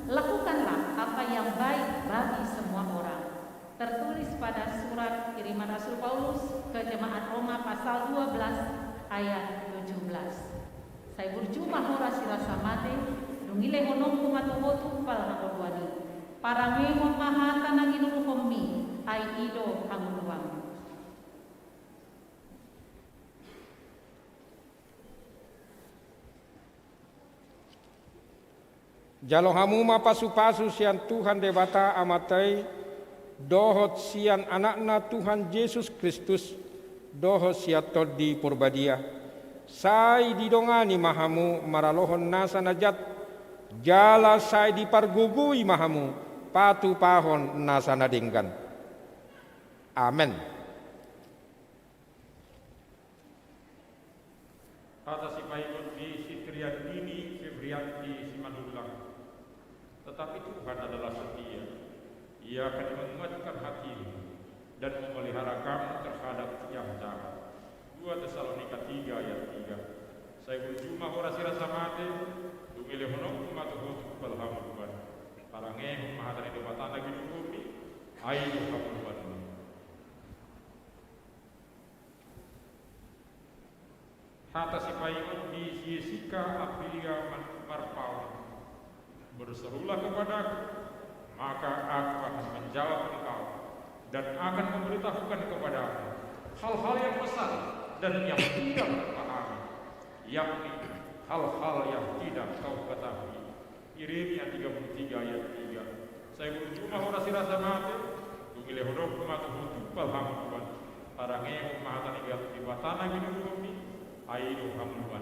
lakukanlah apa yang baik bagi semua orang. Tertulis pada surat kiriman Rasul Paulus ke jemaat Roma pasal 12 ayat 17. Saya berjumlah ora sirasa mate, dungile honong kumatuhotu pal hangoluani. Parangehom mahata naginulu homi, ai ido hangoluang. Jalohamuma pasu-pasu sian Tuhan debata amatai dohot sian anakna Tuhan Yesus Kristus dohot siat tod di purbadia sai didongani mahamu maralohon nasa najat jala sai dipargugui mahamu, patu pahon nasana denggan. Amin. Atas Ipaikot di Sitriandini Febrianti Simanullah. Tetapi Tuhan adalah setia. Ia akan menguatkan hatimu dan memelihara kamu terhadap yang jahat. 2 Tesalonika 3 ayat 3. Saya berjumpa horasira samate, dumile honok matuhut palhamuban. Parange mahatani debatana gidubumi, ayo hamuban. Hata si Paikot di Jessica Aprilia Marpaun. Berserulah kepadaku, maka aku akan menjawab engkau dan akan memberitahukan kepadamu hal-hal yang besar dan yang tidak terpahami, yakni hal-hal yang tidak kau ketahui. Yeremia 33 ayat 3. Saya berjumpa horasi rasa mati, dumile hodok matuhutu palhamuban. Parange mahatani di batana gidubumi, aido hamuban.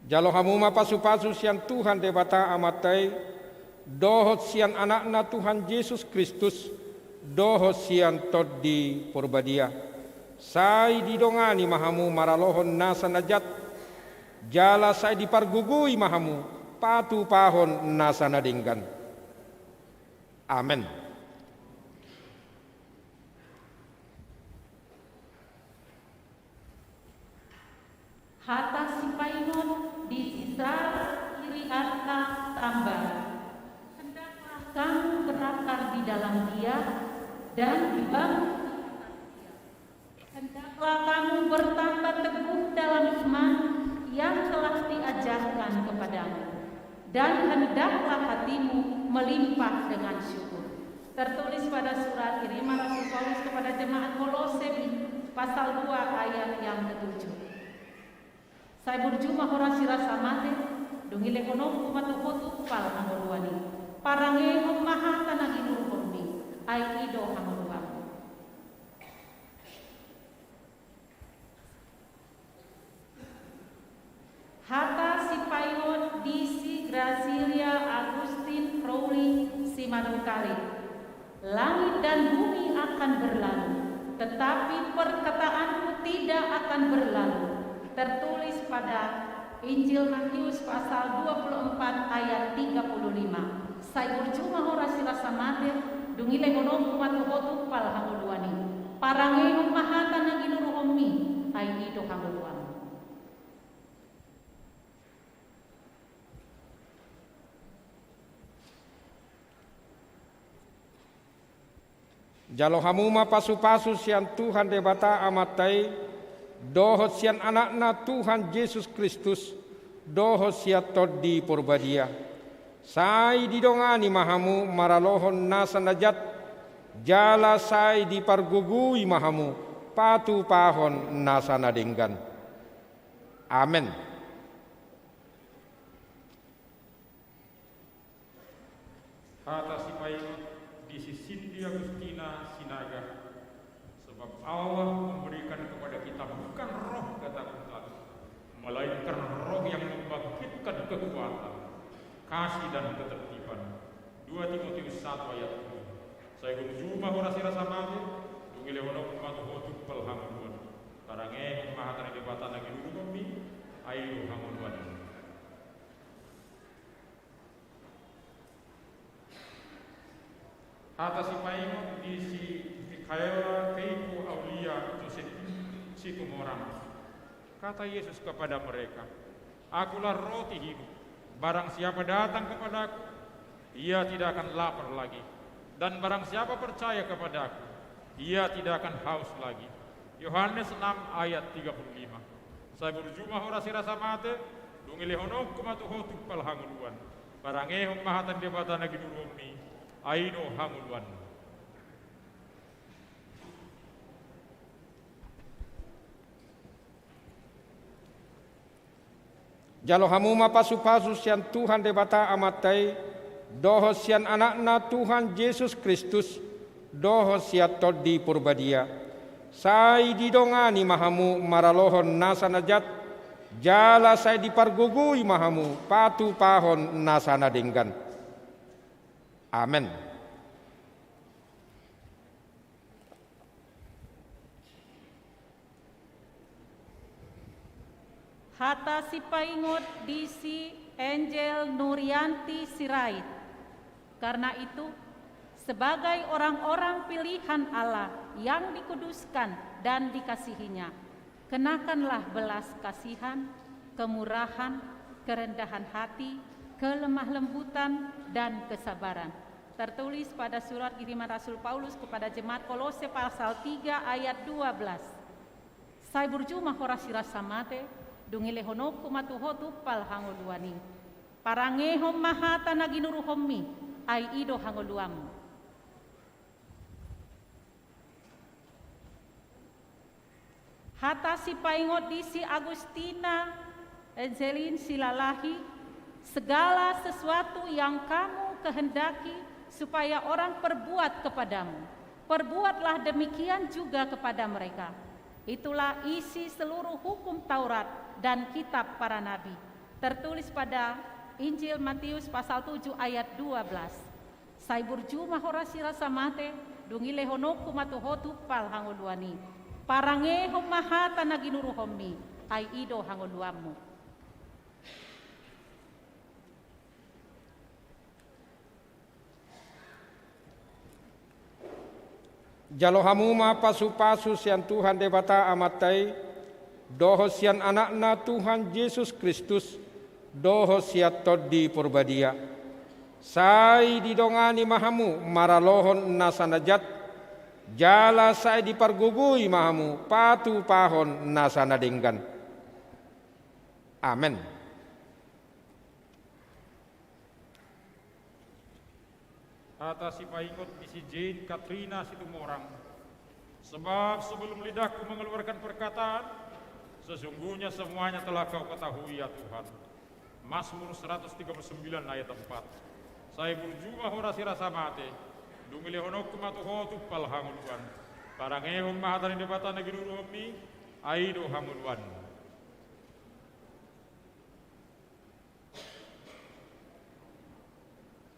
Jalo hamuma pasu-pasu sian Tuhan debata amatai, dohot sian anakna Tuhan Yesus Kristus, dohot sian tod di porbadia. Sai didongani mahamu maralohon nasa najat, jala sai dipargugui mahamu, patu pahon nasa nadenggan. Amin. Hata si Painot di Sisar kiri atas tambah. Hendaklah kamu berakar di dalam dia dan dibangun. Hendaklah kamu bertambah teguh dalam iman yang telah diajarkan kepadamu. Dan hendaklah hatimu melimpah dengan syukur. Tertulis pada surat kiriman Rasul Paulus kepada jemaat Kolose pasal 2 ayat yang ke-7. Saya berjumpa horasi rasa mate, dungile kono kumatukotu pal angoluani. Parange maha tanah inur kondi, ai ido angoluani. Hata si Painot di si Gracilia Agustin Crowley si Manukari. Langit dan bumi akan berlalu, tetapi perkataanku tidak akan berlalu. Tertulis pada Injil Matius pasal 24 ayat 35. Saya berjumpa horasi rasa mate, dungile ngono kumatuhotu pal hanguluani. Parange mahata nang inuru ommi, ai ido hanguluani. Jalo hamuma pasu-pasu sian Tuhan debata amatai, dohot sian anakna Tuhan Yesus Kristus, dohot siat tod di porbadia. Sai didongani mahamu maralohon nasa najat, jala sai dipargugui mahamu, patu pahon nasa nadenggan. Amin. Hata si Painot di Sindi Agustina Sinaga. Sebab Allah memberikan kepada kita bukan roh ketakutan, melainkan roh yang membangkitkan kekuatan, kasih dan ketertiban. 2 Timotius 1 ayat 2. Saya berjumpa horasi rasa mati, dungile honok matuhotu pal hamuduan. Parange mahatani debatan lagi dulu kami, ayo hamuduan. Atas si Painot di si Mikaela Keiko Aulia Joseph Situmorang. Kata Yesus kepada mereka, akulah roti hidup. Barang siapa datang kepadaku, ia tidak akan lapar lagi. Dan barang siapa percaya kepadaku, ia tidak akan haus lagi. Yohanes 6 ayat 35. Saya berjumpa horasi rasa mate, dungile honok kumatuhotu pal hanguluan. Parange mahatan debatan lagi durumi, aino hanguluan. Jalo hamuma pasu-pasu sian Tuhan debata amatai, doho sian anakna Tuhan Yesus Kristus, doho siat tod di porbadia. sai didongani mahamu maralohon nasanajat, jala sai dipargugui mahamu patu pahon nasana denggan. Amin. Hata sipaingot disi Angel Nurianti Sirait. Karena itu, sebagai orang-orang pilihan Allah yang dikuduskan dan dikasihinya, kenakanlah belas kasihan, kemurahan, kerendahan hati, kelemah lembutan, dan kesabaran. Tertulis pada surat kiriman Rasul Paulus kepada jemaat Kolose pasal 3 ayat 12. Sai burjuma horasira samate, dungile honok kumatuho tupal hangoluani. Parangehom mahata naginuruhommi, ai ido hangoluamu. Hata si paingot di si Agustina Angelin Silalahi, segala sesuatu yang kamu kehendaki supaya orang perbuat kepadamu, perbuatlah demikian juga kepada mereka. Itulah isi seluruh hukum Taurat dan kitab para nabi. Tertulis pada Injil Matius pasal 7 ayat 12. Saibur juma horasira samate, dungile honoku matuhotu pal hangoluani. Parange homahata naginuruhommi, ai ido hangoluamu. Jalohamuma pasu-pasu sian Tuhan debata amatai, doho sian anakna Tuhan Yesus Kristus, doho siat todi purbadia. Sai didongani mahamu maralohon nasanajat, jala sai dipargugui mahamu patu pahon nasana denggan. Amin. Atas si paikot isi Jane Katrina Situmorang. Sebab sebelum lidahku mengeluarkan perkataan, sesungguhnya semuanya telah kau ketahui ya Tuhan. Mazmur 139 ayat 4. Saya berjumah horasira samate, dungile honok matuhotu pal hanguluan. Parangehom mahatani debatan naginuruhommi, aido hanguluan.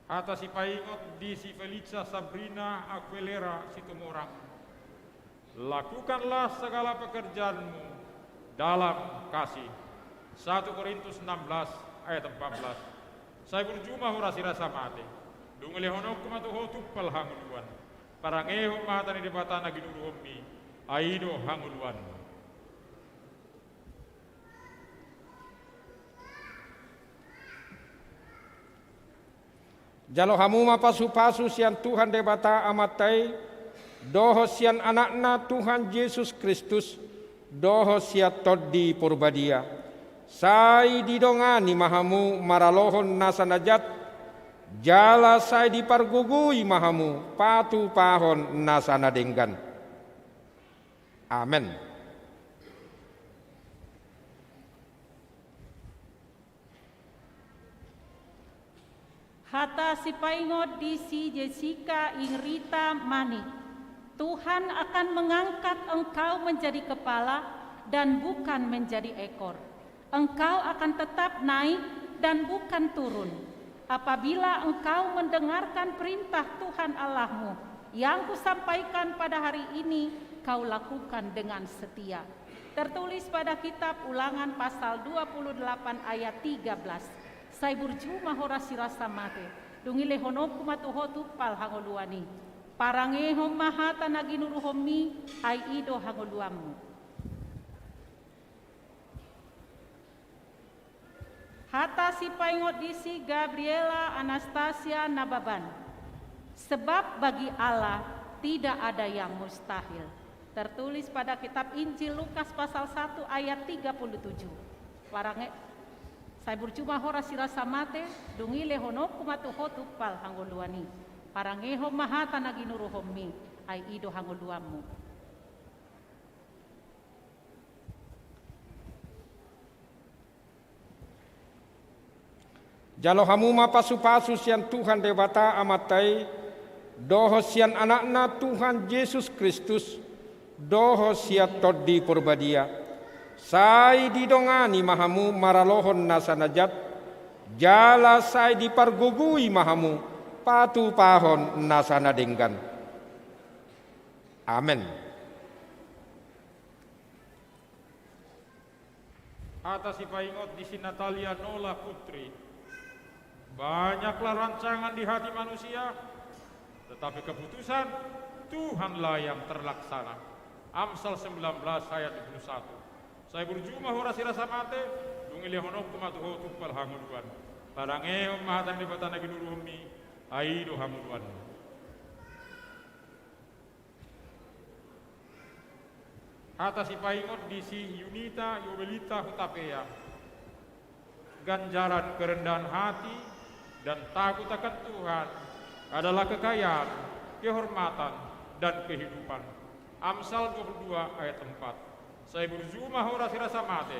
Atas si paingot di si Felicia Sabrina Aquilera Situmorang. Lakukanlah segala pekerjaanmu dalam kasih. 1 Korintus 16 ayat 14. Saya berjumah horasira samate, dungile honok kumatuhotu pal hanguluan. Parangehom mahatani debatan naginuruhommi, aido hanguluan. Jalohamuma pasu-pasu sian Tuhan debata amatai, doho sian anakna Tuhan Yesus Kristus, doho siat todi purbadia. Sai didongani mahamu maralohon nasanajat, jala sai dipargugui mahamu patu pahon nasana denggan. Amin. Hata si paingot di si Jessica Ingrita Mani. Tuhan akan mengangkat engkau menjadi kepala dan bukan menjadi ekor. Engkau akan tetap naik dan bukan turun. Apabila engkau mendengarkan perintah Tuhan Allahmu yang kusampaikan pada hari ini, kau lakukan dengan setia. Tertulis pada kitab Ulangan pasal 28 ayat 13. Sai burjuma horasira samate, dungile honoku matuhotu pal hangoluani. Parangehom mahata naginuruhommi, ai ido hangoluamu. Hata si paingot disi Gabriela Anastasia Nababan. Sebab bagi Allah tidak ada yang mustahil. Tertulis pada kitab Injil Lukas pasal 1 ayat 37. Saya berjumah horasira samate, dungile honoku matuhotu pal hangoluani. Parangehom mahata naginuruhommi, ai ido hangoluamu. Jalohamuma pasu-pasu sian Tuhan debata amatai, doho sian anakna Tuhan Yesus Kristus, doho siat toddi porbadia. Sai didongani mahamu maralohon nasanajat, jala sai dipargugui mahamu patu pahon nasana denggan. Amin. Atas ipaingot di Natalia Nola Putri. Banyaklah rancangan di hati manusia, tetapi keputusan Tuhanlah yang terlaksana. Amsal 19 ayat 21. Saya berjumah hora sirasa mate, dungili honok kumatu hotu pal hanguluan. Parange mahatan di batana ginurumi, aido hanguluan. Atas ipaingot di si Yunita Yobelita Hutapea. Ganjaran kerendahan hati dan takut akan Tuhan adalah kekayaan, kehormatan, dan kehidupan. Amsal 22 ayat 4. Saya berjumah hora sirasa mate,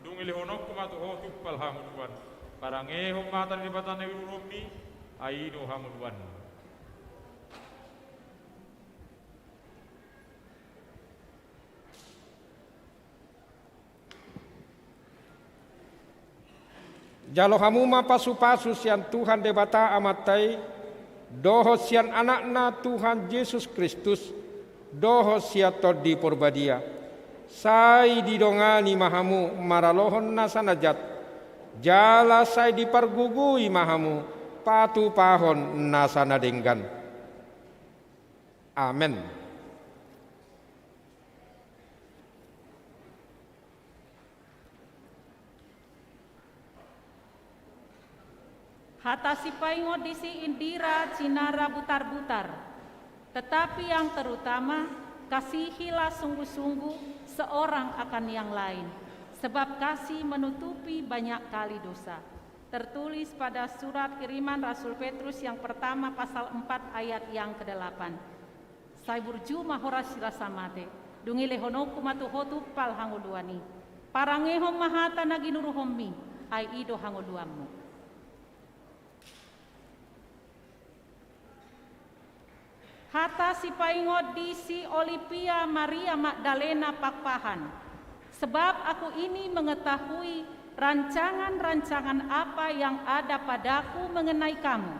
dungili honok kumatu hotu pal hanguluan. Parange mahatan di batana ginurumi, aido hanguluan. Jalo hamuma pasu-pasu sian Tuhan debata amatai, doho sian anakna Tuhan Yesus Kristus, doho siat todi porbadia. Sai didongani mahamu maralohon nasanajat, jala sai dipargugui mahamu patu pahon nasana denggan. Amin. Hatasi paingo disi Indira Cinara butar-butar. Tetapi yang terutama, kasihilah sungguh-sungguh seorang akan yang lain, sebab kasih menutupi banyak kali dosa. Tertulis pada surat kiriman Rasul Petrus yang pertama pasal 4 ayat yang ke-8. Saya berjumah hora sirasa mate, dungile honoku matu hotu pal hanguluani. Parangehom mahata naginuruhommi, ai ido hanguluamu. Hata si paingot di si Olivia Maria Magdalena Pakpahan. Sebab aku ini mengetahui rancangan-rancangan apa yang ada padaku mengenai kamu.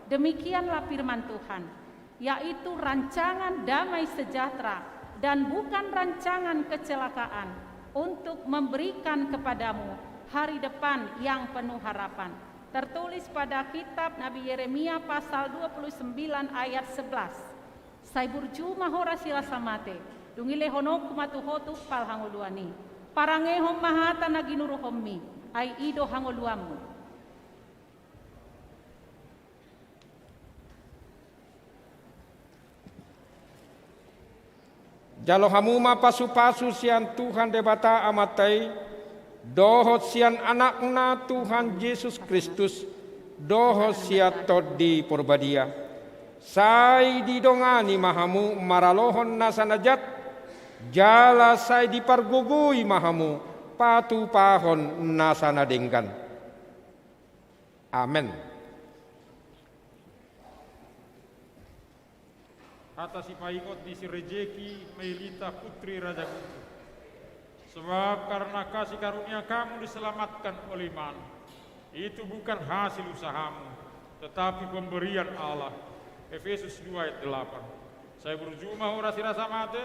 Demikianlah firman Tuhan, yaitu rancangan damai sejahtera dan bukan rancangan kecelakaan, untuk memberikan kepadamu hari depan yang penuh harapan. Tertulis pada kitab Nabi Yeremia pasal 29 ayat 11. Sai berjumah hora sirasa mate, dungile honok kumatu hotu pal hanguluani. Parangehom mahata naginuruhommi, ai ido hanguluamu. Jalo hamuma pasu-pasu sian Tuhan debata amatai, doho sian anakna Tuhan Yesus Kristus, doho siat todi porbadia. Sai didongani mahamu maralohon nasanajat, jala sai dipargugui mahamu patu pahon nasana denggan. Amin. Atas ipaingot di si Rejeki Melita Putri Raja Gutu. Sebab karena kasih karunia kamu diselamatkan oleh iman. Itu bukan hasil usahamu, tetapi pemberian Allah. Efesus 2 ayat 8. Saya berjumah ora sirasa mate,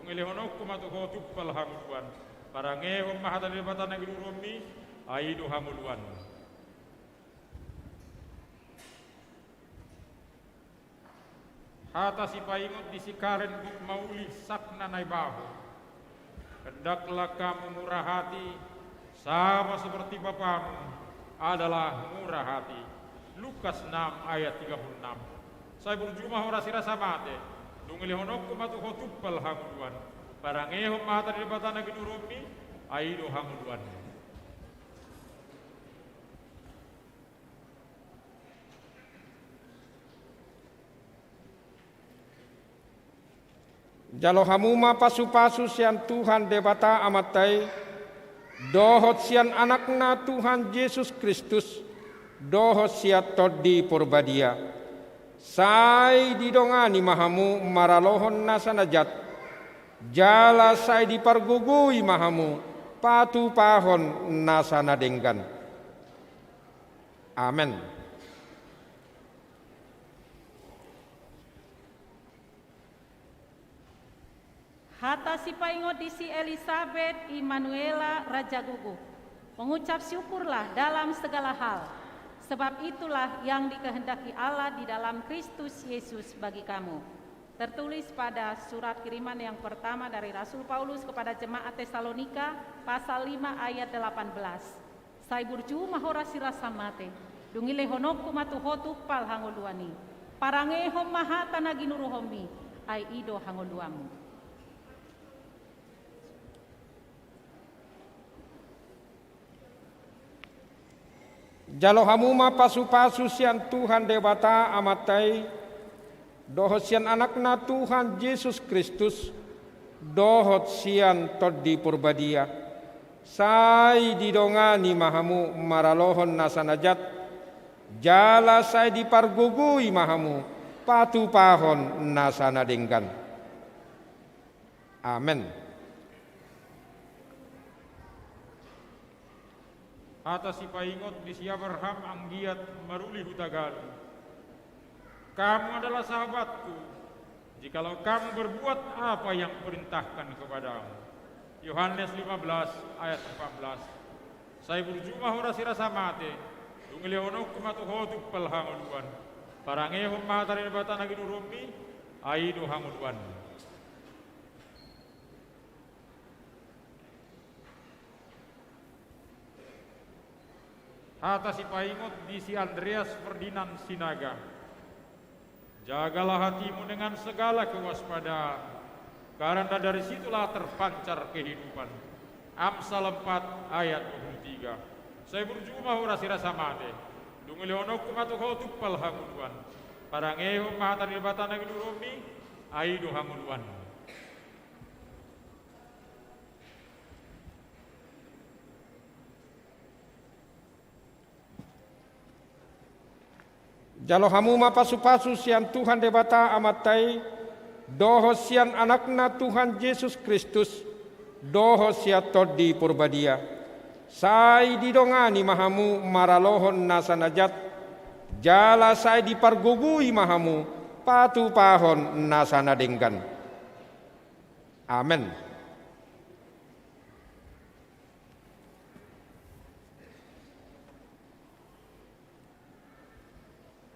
ungile honok kumatu hotu pal hamuluan. Parangehom mahatan di batana ginurumi, aido hamuluan. Hata si paingot di si Karen Buk Mauli Sakna Naibaho. Hendaklah kamu murah hati, sama seperti Bapamu adalah murah hati. Lukas 6 ayat 36. Saya berjumah ora sirasa mate, dungili honok kumatu hotu pal hanguluan. Parangehom mahatan di batana ginurumi, aido hanguluan. Jalo hamuma pasu-pasu sian Tuhan debata amatai, dohot sian anakna Tuhan Yesus Kristus, dohot siat todi porbadia. Sai didongani mahamu maralohon nasanajat, jala sai dipargugui mahamu, patu pahon nasana denggan. Amin. Hata si paingot di si Elizabeth Immanuela Raja Gugu. Mengucap syukurlah dalam segala hal, sebab itulah yang dikehendaki Allah di dalam Kristus Yesus bagi kamu. Tertulis pada surat kiriman yang pertama dari Rasul Paulus kepada jemaat Tesalonika, pasal 5 ayat 18. Sai burju mahora sirasa mate, dungile honokku matuhotu pal hangoluani. Parange hom mahata naginuruhomi, ai ido hangoluamu. Jalo hamuma pasu-pasu sian Tuhan debata amatai, dohot sian anakna Tuhan Yesus Kristus, dohot sian toddi purbadia, sai didongani mahamu maralohon nasanajat, jala sai dipargugui mahamu, patu pahon nasana denggan. Amin. Atas si paingot di si Abraham anggiat maruli hutagal. Kamu adalah sahabatku, jikalau kamu berbuat apa yang perintahkan kepadamu. Yohanes 15 ayat 14. Saya berjumah ora sirasa mate, dungilehonok kumatuhotu pelhanguluan. Parangehom mahatarin batan lagi nurumi, aido hanguluan. Hata si paingot di si Andreas Ferdinand Sinaga. Jagalah hatimu dengan segala kewaspadaan, karena dari situlah terpancar kehidupan. Amsal 4 ayat 23. Saya berjumah ora sirasa mate, dungilehonok kumatuhotu palhanguluan. Parangehom mahatarin batan lagi nurumi, aido hanguluan. Jalo hamuma pasu-pasu sian Tuhan debata amatai, doho sian anakna Tuhan Yesus Kristus, doho sia toddi purbadia, sai didongani mahamu maralohon nasanajat, jala sai dipargugui mahamu, patu pahon nasana denggan. Amin.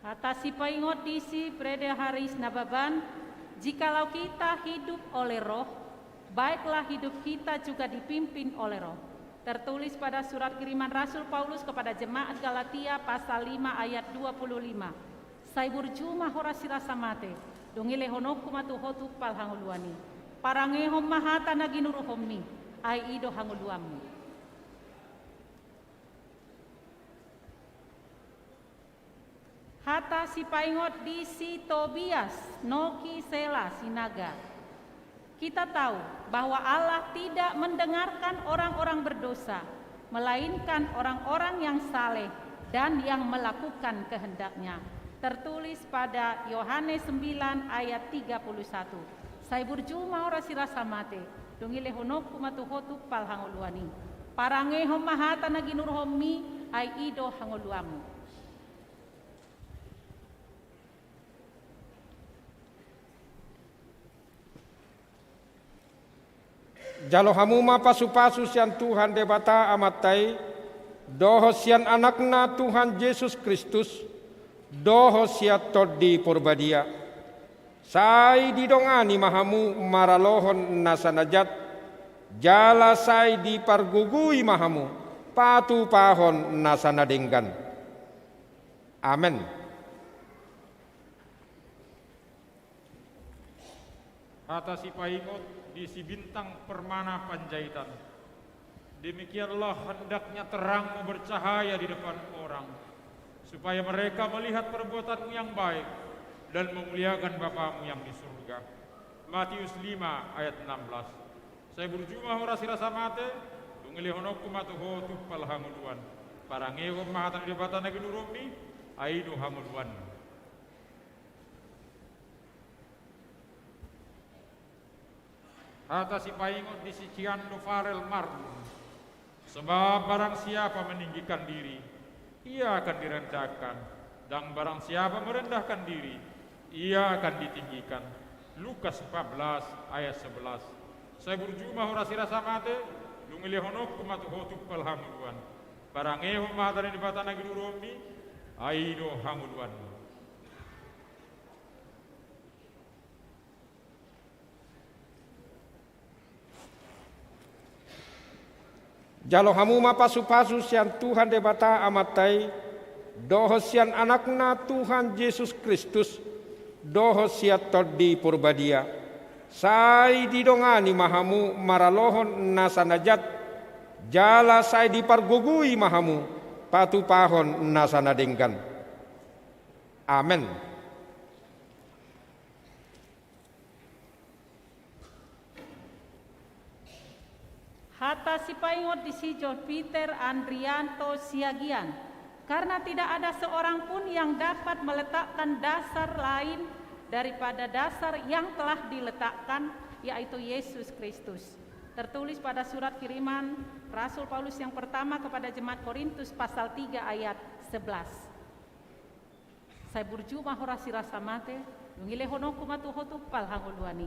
Atas si paingot di si Breda Haris Nababan, jikalau kita hidup oleh roh, baiklah hidup kita juga dipimpin oleh roh. Tertulis pada surat kiriman Rasul Paulus kepada jemaat Galatia pasal 5 ayat 25. Sai burjuma hora sirasa mate, dongile honokku matuhotu pal hanguluani. Parangehom mahata naginuruhomi, ai ido hanguluamu. Hata si paingot di si Tobias Noki Sela Sinaga. Kita tahu bahwa Allah tidak mendengarkan orang-orang berdosa, melainkan orang-orang yang saleh dan yang melakukan kehendaknya. Tertulis pada Yohanes 9 ayat 31. Sai burjuma ora sirasa mate, dongile honokku matuhotu pal hangoluani. Parangehom mahata naginurhomi, ai ido hangoluamu. Jalo hamuma pasu-pasu sian Tuhan debata amatai, doho sian anakna Tuhan Yesus Kristus, doho sia toddi purbadia, sai didongani mahamu maralohon nasanajat, jala sai dipargugui mahamu, patu pahon nasana denggan. Amin. Atas si paingot di si bintang permana Panjaitan. Demikianlah hendaknya terangmu bercahaya di depan orang, supaya mereka melihat perbuatanmu yang baik dan memuliakan Bapamu yang di surga. Matius 5 ayat 16. Saya berjumah ora sirasa mate, dungile honokku matuhotu pal hanguluan. Parangehom mahatan debatan lagi nurumi, aido hanguluan. hata si paingot di si Ciando Farel Marlun. Sebab barang siapa meninggikan diri, ia akan direndahkan, dan barang siapa merendahkan diri, ia akan ditinggikan. Lukas 14 ayat 11. Saya berjumah ora sirasa mate, lungile honok kumatu hotuk palhamuluan. Parangeho mahadari di batana giduromi, aido hamuluan. Jalo hamuma pasu-pasu sian Tuhan debata amatai, doho sian anakna Tuhan Yesus Kristus, doho siat todi purbadia. Sai didongani mahamu maralohon nasanajat, jala sai dipargugui mahamu, patu pahon nasanadengkan. Amin. Hata si paingot di si John Peter Andrianto Siagian, karena tidak ada seorang pun yang dapat meletakkan dasar lain daripada dasar yang telah diletakkan, yaitu Yesus Kristus. Tertulis pada surat kiriman Rasul Paulus yang pertama kepada jemaat Korintus pasal 3 ayat 11. Saya berjumah horasi rasa mate, ngile honoku matu hotu pal hanguluani.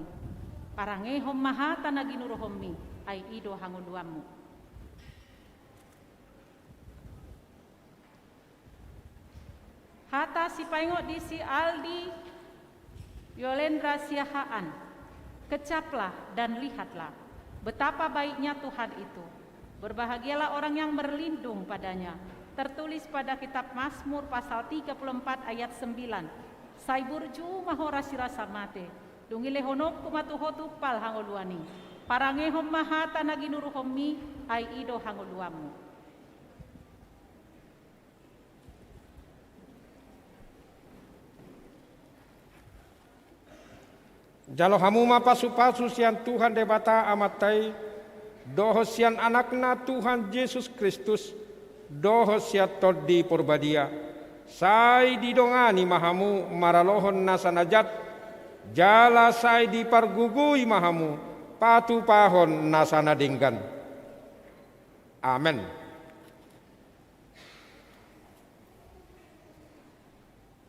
Parangehom mahata naginurohommi, ai ido hanguluamu. Hata si paingot di si Aldi Yolendra Siahaan, kecaplah dan lihatlah betapa baiknya Tuhan itu. Berbahagialah orang yang berlindung padanya. Tertulis pada kitab Mazmur pasal 34 ayat 9. Sai burju mahora sirasa mate, dungile honok kumatuhotu pal hangoluani. Parangehom mahata naginuruhommi, ai ido hangoluamu. Jalo hamuma pasu-pasu sian Tuhan debata amatai, doho sian anakna Tuhan Yesus Kristus, doho siat todi purbadia. Sai didongani mahamu maralohon nasanajat, jala sai dipargugui mahamu, patu pahon nasanadinggan. Amin.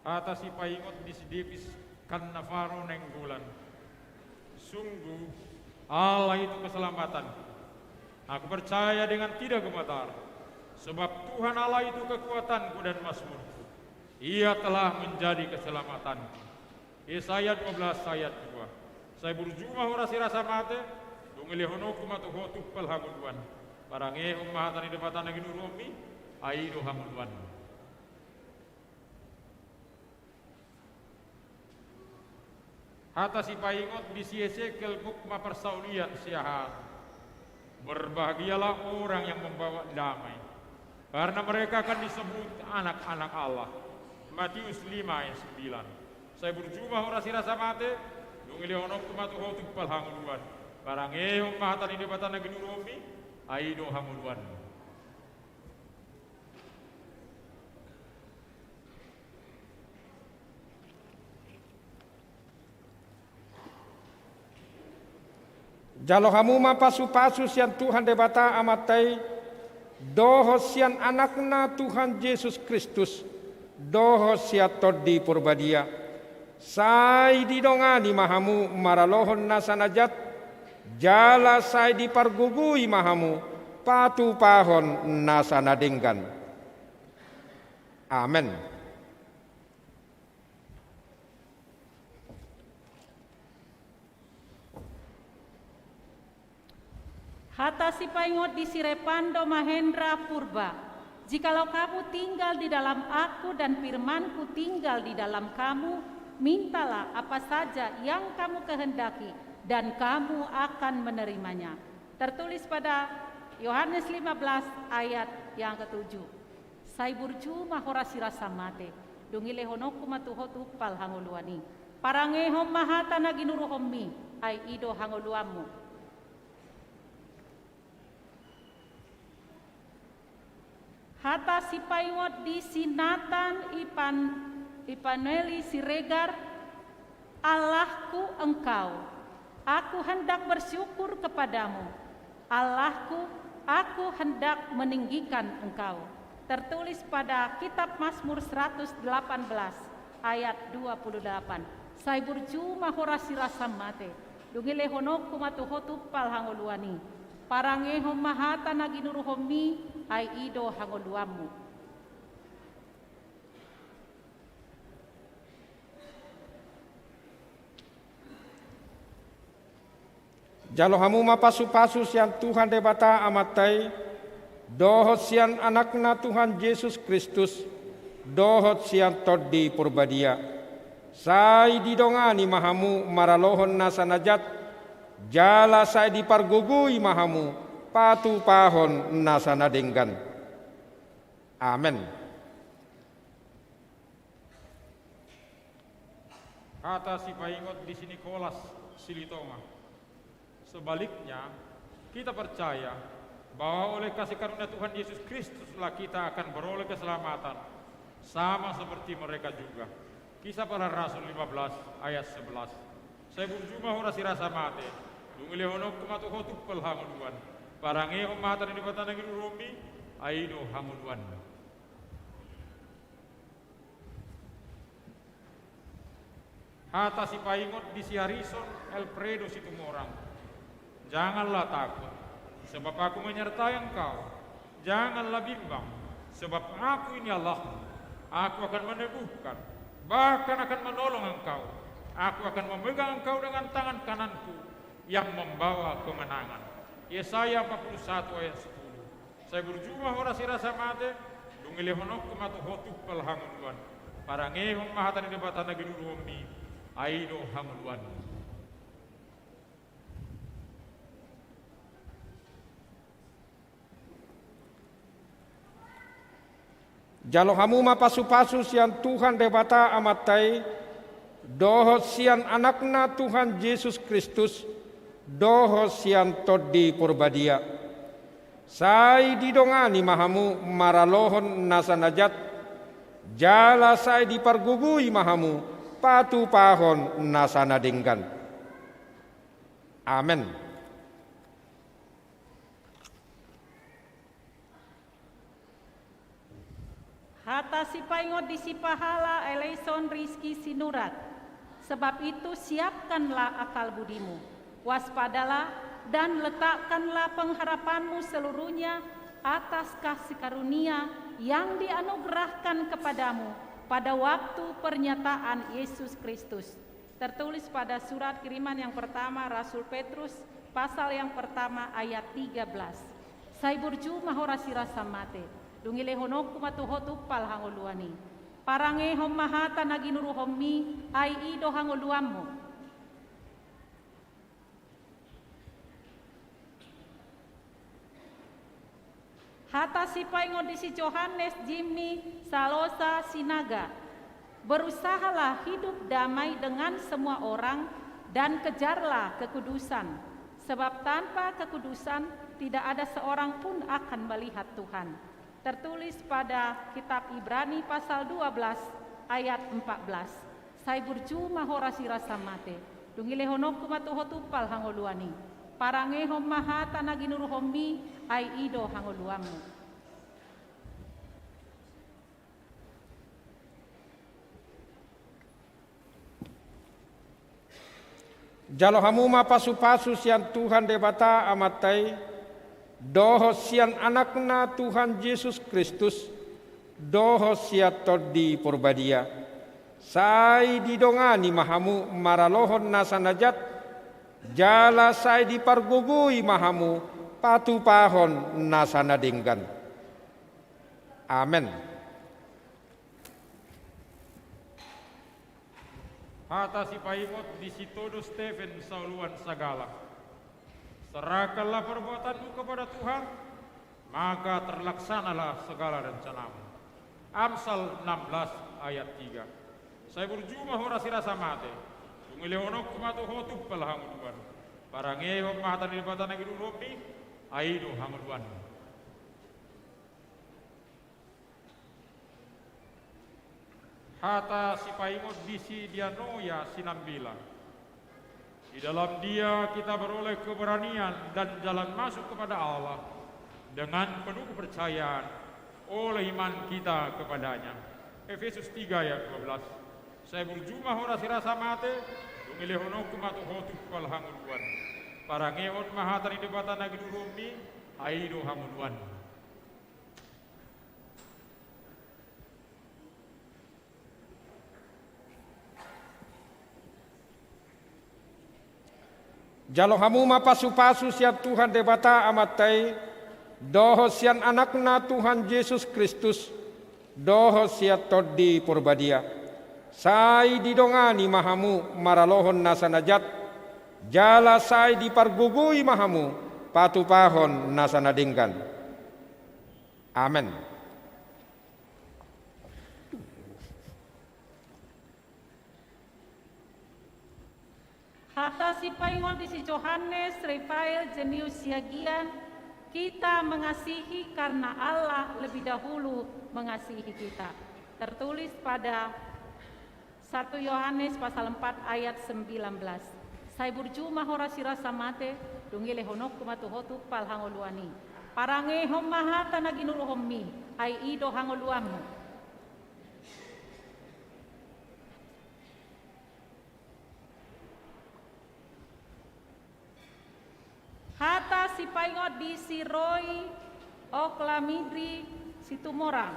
Atas si paingot di si Davis kan Navarro nenggulan. Sungguh Allah itu keselamatan. Aku percaya dengan tidak gemetar, sebab Tuhan Allah itu kekuatanku dan mazmurku. Ia telah menjadi keselamatanku. Yesaya 12 ayat 2. Saya berjumah orasi rasa mate, dungile honoku matuhotu pal hamuluan. Parangehom mahatani debatan lagi nuromi, aido hamuluan. Hata si paingot di si Ezekiel bukma persaulian siahan. Berbahagialah orang yang membawa damai, karena mereka akan disebut anak-anak Allah. Matius 5 ayat 9. Saya berjumah orasi rasa mate, dungile honok tumatu hotuk pal hanguluan. Parangehom mahatani debatan lagi nuromi, aido hamuluan. Jalo hamuma pasu-pasu sian Tuhan debata amatai, doho sian anakna Tuhan Yesus Kristus, doho siat todi purbadia. Sai didongani mahamu maralohon nasanajat, jala sai dipargugui mahamu, patu pahon nasanadinggan. Amin. Hata si paingot di Sirepando Mahendra Purba, jikalau kamu tinggal di dalam aku dan firmanku tinggal di dalam kamu, mintalah apa saja yang kamu kehendaki dan kamu akan menerimanya. Tertulis pada Yohanes 15 ayat yang ke-7. Sai burju mahora sirasa mate, dungile honoku matuhotu pal hangoluani. Parangehom mahata naginuruhommi, ai ido hangoluamu. Hata si paingot di Sinatan Ipaneli Siregar, Allahku engkau, Aku hendak bersyukur kepadamu. Allahku, aku hendak meninggikan Engkau. Tertulis pada kitab Mazmur 118 ayat 28. Sai burju mahorasi rasa mate. Dungile honok kumatuhotu pal hangoluani. Parange homahata naginuru homi ai ido hangoluamu. Jalo hamu mapasu-pasu sian Tuhan debata amatai, dohot sian anakna Tuhan Yesus Kristus, dohot sian todi purbadia. Sai didongani mahamu maralohon nasanajat, jala sai dipargugui mahamu, patu pahon nasanadenggan. Amin. Kata si paingot di sini Nikolas Silitoma. Sebaliknya, kita percaya bahwa oleh kasih karunia Tuhan Yesus Kristuslah kita akan beroleh keselamatan, sama seperti mereka juga. Kisah para Rasul 15 ayat 11. Saya berjumah horasi rasa mate, dungile honok kumatu hotuk pel hanguduan, parange homatan di batang negeri Romi, aido hanguduan. Hata si paingot di si Harrison Alfredo Situmorang. Janganlah takut, sebab aku menyertai engkau. Janganlah bimbang, sebab aku ini Allahmu. Aku akan meneguhkan, bahkan akan menolong engkau. Aku akan memegang engkau dengan tangan kananku yang membawa kemenangan. Yesaya 41 ayat 10. Saya berjumah orasi rasa mate, dungile honok kumatu hotuk pel hanguluan. Parange mahatan di batan negeri Romi, aido hanguluan. Jalo hamu mapasu-pasu sian Tuhan debata amatai, dohot sian anakna Tuhan Yesus Kristus, dohot sian todi purbadia. Sai didongani mahamu maralohon nasanajat, jala sai dipargugui mahamu, patu pahon nasanadenggan. Amin. Hata si paingot di si pahala Eleison Rizki Sinurat. Sebab itu siapkanlah akal budimu, waspadalah dan letakkanlah pengharapanmu seluruhnya atas kasih karunia yang dianugerahkan kepadamu pada waktu pernyataan Yesus Kristus. Tertulis pada surat kiriman yang pertama Rasul Petrus pasal yang pertama ayat 13. Sai burju mahorasi rasa mate. Dungile honok kumatuhotu pal hangoluani. Parange homahata naginuru homi ai ido hangoluamu. Hata si paingon di si Johannes Jimmy Salosa Sinaga. Berusahalah hidup damai dengan semua orang dan kejarlah kekudusan. Sebab tanpa kekudusan tidak ada seorang pun akan melihat Tuhan. Tertulis pada kitab Ibrani pasal 12 ayat 14. Sai burju mahorasi rasa mate. Dungile honok kumatuhotu pal hangoluani. Parange homahata naginuru homi ai ido hangoluamu. Jalo hamu mapasu-pasu sian Tuhan debata amatai, dohot sian anakna Tuhan Yesus Kristus, dohot siat todi purbadia. Sai didongani mahamu maralohon nasanajat, jala sai dipargugui mahamu, patu pahon nasanadenggan. Amin. Hata si paingot di si todo Stephen sauluan sagala. Serahkanlah perbuatanmu kepada Tuhan, maka terlaksanalah segala rencanamu. Amsal 16 ayat 3. Saya berjumah horasi rasa mate. Tungile honok kumatu hotuk pal hanguduan. Parange homahatan di batan negeri Romi, aido hanguduan. Hata si paingot di si Dianoya Sinambila. Di dalam Dia kita beroleh keberanian dan jalan masuk kepada Allah dengan penuh kepercayaan oleh iman kita kepadanya. Efesus 3 ayat 12. Saya berjumah ora sirasa mate, dungile hono kumatu hotu pal hanguluan. Para ngeon mahatari debatan nagi durumi, aido hamuluan. Jalo hamu pasu-pasu siap Tuhan debata amatai, doho sian anakna Tuhan Yesus Kristus, doho siat todi purbadia. Sai didongani mahamu maralohon nasanajat, jala sai dipargugui mahamu patupahon nasanadingkan. Amin. Hata si paingon di si Yohanes, Rafael, Jenius Siagian, kita mengasihi karena Allah lebih dahulu mengasihi kita. Tertulis pada 1 Yohanes pasal 4 ayat 19. Saya berjumah hora sirasa mate, dungile honok kumatuhotu pal hangoluani. Parange homahata naginuru hommi, ai ido hangoluamu. Hata si paingot di si Roy Oklamidri Situmorang,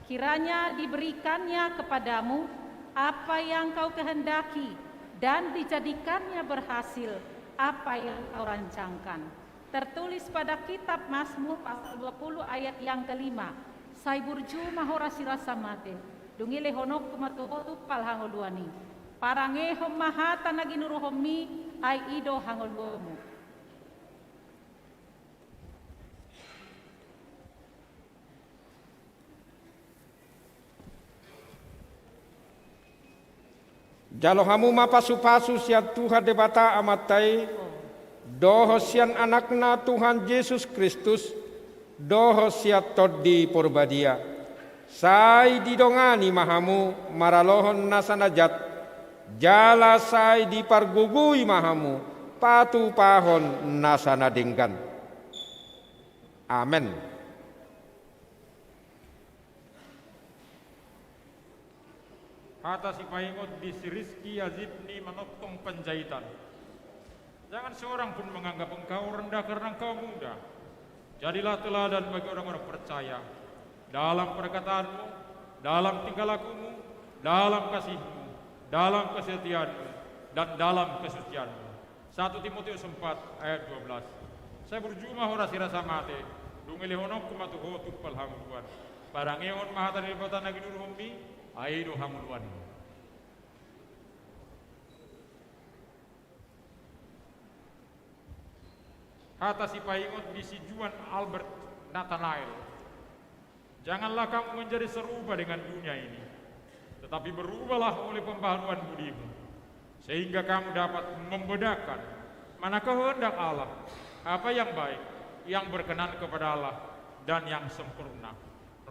kiranya diberikannya kepadamu apa yang kau kehendaki dan dijadikannya berhasil apa yang kau rancangkan. Tertulis pada kitab Mazmur pasal 20 ayat yang kelima. Sai burju mahora sirasa mate, dungile honok kumatuhotu pal hangoluani. Parange homahata naginuru hommi ai ido hangoluamu. Jalo hamu pasu-pasu siat Tuhan debata amatai, doho sian anakna Tuhan Yesus Kristus, doho siat todi purbadia. Sai didongani mahamu maralohon nasanajat, jala sai dipargugui mahamu patupahon nasanadingkan. Amin. Kata si paingot di si Rizki Yazidni menotong penjahitan. Jangan seorang pun menganggap engkau rendah karena engkau muda. Jadilah teladan bagi orang-orang percaya dalam perkataanmu, dalam tingkah lakumu, dalam kasihmu, dalam kesetiaanmu, dan dalam kesucianmu. 1 Timotius 4 ayat 12. Saya berjumah ora sirasa mate, dungile honok kumatuho tupal hangguan. Parangeon mahatan ilbatan nagi durhumbi, aido hamuluan. Kata si paingot di si Juan Albert Nathanael, janganlah kamu menjadi serupa dengan dunia ini, tetapi berubahlah oleh pembaharuan budimu, sehingga kamu dapat membedakan mana kehendak Allah, apa yang baik, yang berkenan kepada Allah, dan yang sempurna.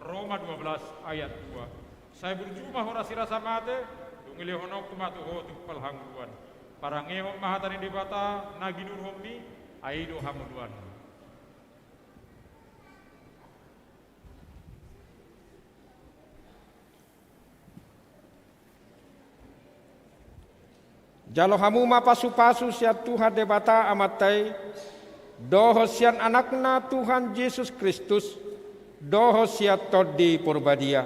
Roma 12 ayat 2. Saya berjumah ora sirasa mate, dungile honok kumatuho tupal hangguan. Parangehom mahatani debata naginur hommi, aido hamuluan. Jalo hamu pasu-pasu siat Tuhan debata amatai, doho sian anakna Tuhan Yesus Kristus, doho siat todi purbadia.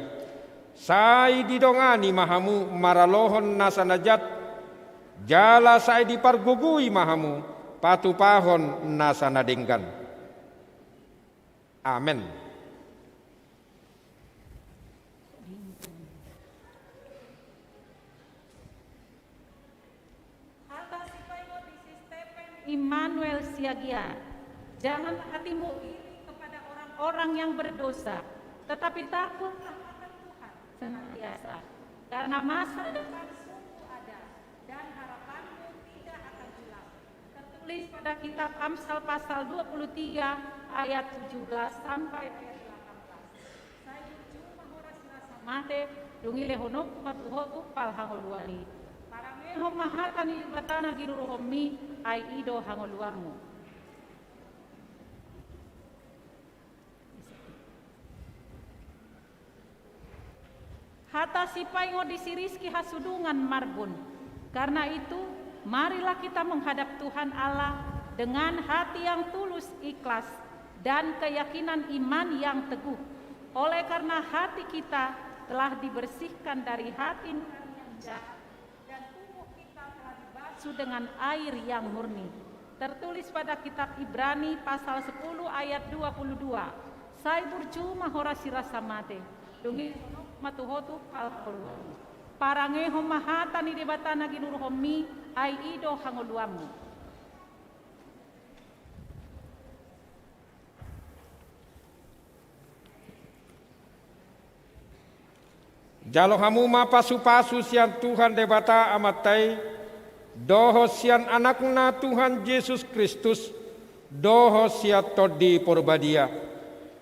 Sai didongani mahamu maralohon nasanajat, jala sai dipargugui mahamu patupahon nasanadingkan. Amin. Immanuel Siagia, jangan hatimu iri kepada orang-orang yang berdosa, tetapi takutlah akan Tuhan senantiasa, karena masa depan sungguh ada dan harapanmu tidak akan hilang. Tertulis pada kitab Amsal pasal 23 ayat 17 sampai ayat 18. Saya berjumpa horas rasa mate, dungile honok matuhoku pal hangoluani. Parange Homahatani batana ginuru homi ai ido hangoluamu. Hata sipai ngodisi rizki hasudungan marbun. Karena itu, marilah kita menghadap Tuhan Allah dengan hati yang tulus ikhlas dan keyakinan iman yang teguh. Oleh karena hati kita telah dibersihkan dari hati yang jahat dan tubuh kita telah dibasuh dengan air yang murni. Tertulis pada kitab Ibrani pasal 10 ayat 22. Sai burjuma hora sirasa mate. Dungi matuhotu alkolu. Parangeho mahata ni debatana ginuruhomi ai ido hangoluamu. Jalo hamu ma pasu-pasu sian Tuhan debata amatai, doho sian anakna Tuhan Yesus Kristus, doho siat todi porbadia.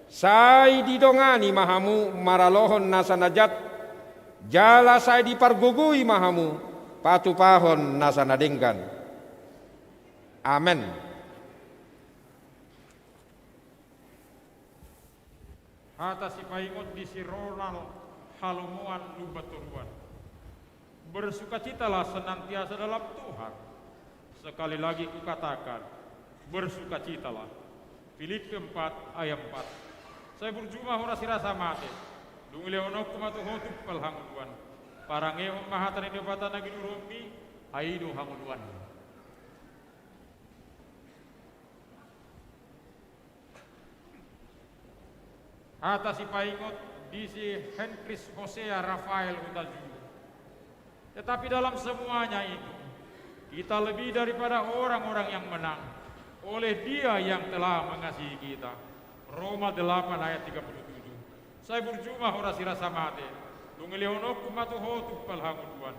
Sai didongani mahamu maralohon nasanajat, jala sai dipargugui mahamu patupahon nasanadenggan. Amen. Hata si paingot di si Ronald halumuan lubaturuan. Bersukacitalah senantiasa dalam Tuhan. Sekali lagi kukatakan, bersukacitalah. Filipi 4 ayat 4. Saya berjumah hora sirasa mate. Dungile onok kumatu hotup pal hanguluan. Parange mahatan ini bata nagi nurumi aido hanguluan. Hata si paingot di si Henry Hosea Rafael Utaju. Tetapi dalam semuanya itu kita lebih daripada orang-orang yang menang oleh Dia yang telah mengasihi kita. Roma 8 ayat 37. Saya berjumah ora sirasa mate. Dungeleonok kumatu hotu pal hanguluan.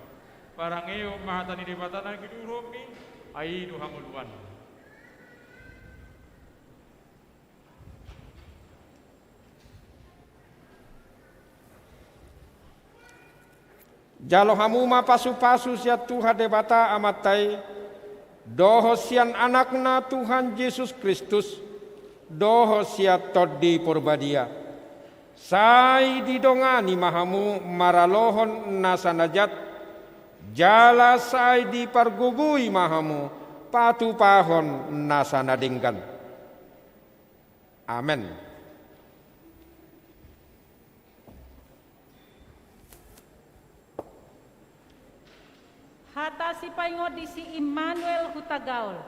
Parangeo mahatani debatana giduromi aidu hanguluan. Jalo hamu ma pasu-pasu siat Tuhan debata amatai, doho sian anakna Tuhan Yesus Kristus, doho siat todi porbadia. Sai didongani mahamu maralohon nasanajat, jala sai dipargugui mahamu patupahon nasanadenggan. Amen. Hata si paingot di si Immanuel Hutagaul.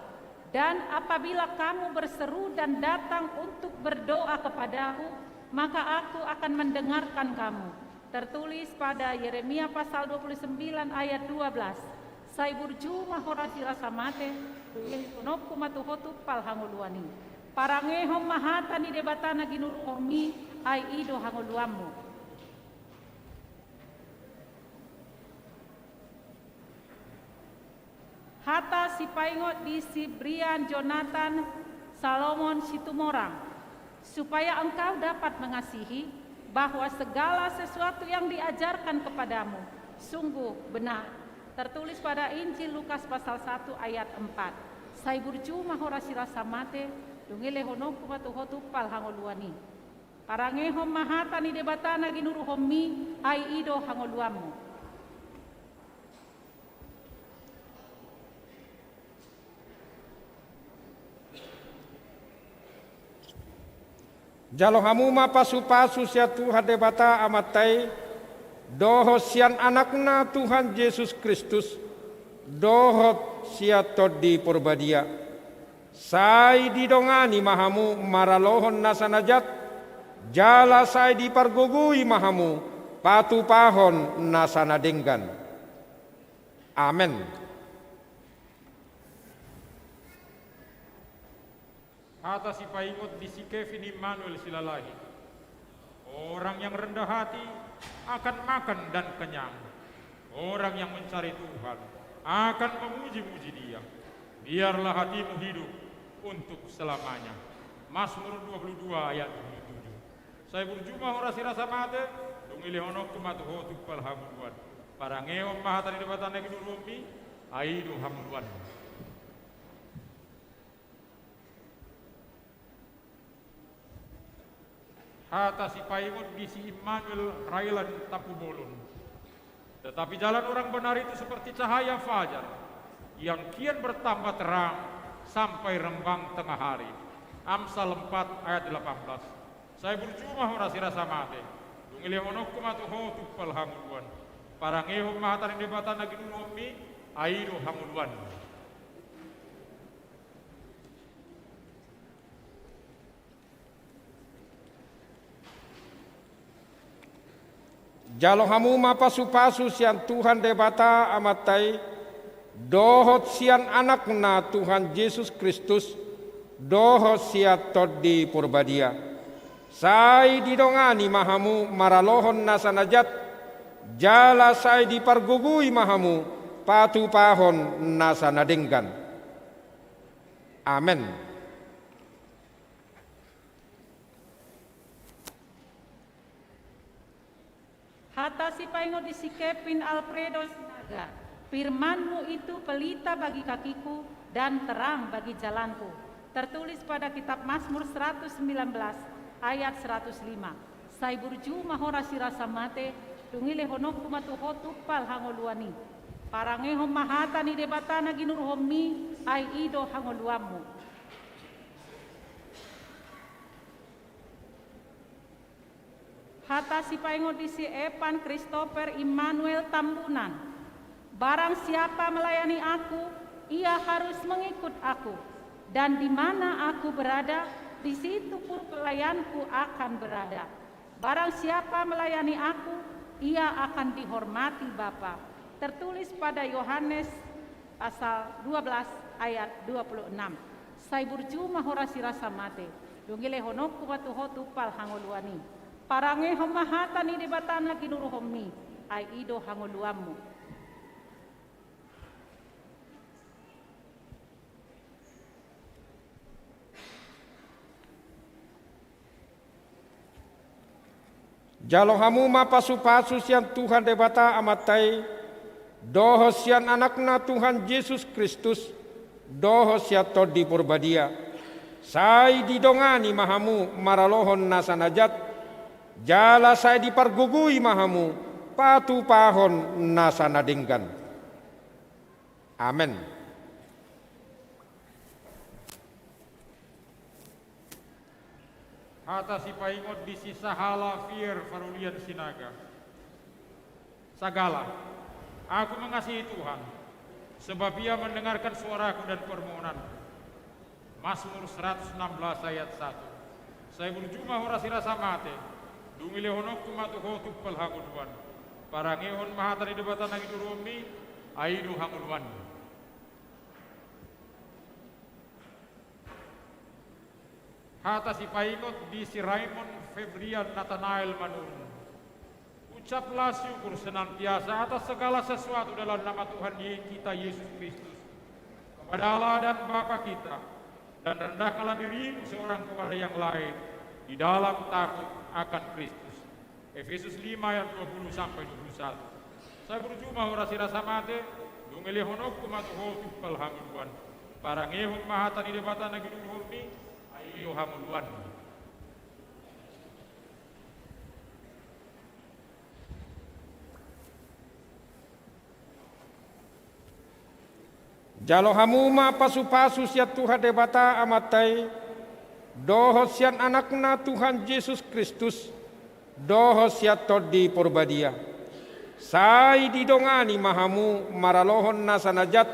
Dan apabila kamu berseru dan datang untuk berdoa kepadaku, maka aku akan mendengarkan kamu. Tertulis pada Yeremia pasal 29 ayat 12. Sai burjuma hora sirasa mate, unokku matuhotu pal hanguluani. Parangehom mahata ni debatana ginuruhomi ai ido hanguluamu. Hata si paingot di si Brian Jonathan Salomon Situmorang, supaya engkau dapat mengasihi bahwa segala sesuatu yang diajarkan kepadamu sungguh benar. Tertulis pada Injil Lukas pasal 1 ayat 4. Sai burjuma hora sirasa mate, dungile honok kumatuhotu pal hangoluani. Parangehom mahata ni debatana ginuruhomi ai ido hangoluamu. Jalo hamu ma pasu-pasu siat Tuhan debata amatai, doho sian anakna Tuhan Yesus Kristus, doho siat todi porbadia. Sai didongani mahamu maralohon nasanajat, jala sai dipargugui mahamu patupahon nasanadenggan. Amen. Hata si paingot di si Kevin Immanuel Silalahi. Orang yang rendah hati akan makan dan kenyang. Orang yang mencari Tuhan akan memuji-muji Dia. Biarlah hatimu hidup untuk selamanya. Mazmur 22 ayat 27. Saya berjumah ora sirasa mate, dungile honok kumatu hotu pal hanguluan. Parangeo mahatani debatana gidurumi, Aido hamluan. Hata si paimut di si Immanuel Railan Tapubolon. Tetapi jalan orang benar itu seperti cahaya fajar yang kian bertambah terang sampai rembang tengah hari. Amsal 4 ayat 18. Saya berjumah ora sira samate. Dungile honokku matu ho tuppal hamuluan. Parangeho mahatan debatan lagi nunomi aido hamuluan. Jalo hamu mapasu-pasu sian Tuhan debata amatai dohot sian anak na Tuhan Yesus Kristus dohot siat todi purbadia. Sai didongani mahamu maralohon nasanajat jala sai dipargugui mahamu patu pahon nasanadenggan. Amin. Hata si paingo di si Kevin Alfredo Sinaga, firmanmu itu pelita bagi kakiku dan terang bagi jalanku. Tertulis pada kitab Mazmur 119 ayat 105. Sai burju mahora sirasa mate, dungile honokku matuho tupal hangoluani. Parangeho mahata ni debatana ginurhomi ai ido hangoluamu. Hata si paingo di si Evan Christopher Immanuel Tambunan. Barang siapa melayani aku, ia harus mengikut aku. Dan di mana aku berada, di situ pun pelayanku akan berada. Barang siapa melayani aku, ia akan dihormati Bapa. Tertulis pada Yohanes pasal 12 ayat 26. Sai burju mahora sirasa mate, dungile honokku matuho tupal hangoluani. Parangeho mahata ni debatan lagi nuruhomi ai ido hangoluamu. Jalo hamu mapasu-pasu sian Tuhan debata amatai doho sian anakna Tuhan Yesus Kristus doho siat todi purbadia. Sai didongani mahamu maralohon nasanajat jala saya dipargugui mahamu patu pahon nasanadenggan. Amin. Hata si paingot di si Sahala Fier Farulian Sinaga. Sagala, aku mengasihi Tuhan, sebab ia mendengarkan suaraku dan permohonanku. Mazmur 116 ayat 1. Saya berjumah ora sirasa mate, dungile honokku matuho tuppal hanguluan. Parangehon mahata di debatan lagi durumi aido hanguluan. Hata si paingot di si Raymond Febrian Nathanael Manurun. Ucaplah syukur senantiasa atas segala sesuatu dalam nama Tuhan kita Yesus Kristus. Kepada Allah dan Bapa kita, dan rendahkanlah dirimu seorang kepada yang lain di dalam takut akan Kristus. Efesus 5 ayat 20 sampai 21. Saya berjumah ora sirasa mate, dungile honokku matuho tuppal hanguluan. Parangehon mahata di debatan lagi nuhurni aido hamuluan. Jalo hamuma pasu-pasu siat Tuhan debata amatai doho sian anakna Tuhan Yesus Kristus doho siat todi purbadia. Sai didongani mahamu maralohon nasanajat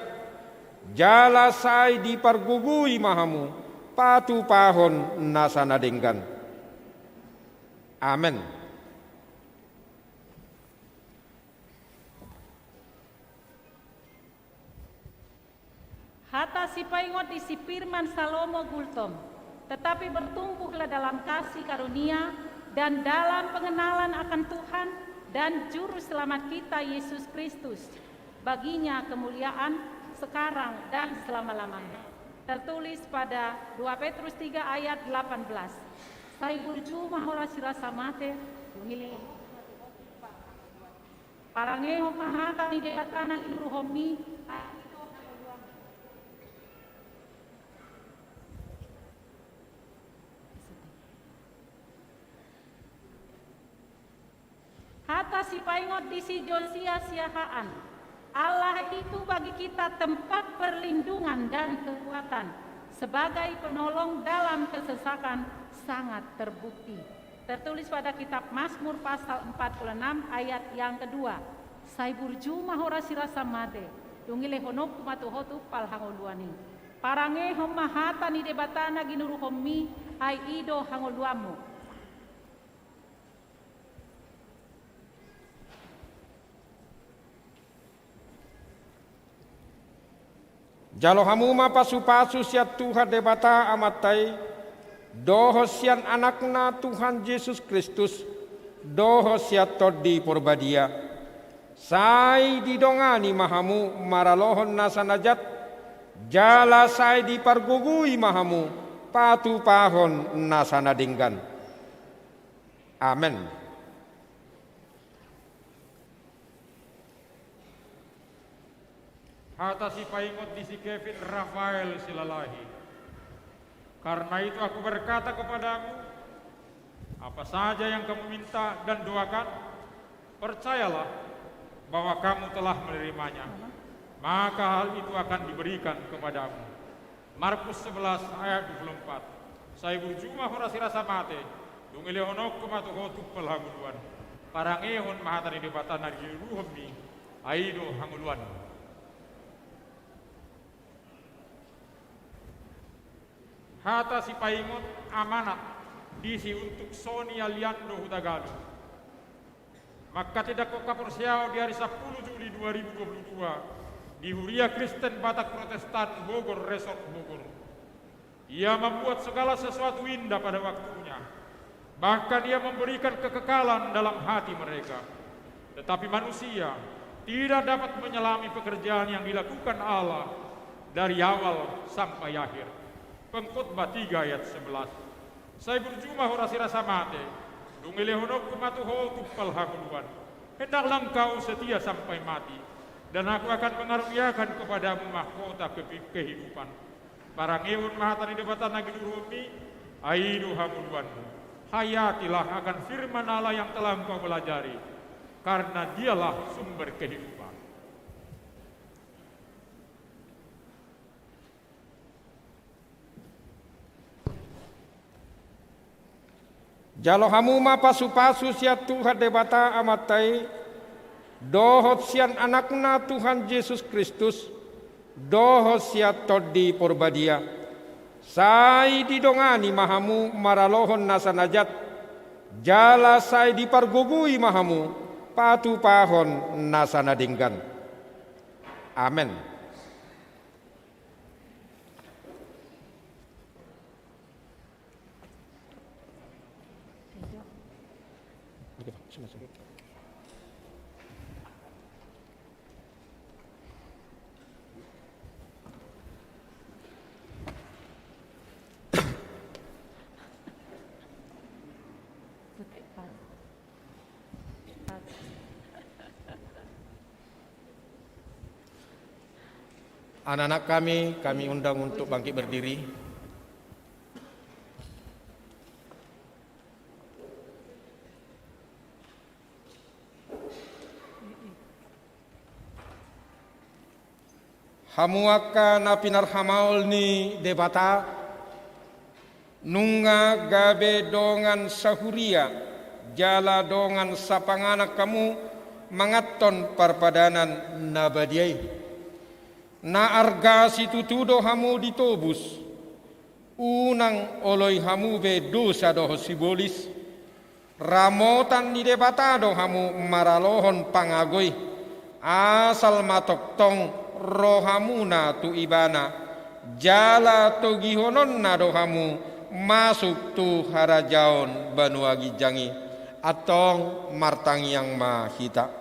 jala sai dipargugui mahamu patu pahon nasanadenggan. Amin. Hata si paingot di si Firman Salomo Gultom, tetapi bertumbuhlah dalam kasih karunia dan dalam pengenalan akan Tuhan dan Juru Selamat kita Yesus Kristus. Baginya kemuliaan sekarang dan selama-lamanya. Tertulis pada 2 Petrus 3 ayat 18. Sai burju mahola sirasa mate, dungile parangeho mahata ni debatana iruhomi si paingot di si Josia siahaan. Allah itu bagi kita tempat perlindungan dan kekuatan. Sebagai penolong dalam kesesakan sangat terbukti. Tertulis pada kitab Mazmur pasal 46 ayat yang kedua. Sai burju mahora sirasa made. Dungile honop kumatuhotu palhangoluani. Parange hom mahata ni debatana ginuru hommi ai ido hangoluamu. Jalo hamuma pasu-pasu siat Tuhan debata amatai, doho sian anakna Tuhan Yesus Kristus, doho siat todi porbadia. Sai didongani mahamu maralohon nasanajat, jala sai dipargugui mahamu, patu pahon nasanadinggan. Amin. Hata si paingot di si Kevin Rafael Silalahi. Karena itu aku berkata kepadamu, apa saja yang kamu minta dan doakan, percayalah bahwa kamu telah menerimanya, maka hal itu akan diberikan kepadamu. Markus 11 ayat 24. Saya berjumah horasi rasa mate, dungile honok kumatu hotu pelhanguluan. Parangehon mahatani debatan nari ruhmi, aido hanguluan. Hata si paingot amanat disi untuk Soni Aliando Hudagalu. Maka tidak kau kaporsiao di hari 10 Juli 2022 di Huria Kristen Batak Protestan Bogor Resort Bogor. Ia membuat segala sesuatu indah pada waktunya. Bahkan ia memberikan kekekalan dalam hati mereka. Tetapi manusia tidak dapat menyelami pekerjaan yang dilakukan Allah dari awal sampai akhir. Pengkhotbah 3 ayat 11. Saya berjumah horasi rasa mate, dungile honok kumatuho tupal hanguluan. Hendaklah engkau setia sampai mati, dan aku akan mengaruniakan kepadamu mahkota kehidupan. Parangewon mahatani debatan nagi durumi, aidu hanguluanmu. Hayatilah akan firman Allah yang telah engkau pelajari, karena dialah sumber kehidupan. Jalo hamuma pasu-pasu siat Tuhan debata amatai, dohot sian anakna Tuhan Yesus Kristus, dohot siat todi porbadia. Sai didongani mahamu maralohon nasanajat, jala sai dipargugui mahamu, patu pahon nasanadinggan. Amin. Anak-anak kami undang untuk bangkit berdiri. Hamuaka na pinarhamaol ni debata, nunga gabe dongan sahuria, jala dongan sapanganak kamu, mangaton parpadanan nabadiay. Na arga situtudo hamu ditobus, unang oloy hamu be dosa doho sibolis, ramotan ni debatado hamu maralohon pangagoy, asal matoktong rohamuna tu ibana, jala to gihonon na dohamu masuk tu harajaon banuagi jangi, atong martang yang mahita.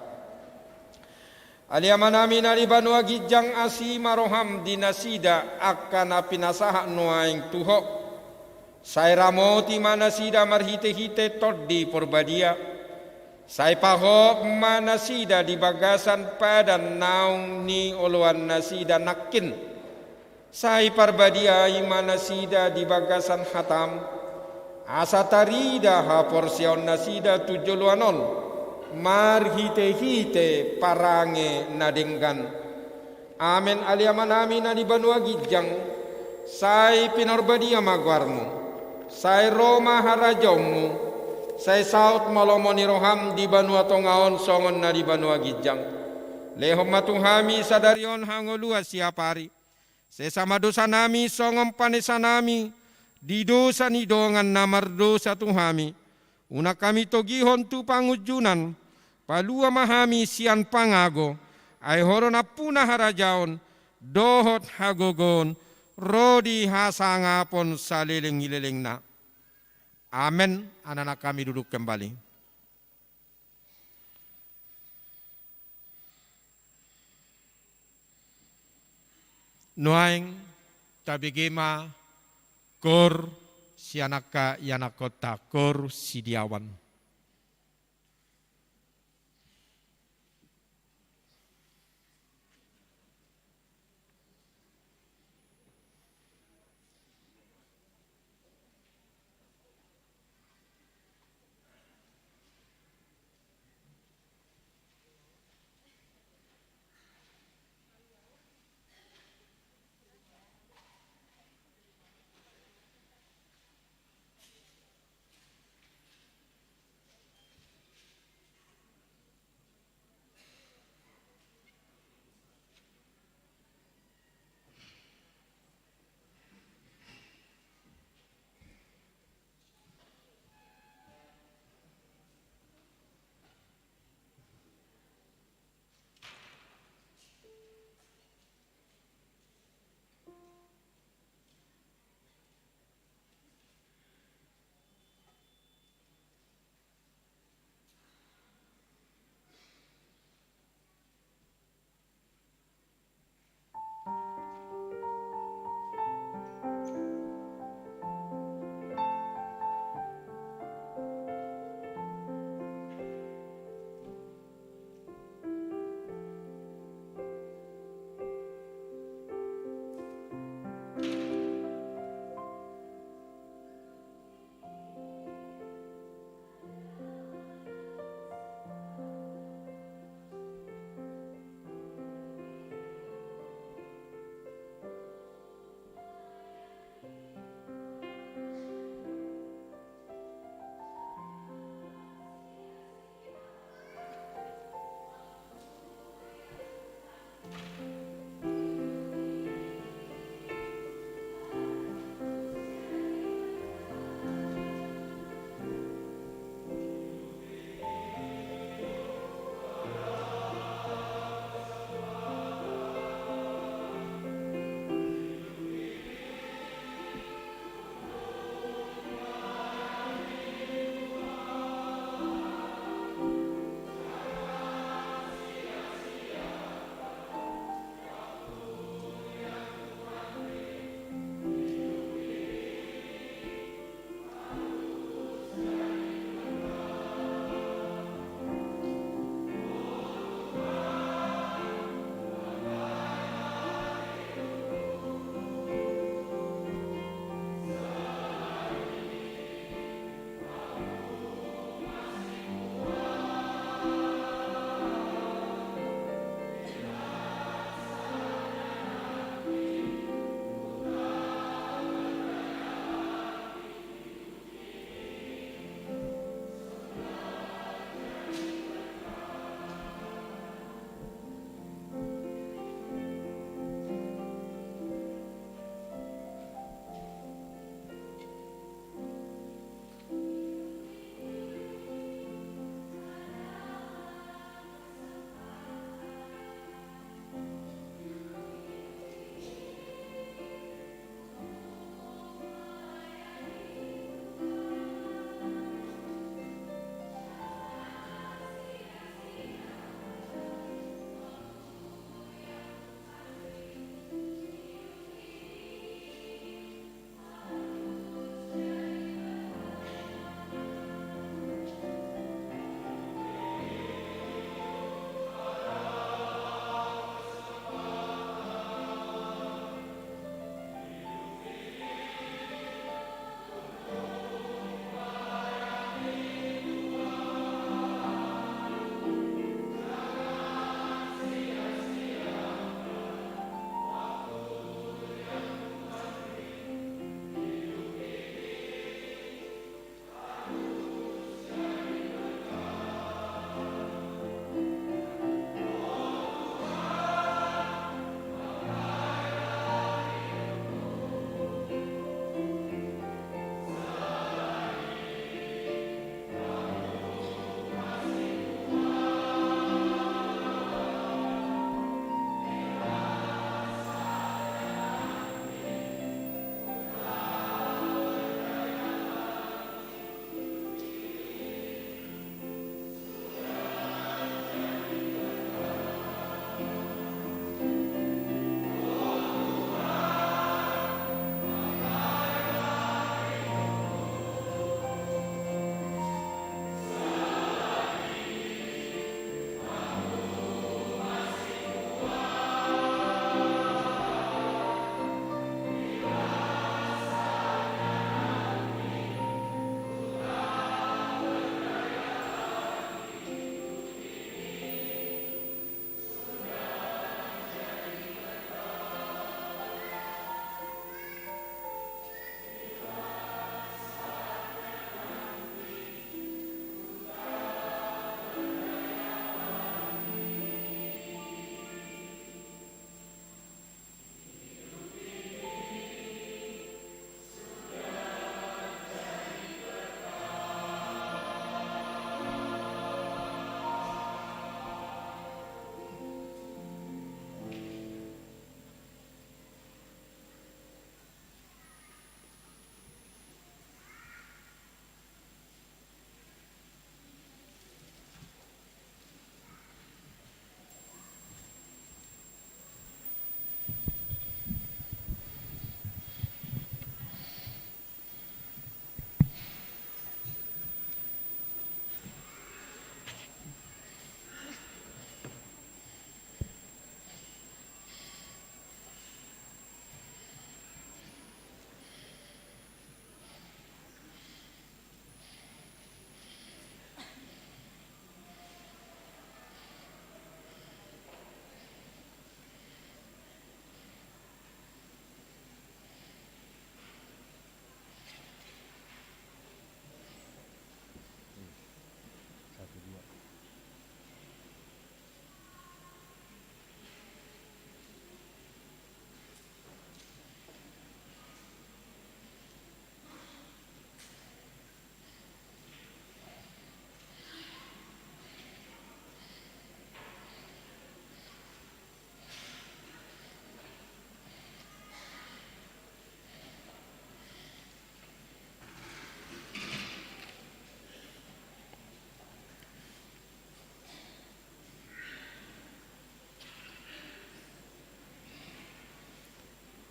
Aliaman namin alibanu agijang asima roham dinasida akan pinasaha nuaing tuho. Sai ramoti manasida marhite-hite todi porbadia. Sai paho manasida di bagasan padan naung ni oluan nasida nakin. Sai parbadia manasida di bagasan hatam. Asatarida ha porsion nasida tujuluanon. marhite-hite parange nadenggan. Amen aliaman amin na di Banua Gijang, sai pinorbadia magwarmu, sai Roma harajongmu, sai saut malomoni roham di Banua Tongaon songon na di Banua Gijang. Lehom matuhami sadarion hangolua siapari, sesama dosa nami songom panesa nami, di dosa ni dongan namar dosa tuhami, una kami togihon tu pangujunan, palua mahami sian pangago, ai horona puna harajaon, dohot hagogon, rodi hasangapon saleleng-ilelengna. Amin. Anak-anak kami duduk kembali. Nuaing tabigema kor sianaka yanakota kor sidiawan.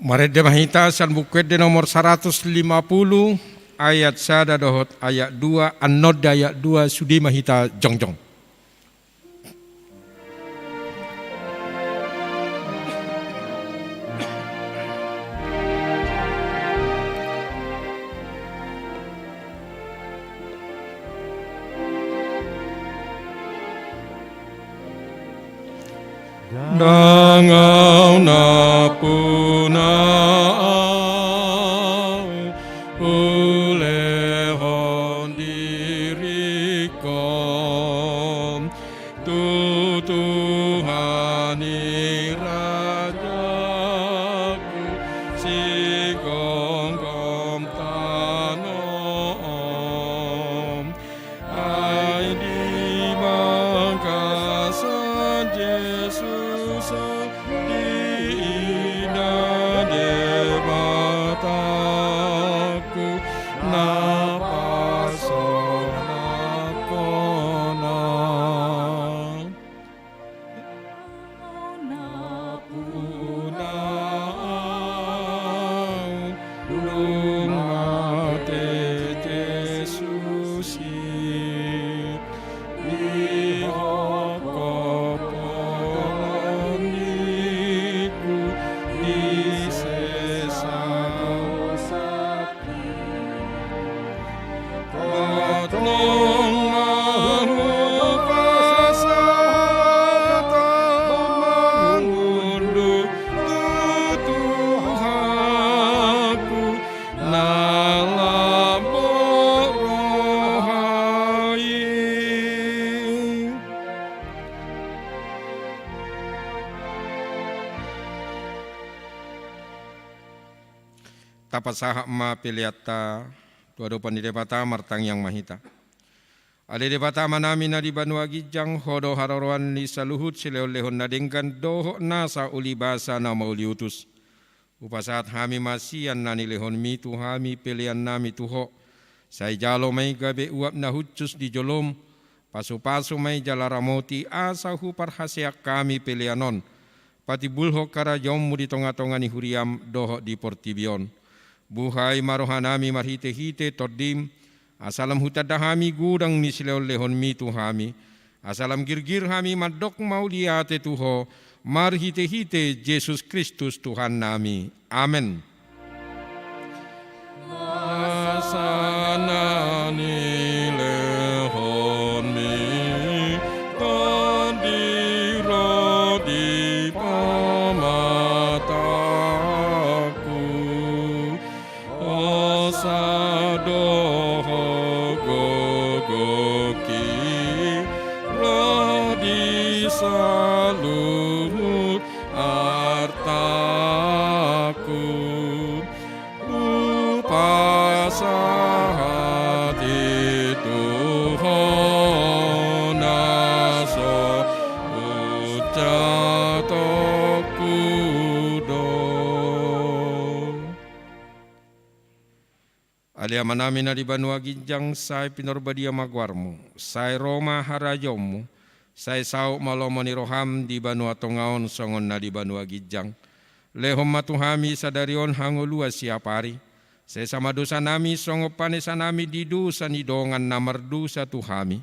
Maret de mahita san buket de nomor 150 ayat sada dohot ayat 2 anod ayat 2 sudi mahita jongjong. Dangau na punao ulehon dirikom tutuhani rajaku si gonggom tanom ai di mangkasan Yesus di mataku napasona napunau lumate Yesus dihokoponiku di sesau Tolong aku pasata mengunduh tutuhaku nalam rohai. Tapasaha ma piliata tuadopan di debata martang yang mahita. Ade debata manami na di Banua Gijang hodo hararuan ni saluhut sileo-lehon nadingkan doho nasa uli basa na mauli utus. Upasaat hami masian nani lehon mi tu hami pilihan nami tuho. Say jalo may gabe uap na hutsus di jolom. Pasu-pasu may jalaramoti asa hupar hasyak kami pilihanon. Pati bulho karajom mu di tonga-tonga ni huriam doho di Portibion. Buhay marohanami marhite-hite todim. Asalam hutadahami gudang ni sileo-lehon mi tu hami. Asalam girgir hami madok mauliate tuho. Marhite-hite Yesus Kristus Tuhan nami. Amin. Asanani lehon mi tandiro di pamataku osadoho gogoki rodi saluhut artaku upasahati Tuhan naso ucatokudo. Alia manami na di Banua Gijang say pinorbadia magwarmu, say Roma harajomu, say sau malomoni roham di Banua Tongaon songon na di Banua Gijang. Lehom matuhami sadarion hangulua siapari. Say sama dosa nami songo panesa nami di dosa ni dongan namardusa tuhami.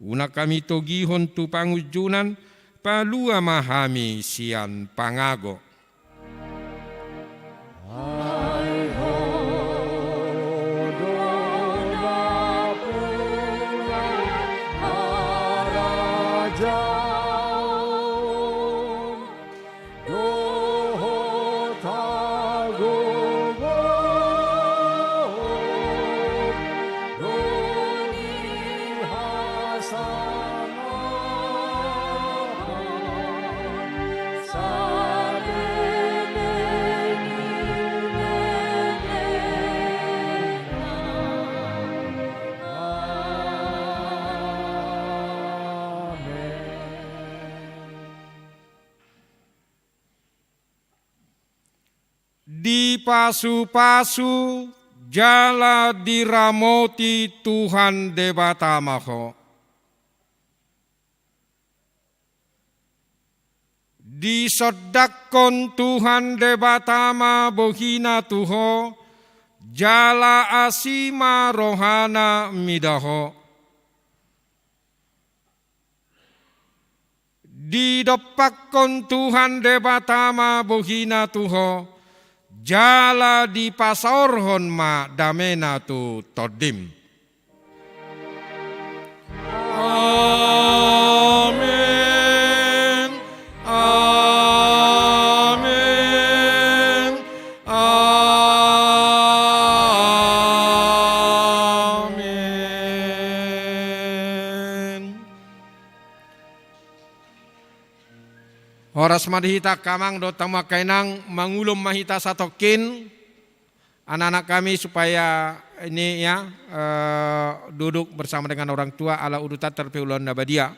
Una kami togihon tu pangujunan palua mahami sian pangago. Di pasu-pasu jala diramoti Tuhan debatamaho. Disodakon Tuhan debatama bohina tuho, jala asima rohana midaho. Didopakon Tuhan debatama bohina tuho, jala di pasaorhon ma damena tu todim. Amin. Amin. Amin. Horas madhita kamang dotang makainang mangulum mahita satokin anak-anak kami supaya ini ya duduk bersama dengan orang tua ala urutan terpeulan nabadia.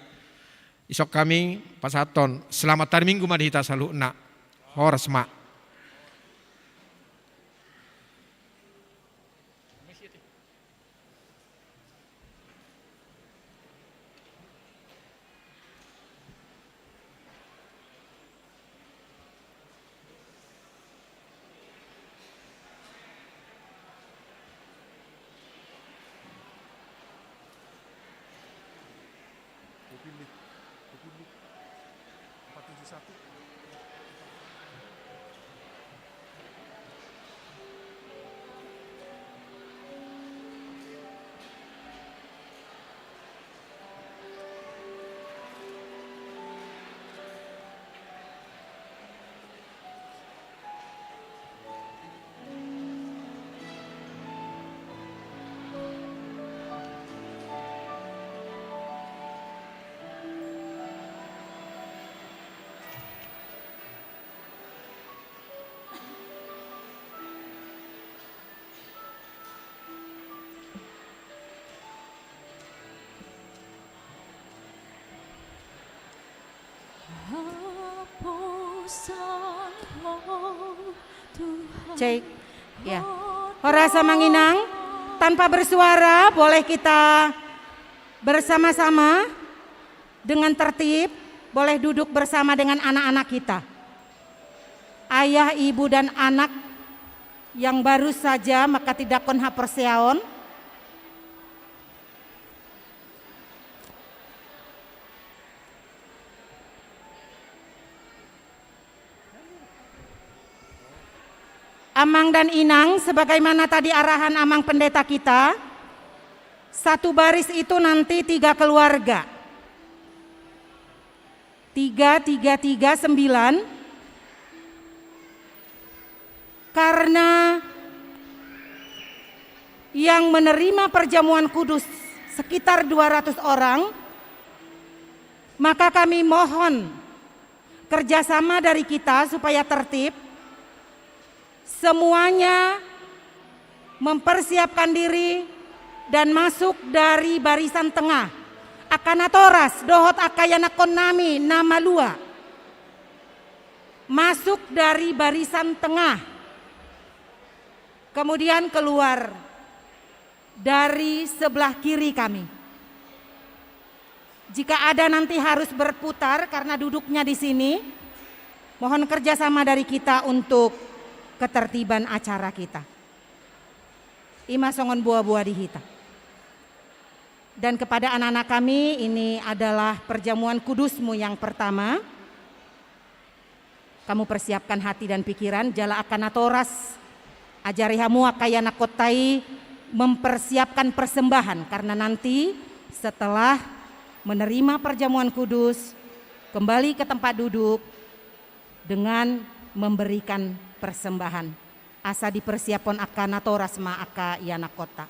Isok kami pasaton selamat hari Minggu madhita saluna. Horas ma. Cek, ya. Horasa Manginang, tanpa bersuara boleh kita bersama-sama dengan tertib, boleh duduk bersama dengan anak-anak kita. Ayah, ibu dan anak yang baru saja maka tidak kon haperseaon. Amang dan Inang, sebagaimana tadi arahan Amang pendeta kita, satu baris itu nanti 3 keluarga. 3, 9. Karena yang menerima perjamuan kudus sekitar 200 orang, maka kami mohon kerjasama dari kita supaya tertib. Semuanya mempersiapkan diri dan masuk dari barisan tengah. Akanatoras dohot akayana konami nama lua. Masuk dari barisan tengah. Kemudian keluar dari sebelah kiri kami. Jika ada nanti harus berputar karena duduknya di sini, mohon kerjasama dari kita untuk ketertiban acara kita. Ima songon buah-buah dihita. Dan kepada anak-anak kami, ini adalah perjamuan kudusmu yang pertama. Kamu persiapkan hati dan pikiran, jala akanatoras, ajarihamu akayana kotai, mempersiapkan persembahan. Karena nanti setelah menerima perjamuan kudus, kembali ke tempat duduk dengan memberikan persembahan. Asa dipersiapkan akanatoras ma aka yana kota.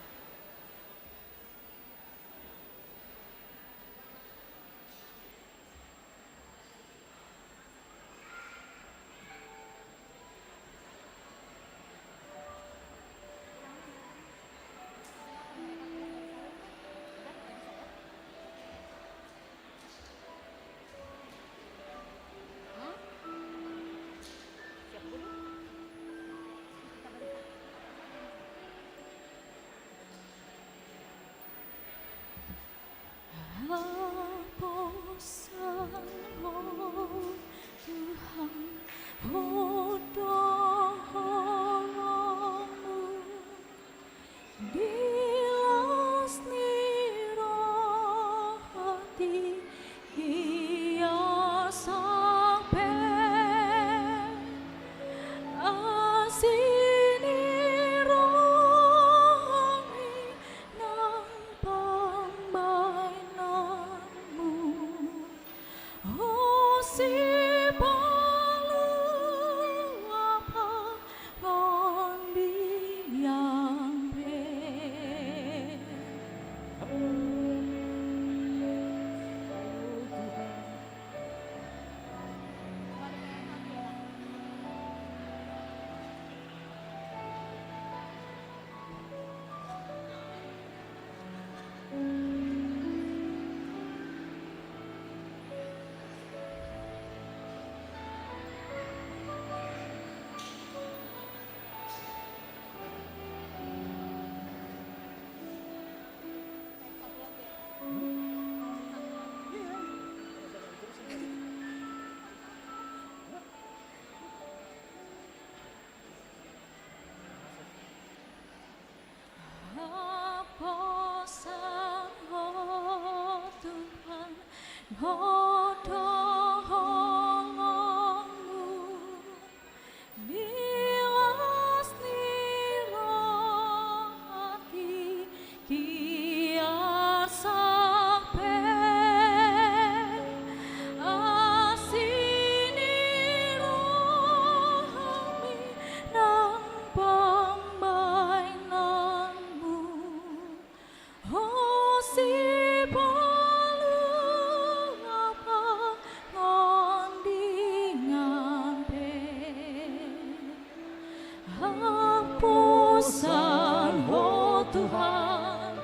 Hapusan, oh Tuhan,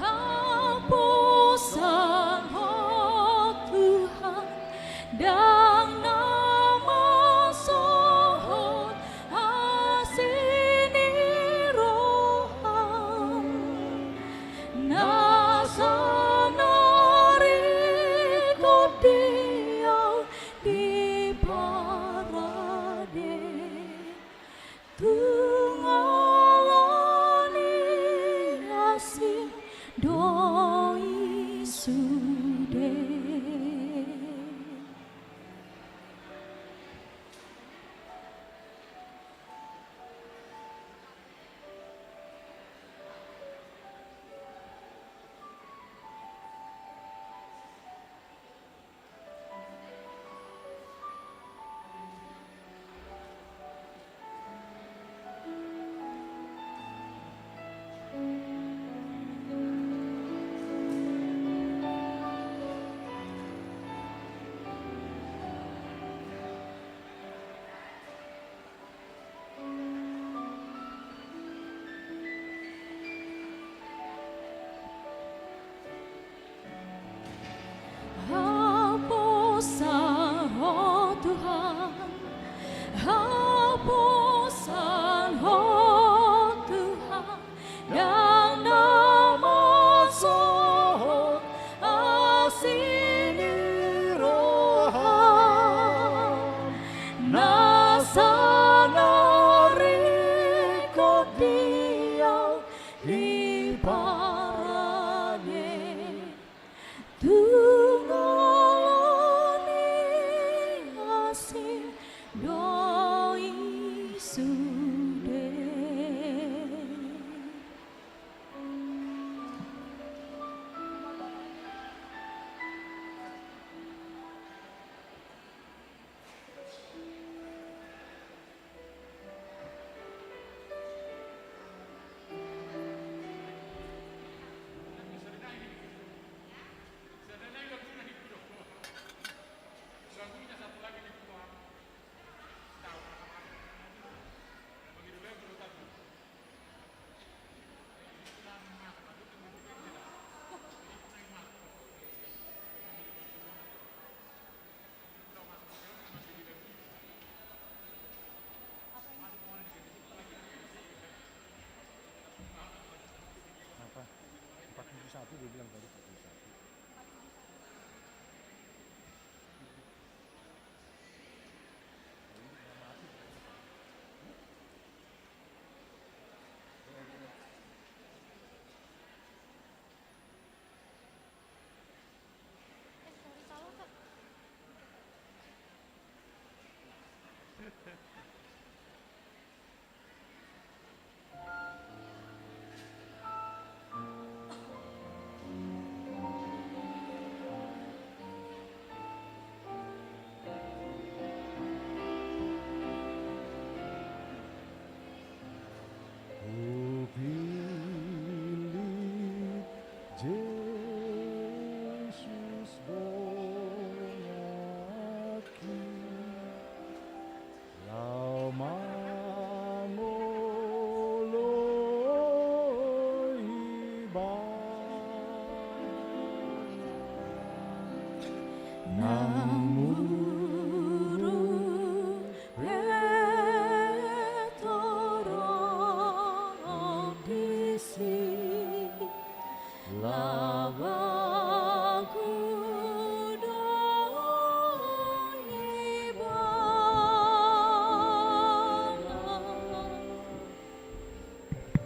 hapusan, oh Tuhan, dan nama sohon asini roham, nasanari kodiau di parade. Tungalani asin doi sude. Hapusan, oh Tuhan, hapusan, oh Tuhan, dan nama sohon asini roham, nasanari kodiau di parade. Tungalani asin doi sude. Apa? 41 dia bilang tadi 41. Yesus bonyaki lau mangoloi namuru retoro disi lavaku doi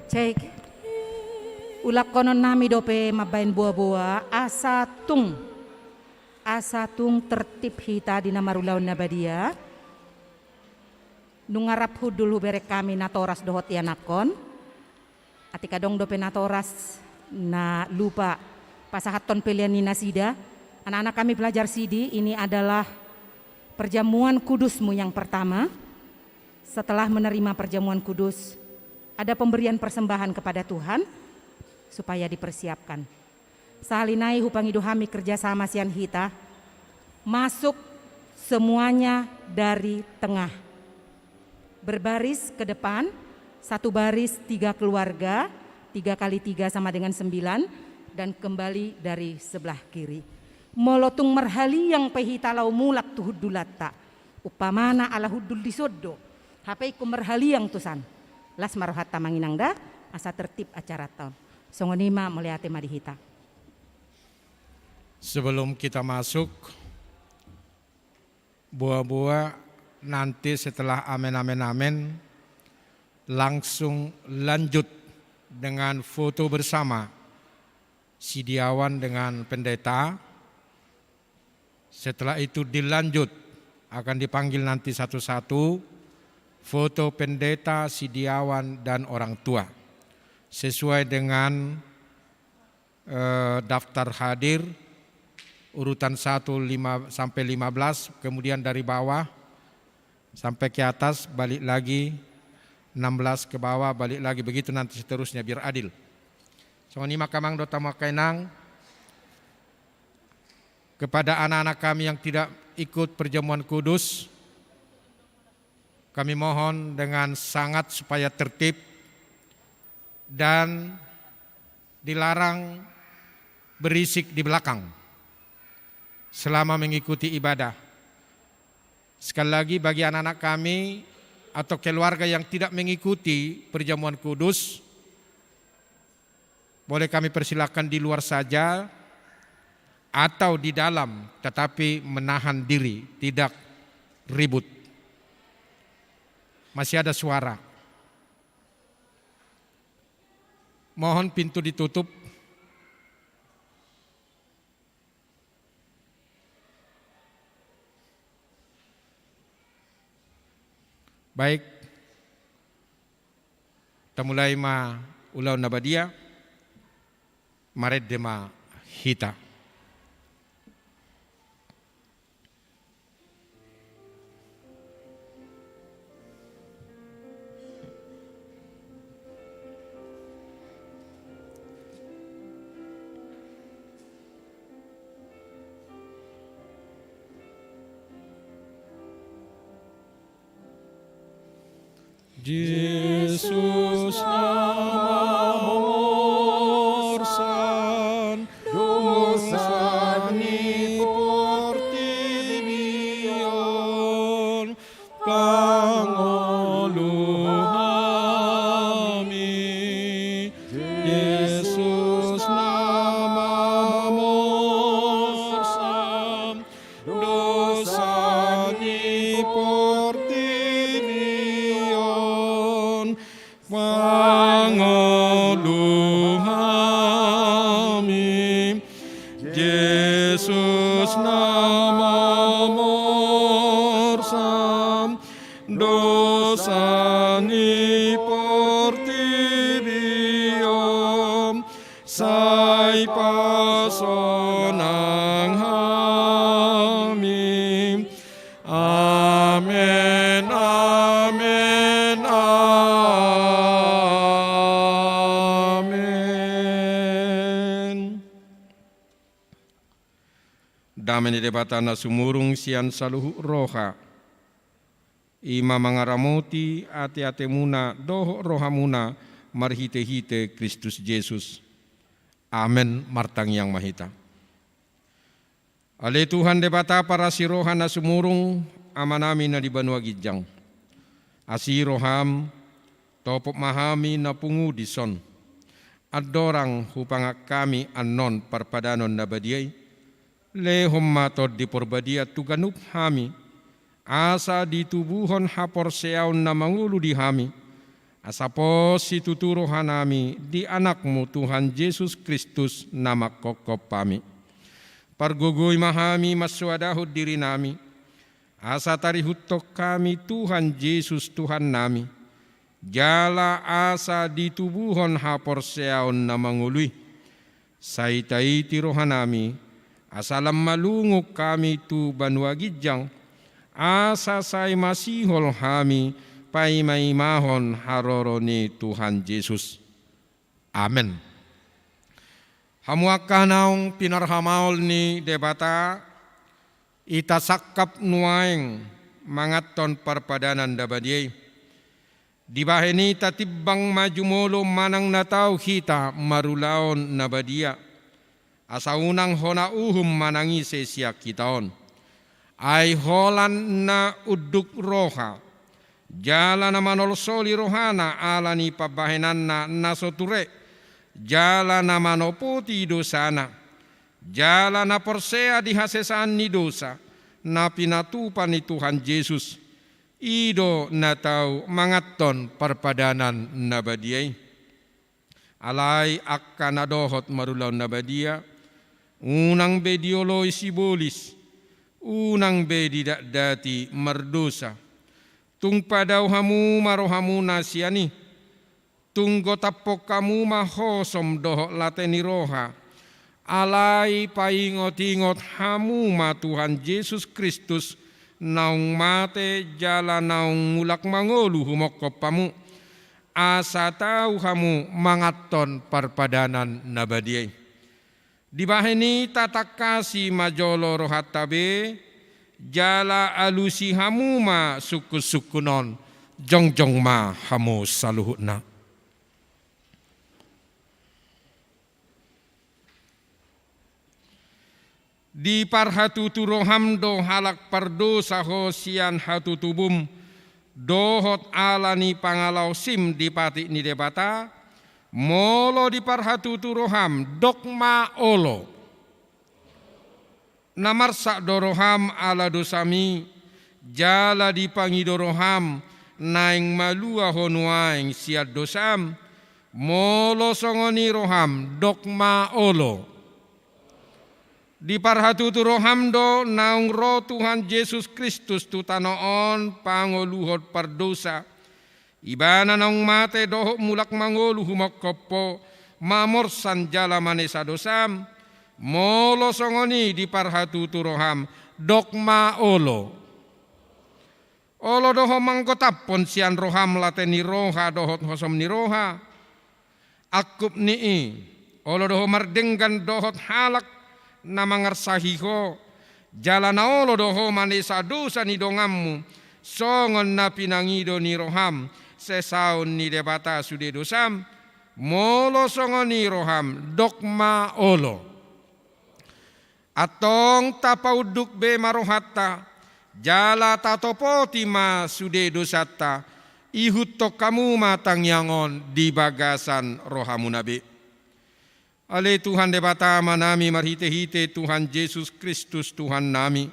Cek, ulak konon nami dope mabain buah-buah asa tung asatung tertib hita di nama rulaun nabadia. Nungarap hudul huberek kami natoras dohot yanakon. Atika dong dope natoras na lupa pasahaton pilihan nina sida. Anak-anak kami belajar sidi, ini adalah perjamuan kudusmu yang pertama. Setelah menerima perjamuan kudus, ada pemberian persembahan kepada Tuhan supaya dipersiapkan. Sahalinai hupangi duhami kerjasama sian hita, masuk semuanya dari tengah. Berbaris ke depan, satu baris 3 keluarga, 3 kali 3 sama dengan 9, dan kembali dari sebelah kiri. Molotung merhali yang pehita lau mulak tuhudulata, upamana ala hudul disodo, hapaiku merhali yang tusan. Las marohata manginangda, asa tertib acara tahun. Songonima melihat madihita. Sebelum kita masuk, buah-buah nanti setelah amen, langsung lanjut dengan foto bersama Sidiawan dengan pendeta. Setelah itu dilanjut, akan dipanggil nanti satu-satu foto pendeta, Sidiawan, dan orang tua. Sesuai dengan daftar hadir, urutan 1 sampai 15, kemudian dari bawah sampai ke atas, balik lagi 16 ke bawah, balik lagi, begitu nanti seterusnya biar adil. So ini makamang dota makainang kepada anak-anak kami yang tidak ikut perjamuan kudus, kami mohon dengan sangat supaya tertib dan dilarang berisik di belakang selama mengikuti ibadah. Sekali lagi bagi anak-anak kami atau keluarga yang tidak mengikuti perjamuan kudus, boleh kami persilakan di luar saja atau di dalam, tetapi menahan diri, tidak ribut. Masih ada suara. Mohon pintu ditutup. Baik, kita mulai ma ulau nabadia, maret dema hita. Yesus nama morsan dosa ni portibion pangoluhami. Yesus nama morsan dosa ni pangoluhami. Yesus nama morsam dosa ni portibiom sai pasonang hami. Amen, amen, amen. Damai debatana sumurung sian saluhu roha. Ima mangaramuti ate-ate muna doho rohamuna marhite-hite Kristus Yesus. Amen martang yang mahita. Ale Tuhan debata para siroha na sumurung amanami na di Banua Gijang. Asiroham topop mahami na pungu dison. Adorang hupangak kami anon parpadanon na badiay. Lehom matod di porbadia tuganup hami. Asa ditubuhon hapor seaun na mangulu di hami. Asapos situturo hanami di anakmu Tuhan Yesus Kristus nama kokop pami. Pargogoi mahami maswadahud diri nami. Asa tarihutok kami Tuhan Yesus Tuhan nami. Jala asa ditubuhon haporseaon na mangului. Saitai tirohanami. Asalam malungok kami tu banwagidjang. Asa say masihol hami. Paimaimahon haroroni Tuhan Yesus. Amen. Hamuakah naong pinarhamaol ni debata itasakap nuaeng mangaton parpadanan dabadiay. Di baheni tatibang majumolo manang nataw kita marulaon nabadia. Asa unang hona uhum manangi sesya kitaon. Ay holan na uduk roha. Jala na manolsoli rohana ala ni pabahenan na nasoture. Jala na manopoti dosana. Jala na porsea dihasesaan ni dosa. Na pinatupan ni Tuhan Yesus. Ido na tau mangaton parpadanan nabadiay. Alay akka nadohot marulaw nabadia. Unang bedioloy sibolis. Unang bedidak dati mardosa. Tung padaw hamu marohamu nasiani. Tunggo tapok kamu mahosom dohok lateni roha. Alai paingot-ingot hamu ma Tuhan Yesus Kristus. Naung mate jala naung mulak mangolu humokopamu. Asa tau hamu mangaton parpadanan nabadiay. Di baheni tatak kasi majolo rohatabe. Jala alusi hamu ma suku-sukunon. Jong-jong ma hamu saluhutna. Di parhatutu roham do halak pardo saho sian hatutubum dohot alani pangalau sim di patik ni debata molo di parhatutu roham dokma olo namarsak doroham ala dosami jala di pangidoroham naing malua honuaing siad dosam molo songoni roham dokma olo. Di parhatutu rohamdo naung roh Tuhan Yesus Kristus tutanoon pangoluhot pardosa. Ibana naung mate dohok mulak mangolu humokopo mamorsan jala manesa dosam. Molo songoni di parhatutu roham dokma olo. Olo doho manggotapon sian roham lateni roha dohot hosom ni roha. Akup nii. Olo doho mardenggan dohot halak na mangarsahiho jala na olo doho manesa dosa ni dongammu songon na pinangido ni roham sesaun ni debata sude dosam molo songon ni roham dokma olo atong tapauduk be marohatta jala tatopoti ma sude dosata ihutok kamu matang yangon di bagasan rohamu nabi. Ale Tuhan debata manami marhite-hite Tuhan Yesus Kristus Tuhan nami.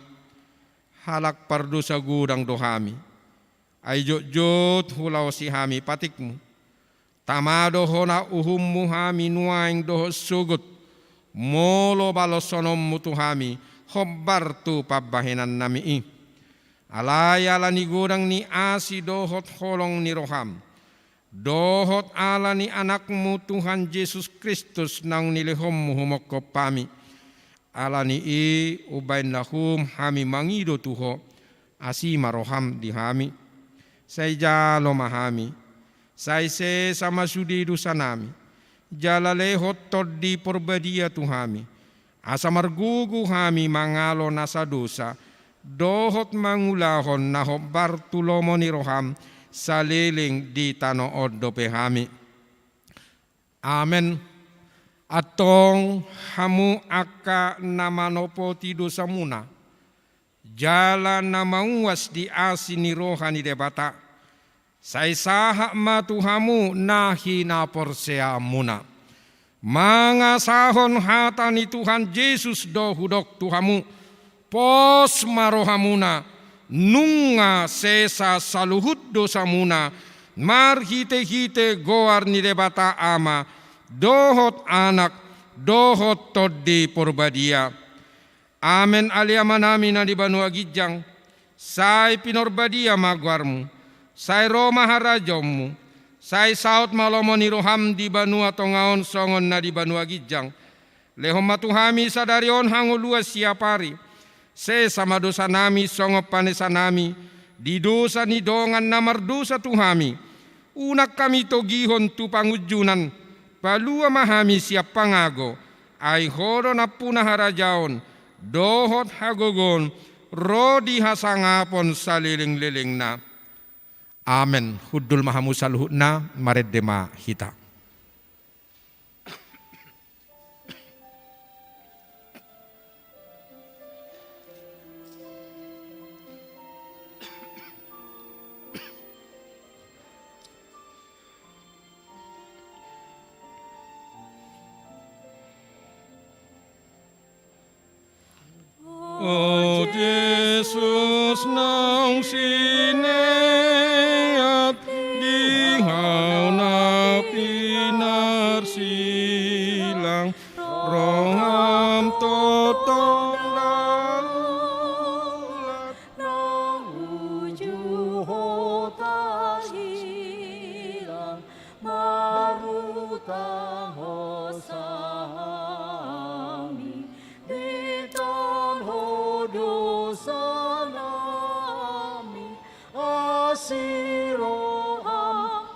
Halak pardosa gudang dohami. Ay jot hulau si hami patikmu. Tamado hona uhummu hami nuaing doho sugut. Molo balosonommu tuhami. Hobbar tu pabahenan nami i. Alay-ala ni gudang ni asi dohot holong ni roham. Dohot ala ni anakmu Tuhan Yesus Kristus nang nilihommu humokopami. Ala ni i ubain lahum hami mangido tuho asi maroham di hami. Say jalo mahami. Say se sama sudi dusanami. Jala lehot todi porbadia tuhami. Asa margugu hami mangalo nasa dosa. Dohot mangulahon naho bartulomo ni roham. Saliling di tanood do pehami. Amen. Atong hamu aka namanopoti dosa muna. Jala namauas di asini rohani debata. Say sahak matuhamu nahi na porsea muna. Mga sahon hata ni Tuhan Yesus dohudok tuhamu. Pos marohamuna. Nunga sesa saluhut dosa muna marhite-hite goar ni debata ama dohot anak dohot todi porbadia Amen aliamanami na di Banua Gijang, sai pinorbadia magwarmu, sai Roma harajommu, sai saut malomoni roham di Banua Tongaon songon na di Banua Gijang, lehom matuhami sadarion hangulua siapari, se sama dosa nami songop panesa nami, di dosa ni dongan namar dosa tuhami, unak kami togihon tu pangujunan, palua mahami siap pangago, ai horo na punah harajaon, dohot hagogon, rodi hasangapon saliling-liling na. Amen. Hudul mahamusal hudna mareddema hita. O Jesus nang sineat dihau na pinarsilang roham totong lalulat nang uju hota hilang marutang hosami ditan hodosanami asiroham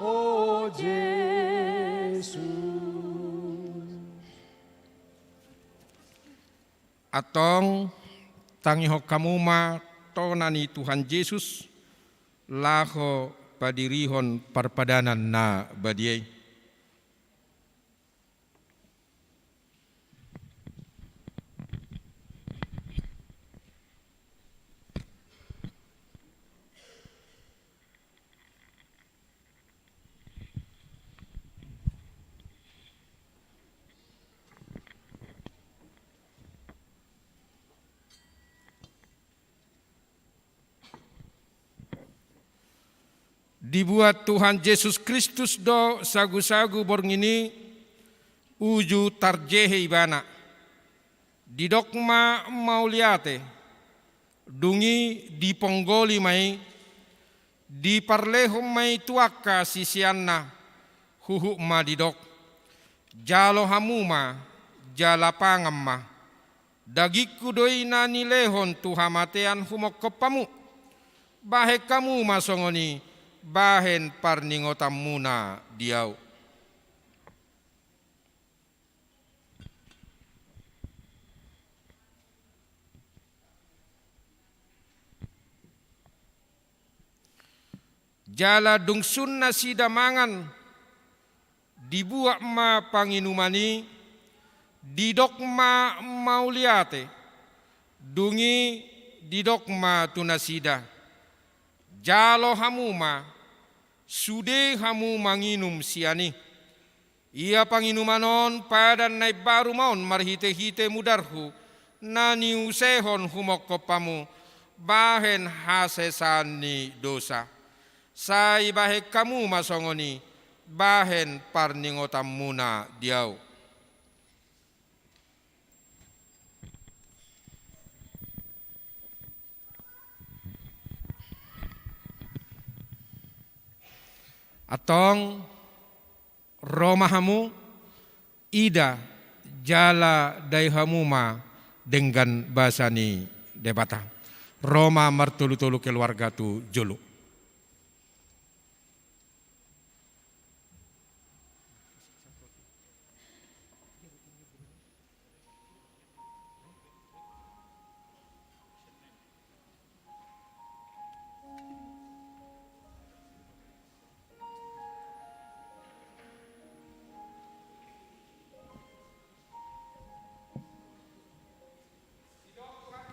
o Jesus. Atong tangiho kamuma tonani Tuhan Yesus laho padirihon parpadanan na badiay. Dibuat Tuhan Yesus Kristus do sagu-sagu borngini uju tarjehe ibana. Didokma mauliate dungi diponggoli mai di parlehom mai tuaka sisianna huhu ma didok jalo hamuma jala pangamma dagiku doi nani lehon tuhamatean humokkopamu bahe kamu masongoni bahen parningotamuna diau. Jala dungsun nasi damangan dibuat ma panginumani didok ma mauliate dungi didok ma tunasida jalo hamuma sude hamu manginum siani ia panginumanon padan nai baru maun marhite-hite mudarhu nani usehon humokkopamu bahen hasesani dosa sai bahe kamu masongoni bahen parningotamuna diau. Atong romahamu ida jala daihamuma dengan basani debata Roma martulu-tulu keluarga tu julu.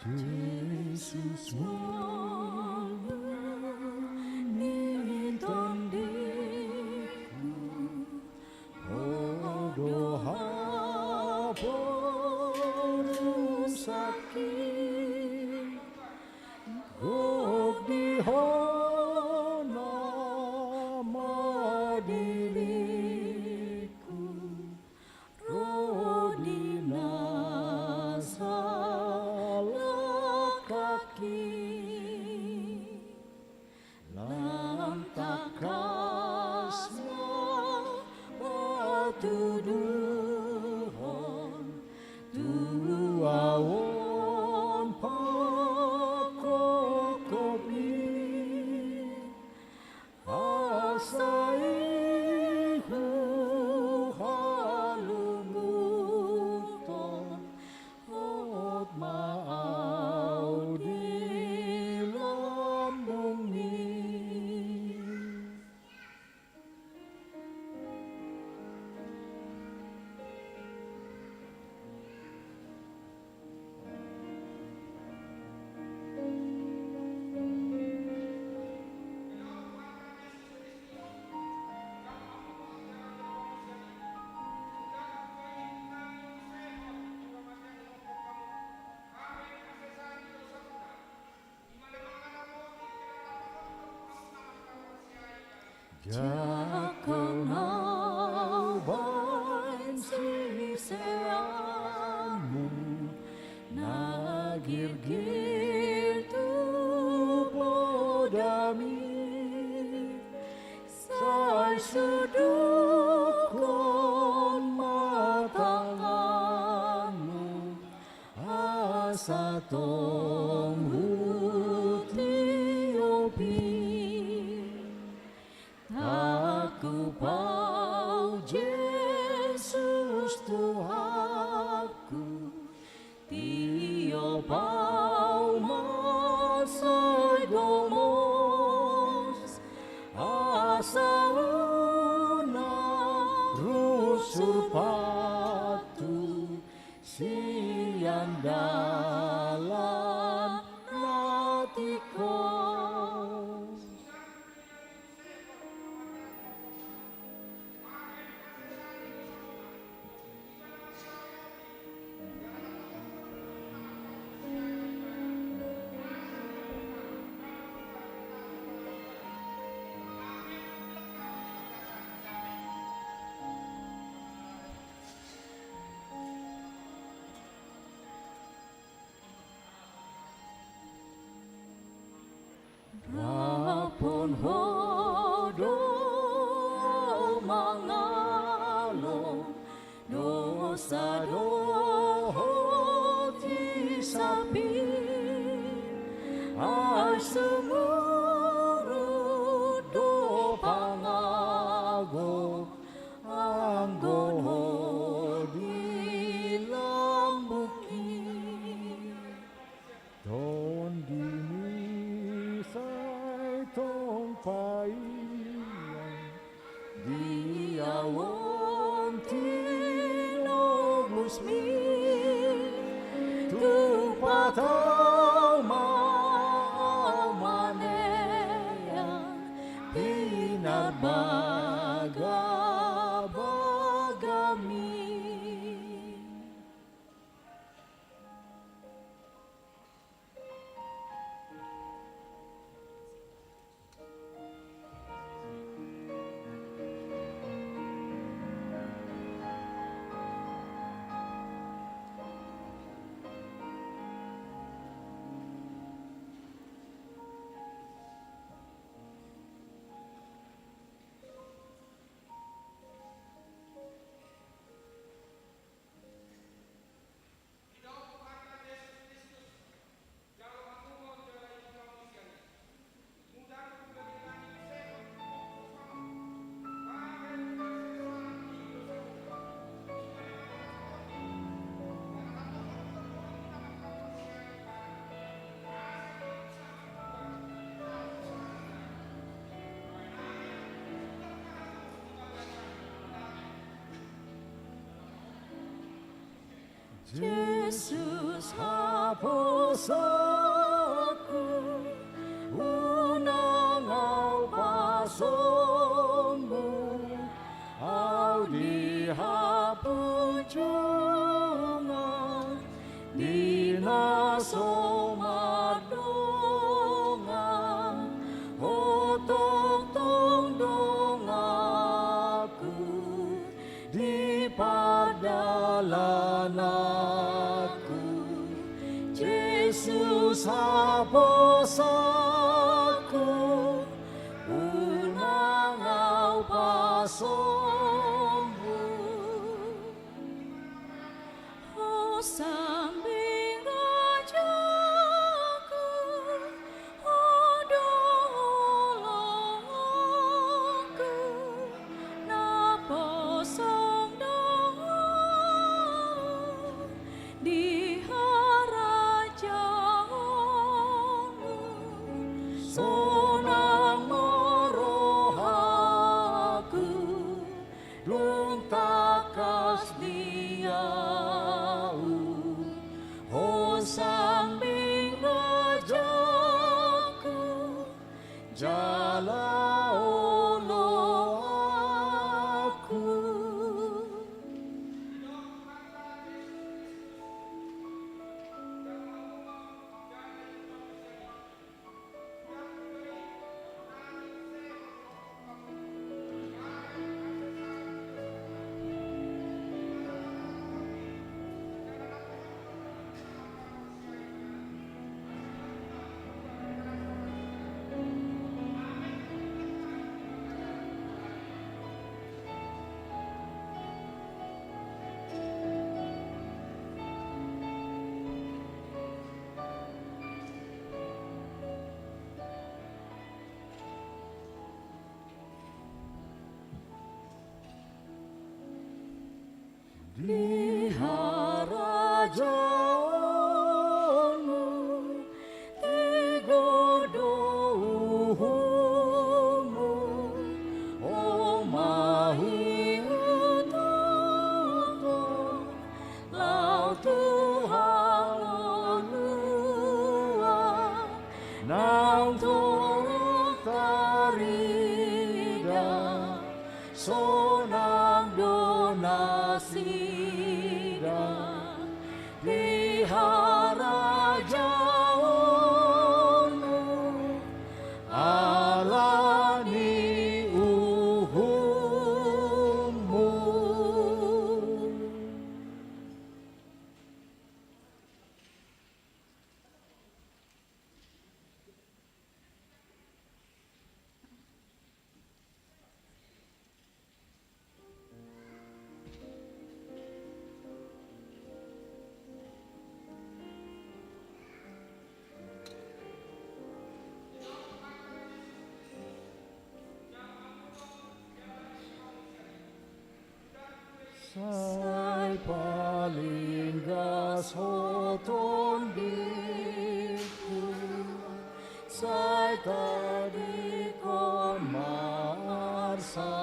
Jesus ninton diku odoha porum sakit gok dihona madiriku rodina salah Janganlah bain sisiamu nagir-gir tu podami sai sudukon matanganmu asa tong hutiopi aku pau Yesus Tuhanku tio pau masai domos asa una rusur patu siang dalam hatiku. Rapon hodo mangalo dosa dohoti sapi ai semuru do pangago anggo di lambuki ton dini sai tong paian dia wonti nobus mi tu patau mau manean pinar baga bagami. Yesus hapus aku unang au pasombu au dihapujungan dinasomadongan otong tong dong aku di padalan Yesus hapus aku unang au pasombu o sambing rajaku o dolongku napa song di sonang morohaku lung takas diau o sambing rajaku jala olo aku. Lihara jaonmu tigodohumu omahi ututo lau Tuhan luar nang turut tarida sonang donasida lihara jaonmu alani uhummu. Sai palingga soton biku, sai tadi kon marsatmu,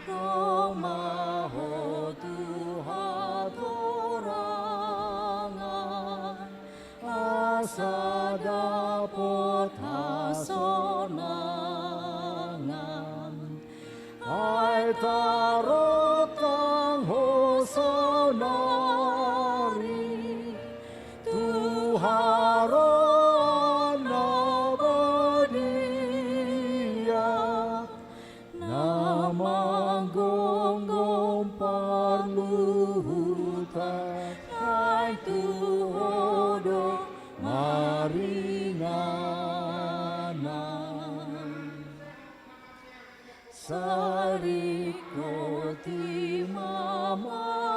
romaho Tuhan torangan, asa dapot hasonangan. Ai tarotang hosonari Tuharon nabadia namang gonggong parluhutan ai tuhodo maringanan. Sarikoti mamanomu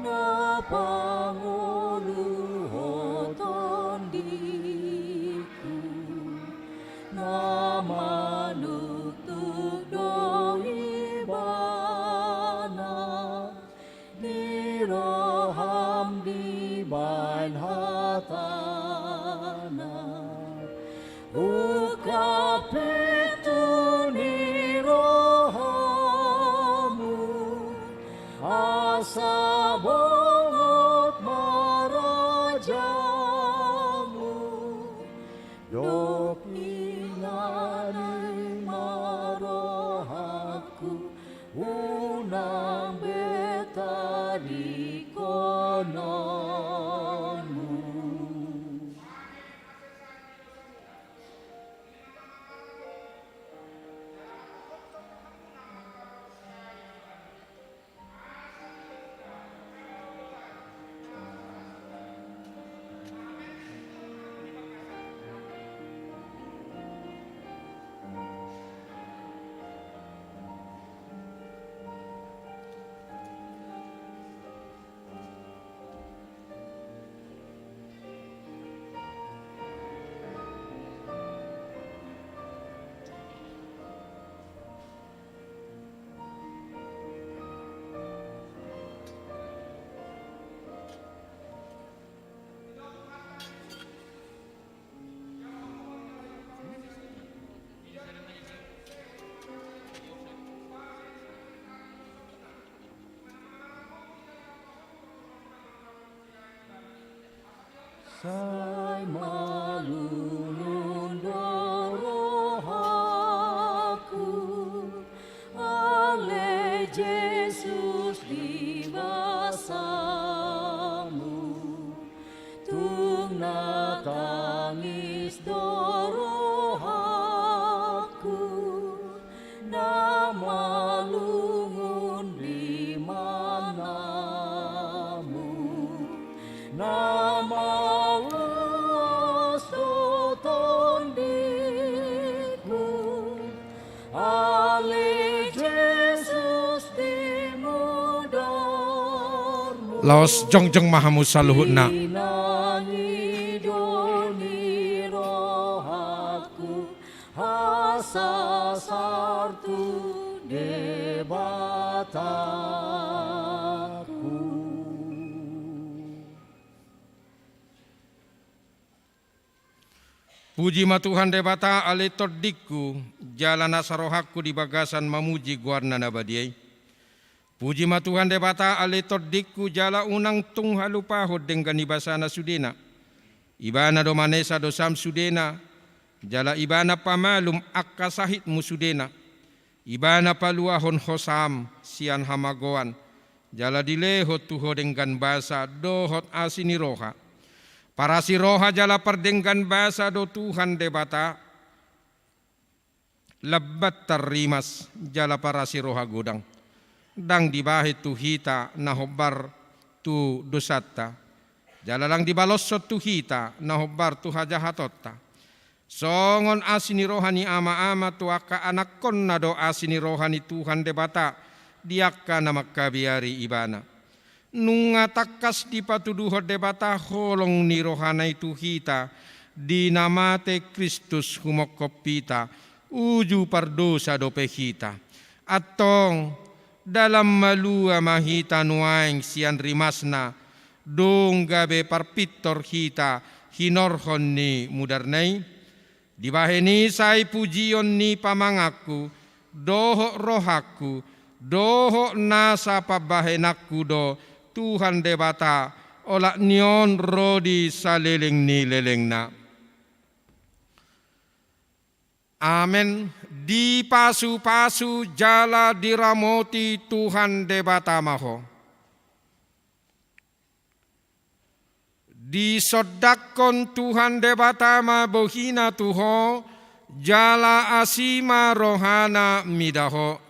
na panguluhoton diku na manutuk doibana diroham di bain hatana ukapituni rohamu asa bongot marajamu dok ingani marohaku unang betari kononmu. Sai malulun dorohaku ale Jesus di basamu tung natangis dorohaku na malungun di manamu na Laos jongjeng mahamusa luhutna. Hasasartu mataku. Puji ma Tuhan debata ale toddiku jalan asarohaku di bagasan mamuji guarna nabadiai. Puji ma Tuhan debata ale toddiku jala unang tung halupahod dengan ibasana sudena. Ibana do manesa do sam sudena. Jala ibana pamalum akka sahit musudena. Ibana paluahon hosam sian hamagoan. Jala dilehot tuho dengan basa dohot asini roha. Para si roha jala perdenggan basa do Tuhan debata. Lebat terimas jala para si roha godang. Dang dibahit tu hita nahobar tu dosata. Jala lang dibalosot tu hita nahobar tu hajahatotta. Songon asini rohani ama-ama tu akka anakon na do asini rohani Tuhan debata. Diakka namak kabiari ibana. Nunga takas di patuduho debata holong ni rohana itu hita di namate Kristus humokopita uju pardosa dope hita atong dalam malua mahita nuaing sian rimasna dong gabe parpitor hita hinorhon ni mudarnai dibaheni sai pujion ni pamangaku doho rohaku doho nasa pabahenakku do Tuhan debata olak nion rodi saleleng ni lelengna. Amen. Di pasu-pasu jala diramoti Tuhan debata maho. Di sodakon Tuhan debata ma bohina tuho jala asima rohana midaho.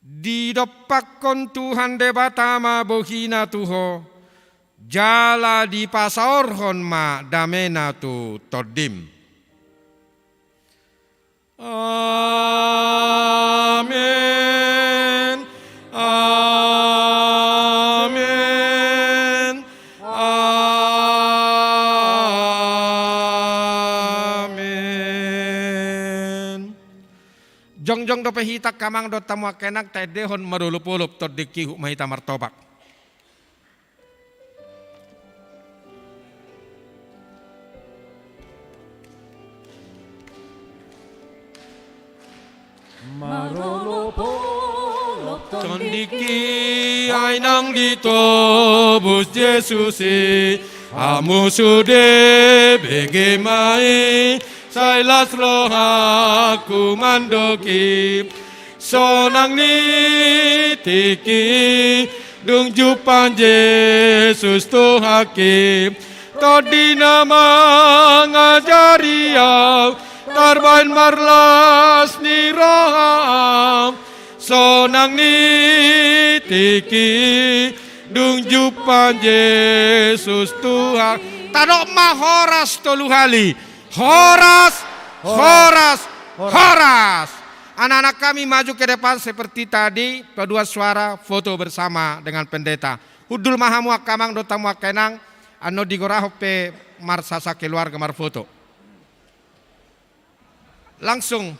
Di dopakon Tuhan debata ma bohina tuho jala di pasaorhon ma damena tu todim. Amin. Amin. Amin. Jongjong do pehita kamang do tamu kenak tedehon marulupulup todiki mahita martobak. Tondiki ay nang ditobus Yesusi amu sude begemai sailas rohaku mandoki sonang nitiki dung jupan Yesus tuhaki todi nama ngajari au tarbain marlas ni roham sonang nitiki dung jupan Yesus Tuhan tanok mahoras toluhali horas horas horas. Anak-anak kami maju ke depan seperti tadi, kedua suara foto bersama dengan pendeta. Hudul mahamu akamang dotamu akenang ano digorahope marsasa keluarga mar foto. Langsung